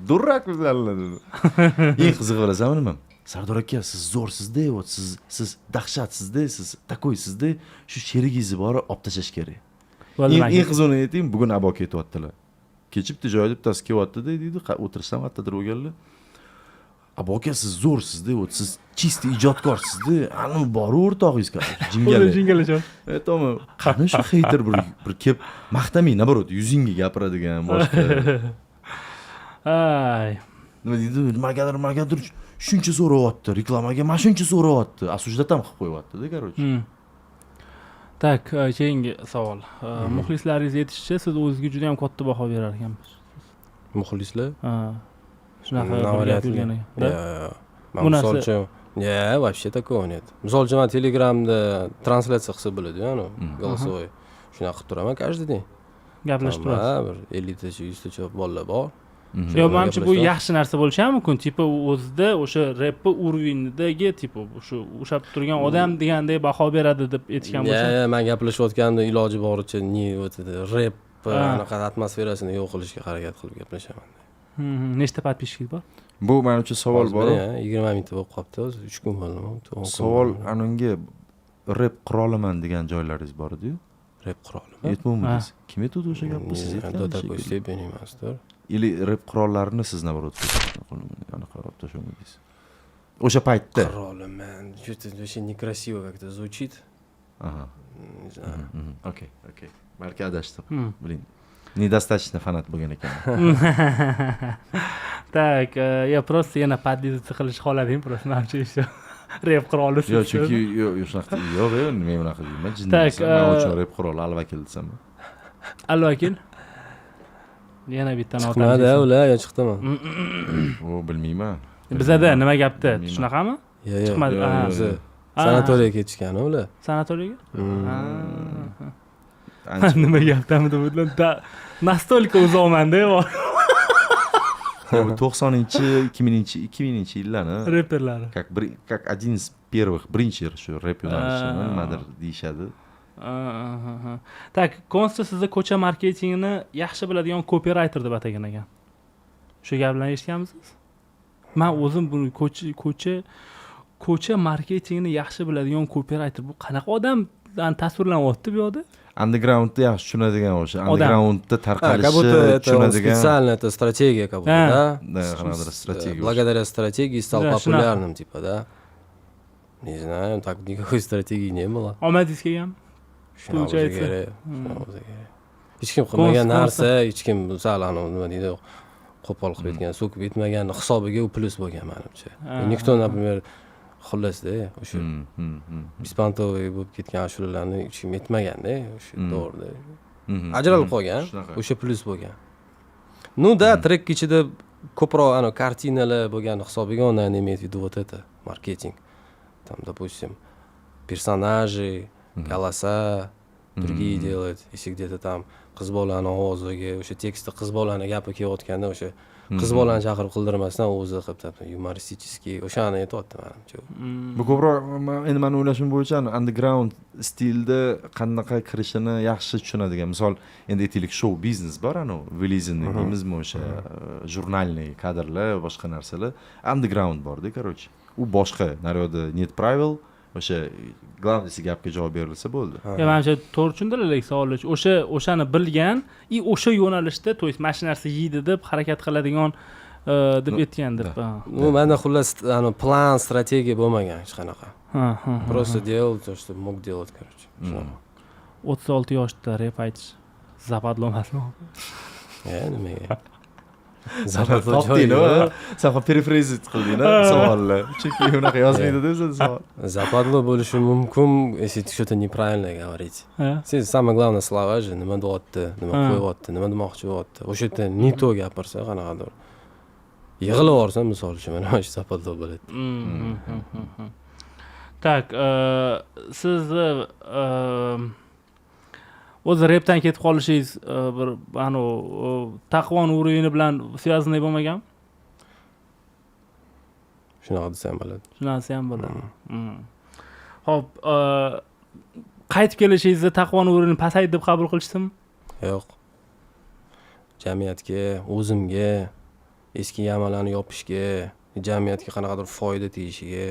Durrak bizlarlar dedi. Eng qizig'i bilasanmi nima? Sardor aka, siz zo'rsizda, siz dahshatsizda, siz takoysizda, shu sherigingizni borib olib tashlash kerak. Eng qizig'ini ayting, bugun abo ketyaptilar. Kechibdi joyda bittasi kelyapti deydi, o'tirishdan qayerdadir bo'lganlar. Abo aka, siz zo'rsizda, siz чистый ijodkorsizda, ani bor o'rtog'ingiz Jingalajon. Aytaman, qani shu hater bir kelib maqtamang, naborot, yuzingga gapiradigan boshqa. Ay. Nima deydi? Nimagadir shuncha so'rayapti, reklamaga mana shuncha so'rayapti, asujdatam qilib qo'yyapti-da, короче. Tak, keyingi savol. Muxlislaringiz aytishicha, siz o'zingizga juda ham katta baho berar ekansiz. Muxlislar? Ha. Shunaqa yurgan ekan. Misol uchun, вообще такого нет. Misol uchun men Telegramda translyatsiya qilsa bo'ladi-ku, ana, голосовой. Shunaqa qilib turaman каждый день. Gaplashib turasiz. Bir 50 tacha, 100 tacha bolalar bor. Yo, menimcha bu yaxshi narsa bo'lishi ham mumkin. Tipa o'zida o'sha repni urovnidagi tipa o'sha o'shab turgan odam degandek baho beradi deb aytgan bo'lsa. Men gaplashayotganda iloji boricha rep anaqa atmosferasini yo'q qilishga harakat qilib gaplashaman. Nechta подписчик bor? Bu men uchun savol bor. 20 mingta bo'lib qolibdi hozir 3 kun bo'ldi. Savol anunga rep quroliman degan joylaringiz bor edi-yu. Rep qurolimi? Aytmoqmisiz? Kim aytdi o'sha gapni? Siz Doda aytgan. Ko'stebin emasdir. Или rep qurollarini siz navrot anaqa olib tashlamadingiz. O'sha paytda. Quroliman. Что-то вообще некрасиво как-то звучит. Aha. Не знаю. Okey. Balki adashdim. Biling. Недостаточно fanat bo'lgan ekan. Так, я просто yana podlizitsiya qilish holatim просто menimcha еще rep quroli. Yo'q, chunki yo'q shunaqa yo'q, nima bunaqa deyman. Tak, Men uchun rep quroli alvakil desam. Alvakil. Yana bitta nota. Chiqmadi ular, yo chiqdimi? O bilmayman. Bizada nima gapda? Shunaqami? Yo'q, Chiqmadi. o'zi sanatoriyaga ketishgan ular. Sanatoriyaga? Nima gapdami deb o'tlan. Настолько uzoqmanda. 90-2000-yillarni Reperlari. как один из первых birinchi shu rep yo'nalishi nimadir deyishadi. Так, Konsta sizni ko'cha marketingini yaxshi biladigan copywriter deb atagan ekan. Shu gaplarni eshitganmisiz? Men o'zim buni ko'cha marketingini yaxshi biladigan copywriter bu qanaqa odam tasvirlanyapti bu yerda? Undergroundni yaxshi tushunadigan o'sha. Undergroundda tarqalishi tushunadigan. Специально это стратегия как будто, да? Да, qanaqadir strategiya. Благодаря стратегии стал Да, популярным, типа, да? Не знаю, так никакой стратегии не было. Omadingiz kelgan? Получается. Hech kim qilmagan narsa, hech kim sal nima deydi, qo'pol qilib aytgan, so'kib aytmagan hisobiga u plyus bo'lgan menimcha. Nikto, например, xullasda o'sha bespantовый bo'lib ketgan ashulalarni hech kim aytmaganda, o'sha to'g'rida. Ajralib qolgan, o'sha plyus bo'lgan. Ну да, трек ichida ko'proq kartinalar bo'lgan hisobiga он имеет в виду вот это маркетинг. Там, допустим, персонажи, голоса другие делать, если где-то там qiz bolani ovoziga o'sha tekstda qiz bolani gapi kelayotganda o'sha qiz bolani chaqirib qildirmasdan o'zi qilib yumoristiskiy o'shani aytyapti menimcha. Bu ko'proq endi men o'ylashim bo'yicha underground stilda qanaqa kirishini yaxshi tushunadigan. Misol, endi aytaylik, show biznes bor, vylizini deymizmi, o'sha jurnalniy kadrlar, boshqa narsalar. Underground bor-da, короче. U boshqa, naryoqda net правил, o'sha главныйsi gapga javob berilsa bo'ldi. Ya menimcha to'g'ri tushundilar savolni. O'shani bilgan, o'sha yo'nalishda, to есть mana shu narsa yeydi deb harakat qiladigan deb aytgan deb. Ну, menda xullas plan, strategiya bo'lmagan hech qanaqa. Просто делал то, что мог делать, короче. 36 yoshda rep aytish zapadlo emasmi? Nimaga? Topding-ku. Sen paraphrase qilding-a savolni. Chunki unaqa yozmaydi-da o'zi savol. Zapadlo bo'lishi mumkin, если что-то неправильно говорить. Siz самое главное слова же, nima deyapti, nima qo'yapti, nima demoqchi bo'lyapti. O'sha yerda не то gapirsa qanaqadir. Yig'ilib olsa, misol uchun mana shu zapadlo bo'ladi. Так, sizni o'zi repdan ketib qolishingiz bir taqvon urovini bilan связанный bo'lmagan? Shunaqa desam bo'ladi. Shunaqasi ham bo'ladi. Xo'p, qaytib kelishingizni taqvon urovini pasaydi deb qabul qilishdimi? Yo'q. Jamiyatga, o'zimga, eski yamalarni yopishga, jamiyatga qanaqadir foyda tegishiga.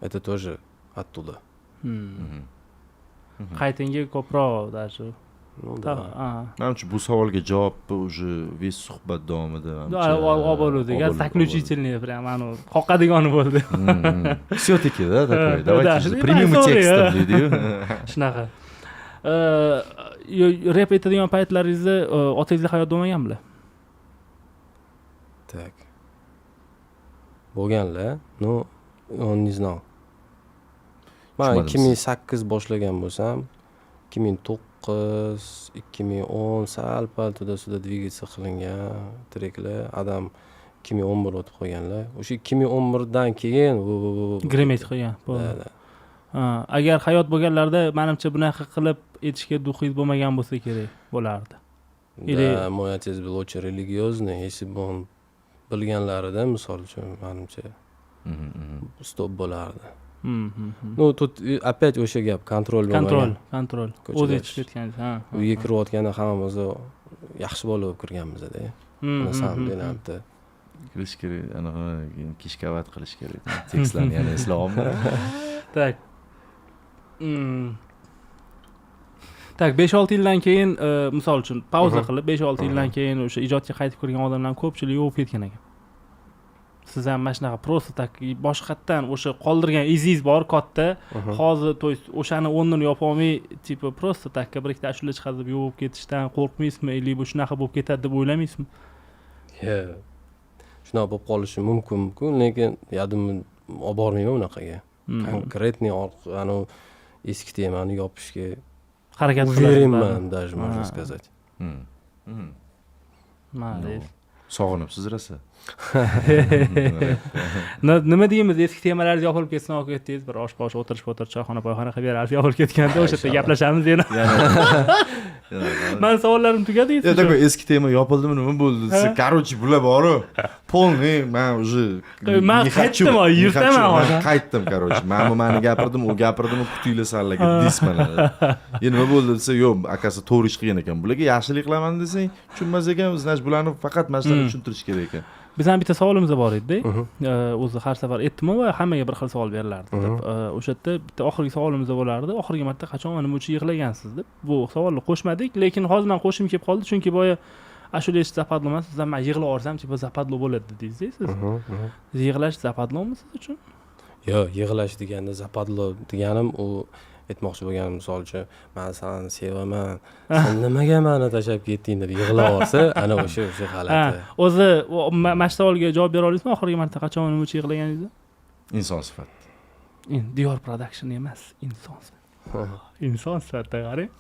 Это тоже оттуда. Qaytinga ko'proq даже. Ну да. Menimcha bu savolga javob уже весь suhbat davomida. bo'ldi. Заключительный прям qoqadigani bo'ldi. Всё-таки, да, такой. Давайте прямым текстом deydi-yu. Shunaqa. Rep aytadigan paytlaringizda otangizlar hayot bo'lmaganmi? Так. Bo'lganlar, ну, он не знал. Men 2008 boshlagan bo'lsam, 2009, 2010 sal pal to'da dvigatsiya qilingan treklar, adam 2011 o'tib qolganlar. O'sha 2011 dan keyin Grimet qilgan. Agar hayot bo'lganlarda, menimcha bunaqa qilib aytishga duxingiz bo'lmagan bo'lsa kerak bo'lardi. Да, мой отец был очень религиозный. Если бы он bilganlarida misol uchun menimcha stop bo'lardi. Ну, тут опять o'sha gap kontrol bo'lmagan. Kontrol. Ko'chada O'zi yetishib ketgan. Ha. Uyga kirayotganda hammamiz yaxshi bola bo'lib kirganmiz-da. На самом деле, anta. Kirish kerak, anaqa kishkavat qilish kerak. Tekstlarni yana eslabmi? Tak. Tak, 5-6 yildan keyin, misol uchun, pauza qilib 5-6 yildan keyin o'sha ijodga qaytib kirgan odamlar ko'pchilik yo'q ketgan ekan. Siz ham mana shunaqa просто tak boshqatdan o'sha qoldirgan izingiz bor katta. Hozir to есть o'shani o'rnini yopa olmay, tipo просто takka bir ikkita ashula chiqadi deb yo'q ketishdan qo'rqmaysizmi? Yoki bu shunaqa bo'lib ketadi deb o'ylamaysizmi? Shunaqa bo'lib qolishi mumkin, lekin yadimni olib bormayman unaqaga. Konkretniy anavi eski temani yopishga harakat uверенman, даже можно сказать. Молодец. Sog'inibsiz rosa. Nima deymiz, eski temalarni yopilib ketsin olib ketdingiz, bir osh-posh o'tirish choyxona poyxona qilib berarsiz, yopilib ketganda o'sha yerda gaplashamiz yana. Men savollarim tugadi. Ya такой eski tema yopildimi, nima bo'ldi desa, короче, bular boru. Polni, men уже men qaytdim, yurtaman hozir. Qaytdim, короче. Men mani gapirdim, u gapirdimi, kutinglar sanlarga dismanlar. Nima bo'ldi desa, yo'q, akasi to'g'ri ish qilgan ekan. Bularga yaxshilik qilaman desang, tushunmas ekan, значит, bularni faqat masalalarni tushuntirish kerak ekan. Bizning bitta savolimiz bor edi-da. O'zi har safar aytdim va hammaga bir xil savol berilardi deb. O'sha yerda bitta oxirgi savolimiz bo'lardi. Oxirgi marta qachon va nima uchun yig'lagansiz deb. Bu savolni qo'shmadik, lekin hozir men qo'shim kelib qoldi, chunki boya ashula eshitib zapadlo emas, sizdan men yig'lab olsam, tipo zapadlo bo'ladi dedingiz-da siz. Yig'lash zapadlomi siz uchun? Yo'q, yig'lash deganda zapadlo deganim u aytmoqchi bo'lganim, misol uchun, men seni sevaman, sen nimaga meni tashlab ketding deb yig'lab olsa, ana o'sha g'alati. O'zi mana shu savolga javob bera olasizmi? Oxirgi marta qachon nima uchun yig'laganingizni? Inson sifat. Diyor production emas, inson sifat. Inson sifatda qarang.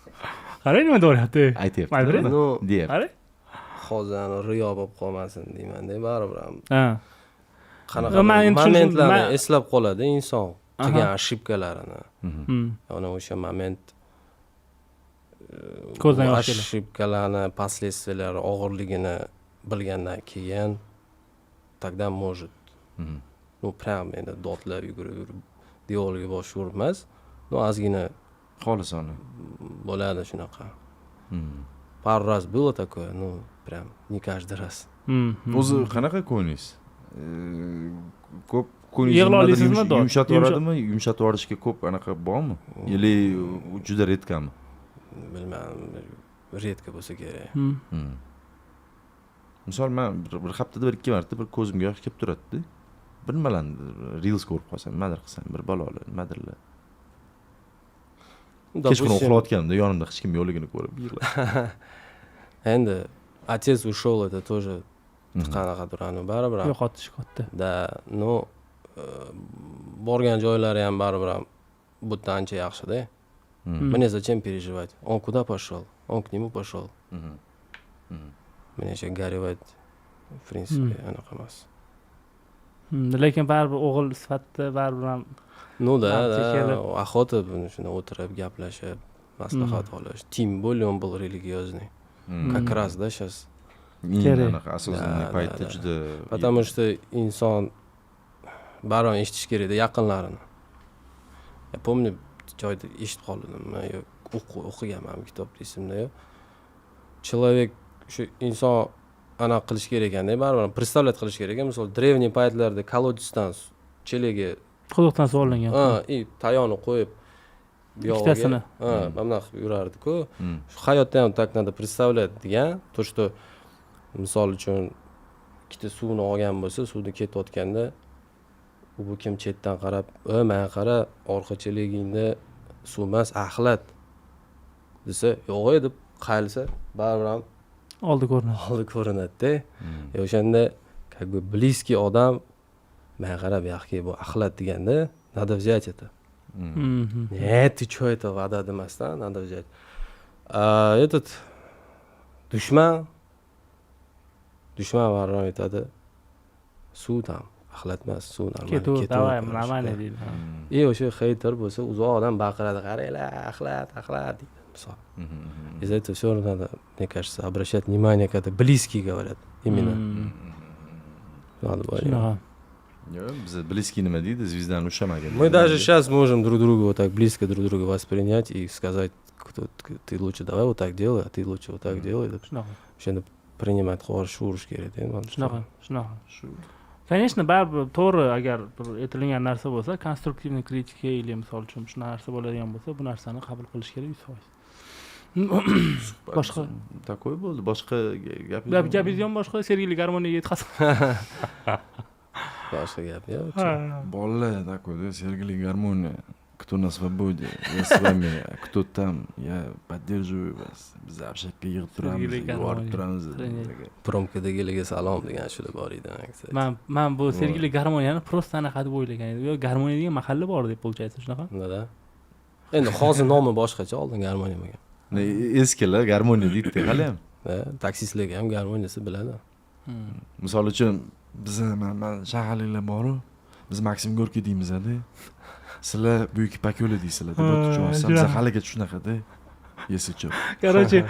Qarang nima deyapti? Aytyapti. No, deyapti. Qarang. Hozir riyo bo'lib qolmasin deyman-da, baribir ham. Ha. Qanaqa momentlarni eslab qoladi inson. Qilgan ошибкалаrini. Ana o'sha moment ko'zdan yosh keladi. Ошибкаларni последствиялari og'irligini bilgandan keyin тогда может. Ну, прям endi dodlab yugurib diyorga bosh urib emas. No, ozgina xolisona bo'ladi shunaqa. Пару раз было такое, ну, прям не каждый раз. O'zi qanaqa ko'ningiz? Ko'p yig'lolisizmi? Yumshatib yuboradimi? Yumshatib yuborishga ko'p anaqa bormi? Yoki juda redkami? Bilmadim, redka bo'lsa kerak. Misol men bir haftada bir ikki marta bir ko'zimga yosh kelib turadi-da. Bir nimalarni reels ko'rib qolsam, nimadir qilsam, bir balolar, nimadirlar. Kechqurun uxlayotganimda yonimda hech kim yo'qligini ko'rib yig'layman. Endi отец ушел, это тоже qanaqa turadi, baribir. Yo'qotish katta. Да, ну, borgan joylari ham baribir ham bundan ancha yaxshi-da. Мне зачем переживать? Он куда пошел? Он к нему пошел. Мне еще горевать, в принципе, anaqa emas. Lekin baribir o'g'il sifatida baribir ham. Ну да, охота shuni o'tirib gaplashib, maslahat olish. Тем более он был религиозный. Как раз, да, сейчас. Anaqa asosli paytda juda. Потому что inson baribir eshitish kerak-da yaqinlarini. Я помню, joyda eshitib qoldim, o'qiganman kitobda esimda yo'q. Человек shu inson anaqa qilish kerak ekanda, baribir представлять qilish kerak. Misol, древний paytlarda колодецdan chelaga quduqdan sug'orlangan. И tayonni qo'yib ikkitasini. Mana qilib yurardi-ku. Shu hayotda ham так надо представлять degan, то что misol uchun ikkita suvni olgan bo'lsa, suvni ketayotganda u kim chetdan qarab, "Men qara, orqa chelagingda suv emas, axlat" desa, "Yo'q" deb qaylasa, baribir ham oldi ko'rinadi-da. O'shanda как бы близкий odam "Men qarab, yaxki bu axlat" deganda, "Надо взять это". Нет, ты что это вода demasdan, надо взять. Этот dushman baribir aytadi, suv ham axlat emas, suv normal ketaveradi. И o'sha xeyter bo'lsa, uzoqdan baqiradi, "Qaranglar, axlat" deydi. misol. Из-за этого все равно надо, мне кажется, обращать внимание, когда близкие говорят. Именно. Надо говорить. Shunaqa. Biz близкий nima deydi? Звездani ushamagan. Мы даже сейчас можем друг друга вот так близко друг друга воспринять и сказать, ты лучше давай вот так делай, а ты лучше вот так делай. Shunaqa. O'shani принимать qarshi urish kerak endi. Shunaqa. Конечно, baribir to'g'ri agar bir aytilgan narsa bo'lsa, konstruktivniy kritika или misol uchun shu narsa bo'ladigan bo'lsa, bu narsani qabul qilish kerak 100%. Boshqa Такой bo'ldi. Boshqa gapingiz ham boshqa Sergeli garmoniyaga yetkazib. Boshqa gap yo'q. Бolalar такой, Сергей Гармония. Кто на свободе, я с вами, кто там, я поддерживаю вас. Biz Abshakka yig'ib turamiz, yuborib turamiz. Promkadagilarga salom degan shular bor edi. Men bu Sergeli garmoniyani просто anaqa deb o'ylagan edim. Yo, garmoniya degan mahalla bor deb получается shunaqa. Nada? Endi hozir nomi boshqacha, oldin garmoniya bo'lgan. Eskilar garmoniya deydi hali ham. Taksistlarga ham garmoniyasi biladi. Misol uchun Biz mana shaharliklar bor-ku. Biz Maksim Gorkiy deymiz-da. Sizlar Buyuk Ipak yo'li deysizlar deb o'tishib biz haligacha shunaqada. Yesicho. Короче,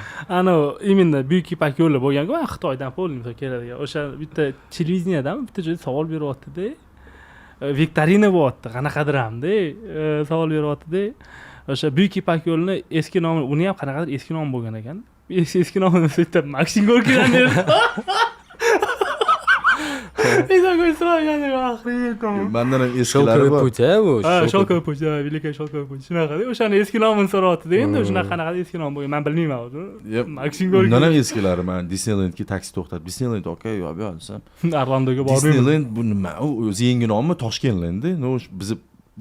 именно Buyuk Ipak yo'li bo'lgan-ku, Xitoydan polniy keladigan. O'sha bitta televideniyadami bitta joyda savol beryapti-da. Viktorina bo'lyapti, qanaqadir hamda savol beryapti-da. O'sha Buyuk Ipak yo'lini eski nomi, uni ham qanaqadir eski nom bo'lgan ekan. Eski nomini aytib, Maksim Gorkiydan dedi. Mandan ham eskilari bor. Put, bu. Sholkovoy put, Великая Sholkovoy put. Shunaqa-da, o'shani eski nomini so'rayapti-da. Endi shunaqa qanaqa eski nom bo'lgan, men bilmayman o'zi. Maksim Gorkiy. Undan ham eskilari, men Disneylandga taksi to'xtatib, Disneyland aka, yo'q, desam. Orlandoga bordim. Disneyland bu nima? O'zi yangi nommi Toshkentland-da. Biz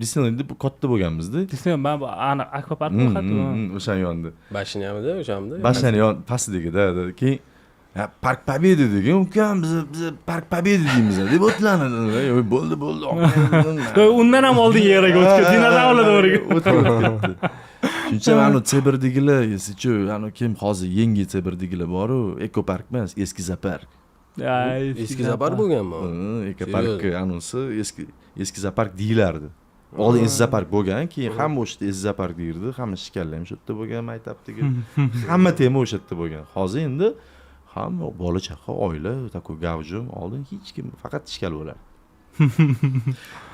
Disneylandda bu katta bo'lganmiz-da. Disneyland men bu akvapark bo'ladi. O'sha yonda. Bashinamida, o'shamda. Bashani yon pastidagida, keyin Park Победы degan, ukam biz Park Победы deymiz deb o'tlanadi. Bo'ldi. Undan ham oldingi yeraga o'tib ketdi. Dinozavrlar o'riga. Shuncha mana Seberdigilar, esichu, kim hozir yangi Seberdigilar bor-ku, ekopark emas, eski zopark. Eski zopark bo'lganmi? Ekopark anonsi eski zopark deyilardi. Oldin eski zopark bo'lgan, keyin hamma o'sha eski zopark deyirdi, hamma shikalla ham shu yerda bo'lgan, maktabdagi. Hamma tema o'sha yerda bo'lgan. Hozir endi hamma bola chaqa, oila, такой gavjum, oldin hech kim, faqat ishkal bo'ladi.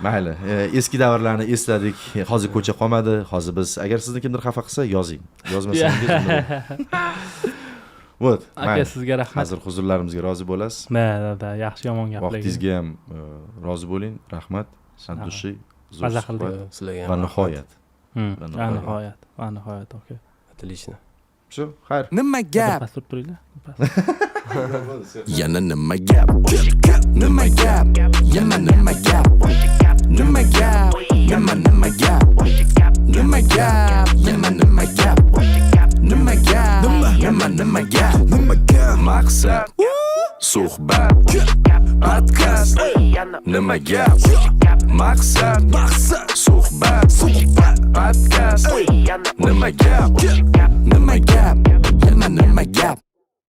Mayli, eski davrlarni esladik. Hozir ko'cha qolmadi. Hozir biz agar sizni kimdir xafa qilsa, yozing. Yozmasangiz Vot. Aka, sizga rahmat. Hozir huzurlarimizga rozi bo'lasiz. Da, yaxshi yomon gaplar. Vaqtingizga ham rozi bo'ling. Rahmat. Santushi, zo'r Maza qildik. suhbat. Sizlarga Va nihoyat. Nihoyat, okay. Отлично. Shu, xayr. Nima gap? Pastur turinglar. Yana nima gap? Nima gap? Yana nima gap? Nima gap? Yana nima gap? Nima gap? Yana nima gap? Nima gap? Yana nima gap? Nima gap? Maqsad suhbat podkast. Nima gap? Maqsad suhbat podkast. Nima gap? Nima gap? Yana nima gap?